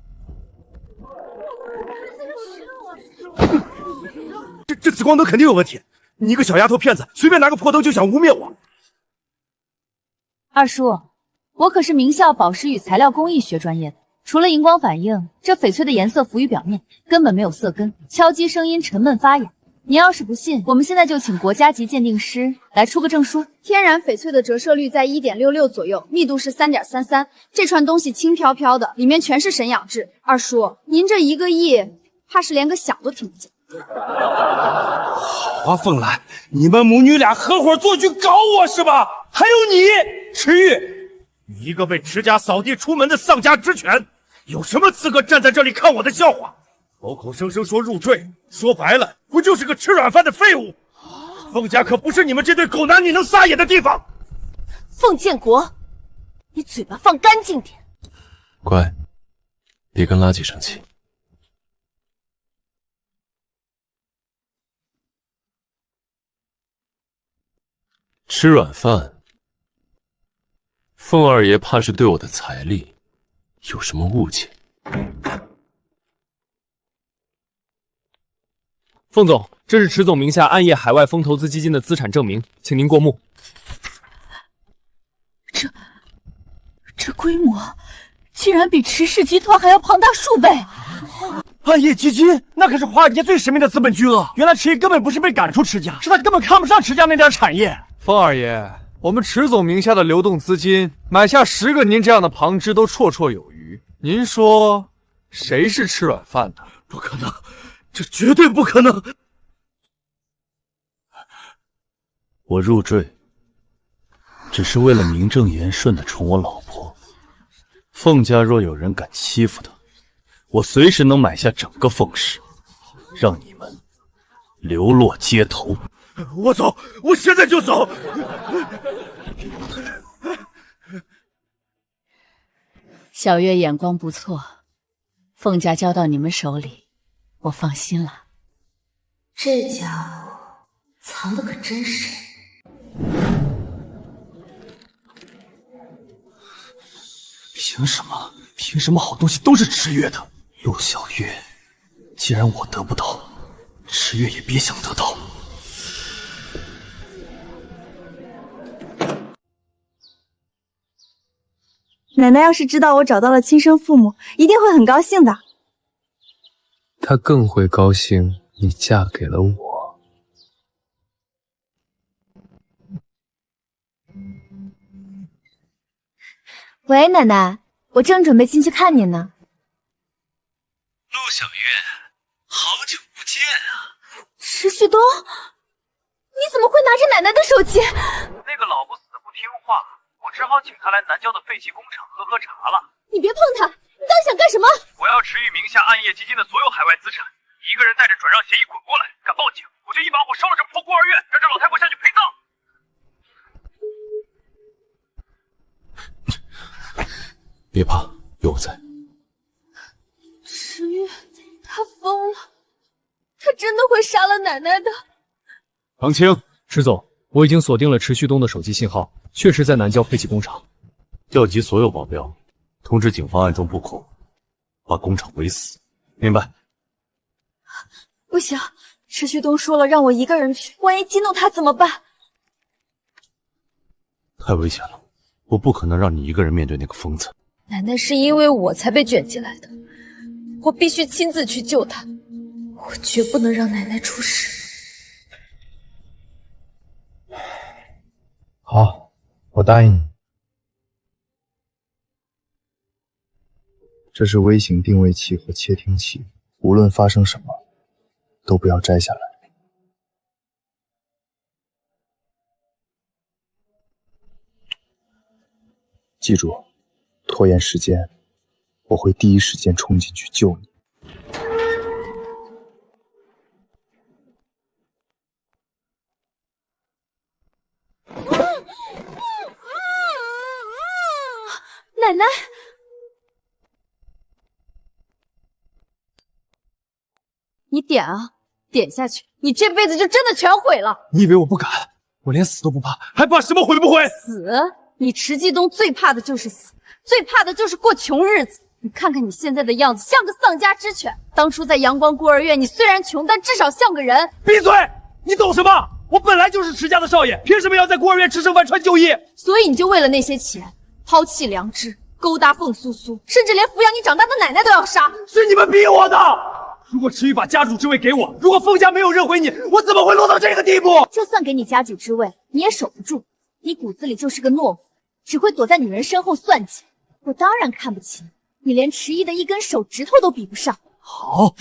这紫光灯肯定有问题，你一个小丫头片子，随便拿个破灯就想污蔑我。二叔，我可是名校宝石与材料工艺学专业的，除了荧光反应，这翡翠的颜色浮于表面，根本没有色根，敲击声音沉闷发痒。您要是不信，我们现在就请国家级鉴定师来出个证书。天然翡翠的折射率在 1.66 左右，密度是 3.33， 这串东西轻飘飘的，里面全是神养质。二叔，您这1个亿，怕是连个响都听不见。好啊，凤兰，你们母女俩合伙做局搞我是吧？还有你，池玉，你一个被池家扫地出门的丧家之犬，有什么资格站在这里看我的笑话？口口声声说入赘，说白了不就是个吃软饭的废物？凤家可不是你们这对狗男女能撒野的地方。凤建国，你嘴巴放干净点。乖，别跟垃圾生气。吃软饭，凤二爷怕是对我的财力有什么误解。凤总，这是池总名下暗夜海外风投资基金的资产证明，请您过目。这规模竟然比池氏集团还要庞大数倍！暗夜基金那可是华尔街最神秘的资本巨鳄，原来池毅根本不是被赶出池家，是他根本看不上池家那点产业。凤二爷，我们池总名下的流动资金买下10个您这样的旁支都绰绰有余。您说谁是吃软饭的？不可能，这绝对不可能！我入赘，只是为了名正言顺的宠我老婆。凤家若有人敢欺负她，我随时能买下整个凤氏，让你们流落街头。我走，我现在就走。小月眼光不错，凤家交到你们手里，我放心了。这家伙藏得可真深。凭什么？凭什么好东西都是池月的？陆小月，既然我得不到，池月也别想得到。奶奶要是知道我找到了亲生父母，一定会很高兴的。她更会高兴你嫁给了我。喂，奶奶，我正准备进去看你呢。陆小月，好久不见啊！池旭东，你怎么会拿着奶奶的手机？那个老不死不听话，我只好请他来南郊的废弃工厂喝茶了。你别碰他！你到底想干什么？我要池玉名下暗夜基金的所有海外资产，一个人带着转让协议滚过来，敢报警，我就一把火烧了这破孤儿院，让这老太婆下去陪葬。别怕，有我在。池玉，他疯了，他真的会杀了奶奶的。唐青，池总，我已经锁定了池旭东的手机信号，确实在南郊废弃工厂。调集所有保镖，通知警方暗中布控，把工厂围死。明白？不行，池旭东说了让我一个人去，万一激怒他怎么办？太危险了，我不可能让你一个人面对那个疯子。奶奶是因为我才被卷进来的，我必须亲自去救她，我绝不能让奶奶出事。好，我答应你。这是微型定位器和窃听器，无论发生什么，都不要摘下来。记住，拖延时间，我会第一时间冲进去救你。奶奶，你点啊，点下去，你这辈子就真的全毁了。你以为我不敢？我连死都不怕，还怕什么毁不毁？死？你池继东最怕的就是死，最怕的就是过穷日子。你看看你现在的样子，像个丧家之犬。当初在阳光孤儿院，你虽然穷，但至少像个人。闭嘴！你懂什么？我本来就是池家的少爷，凭什么要在孤儿院吃剩饭穿旧衣？所以你就为了那些钱，抛弃良知，勾搭凤苏苏，甚至连抚养你长大的奶奶都要杀。是你们逼我的！如果池玉把家主之位给我，如果凤家没有认回你，我怎么会落到这个地步？就算给你家主之位，你也守不住。你骨子里就是个懦夫，只会躲在女人身后算计。我当然看不起你，连池毅的一根手指头都比不上。好，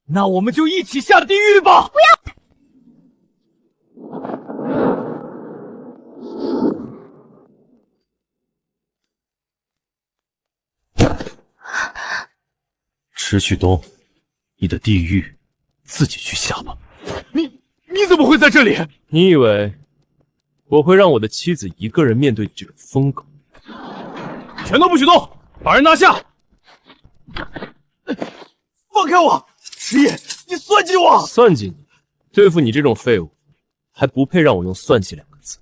那我们就一起下地狱吧！不要！池旭东，你的地狱自己去下吧。你怎么会在这里？你以为我会让我的妻子一个人面对你这种疯狗？全都不许动，把人拿下！放开我！迟夜，你算计我！算计你？对付你这种废物，还不配让我用算计2个字。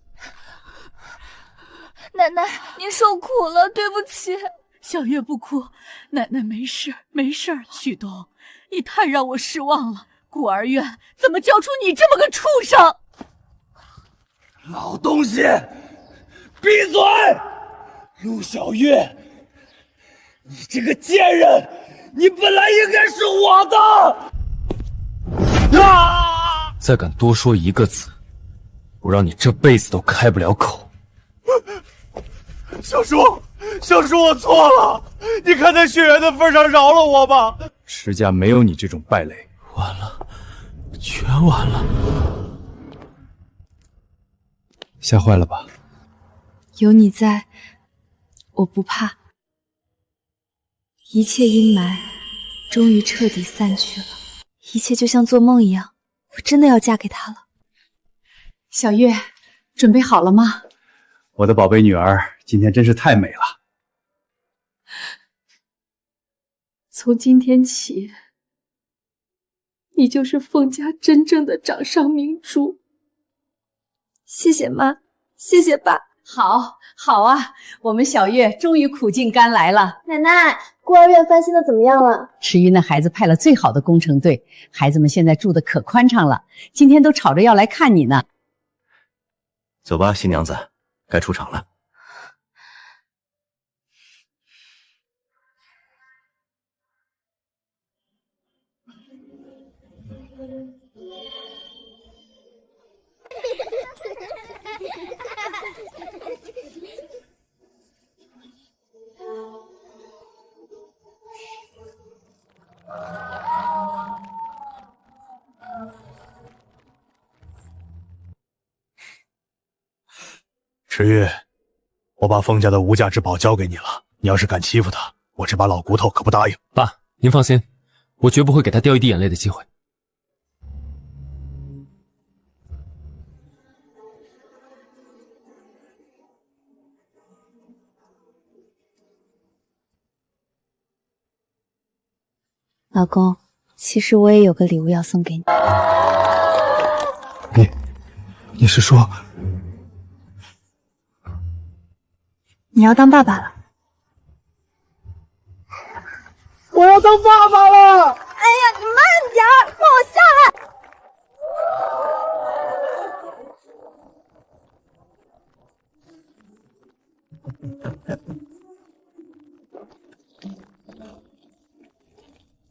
奶奶，您受苦了，对不起。小月不哭，奶奶没事，没事了。旭东，你太让我失望了，孤儿院怎么教出你这么个畜生？老东西，闭嘴！陆小月，你这个贱人，你本来应该是我的！啊！再敢多说1个字，我让你这辈子都开不了口。小叔，我错了，你看在血缘的份上饶了我吧。池家没有你这种败类。完了，全完了。吓坏了吧？有你在，我不怕。一切阴霾终于彻底散去了，一切就像做梦一样，我真的要嫁给他了。小月，准备好了吗？我的宝贝女儿今天真是太美了。从今天起，你就是凤家真正的掌上明珠。谢谢妈，谢谢爸。好啊，我们小月终于苦尽甘来了。奶奶，孤儿院翻新的怎么样了？池玉那孩子派了最好的工程队，孩子们现在住的可宽敞了，今天都吵着要来看你呢。走吧，新娘子，该出场了。池玉，我把凤家的无价之宝交给你了，你要是敢欺负他，我这把老骨头可不答应。爸，您放心，我绝不会给他掉一滴眼泪的机会。老公，其实我也有个礼物要送给你。你是说你要当爸爸了？我要当爸爸了！哎呀，你慢点儿，放我下来！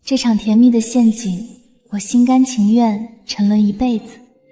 这场甜蜜的陷阱，我心甘情愿沉沦一辈子。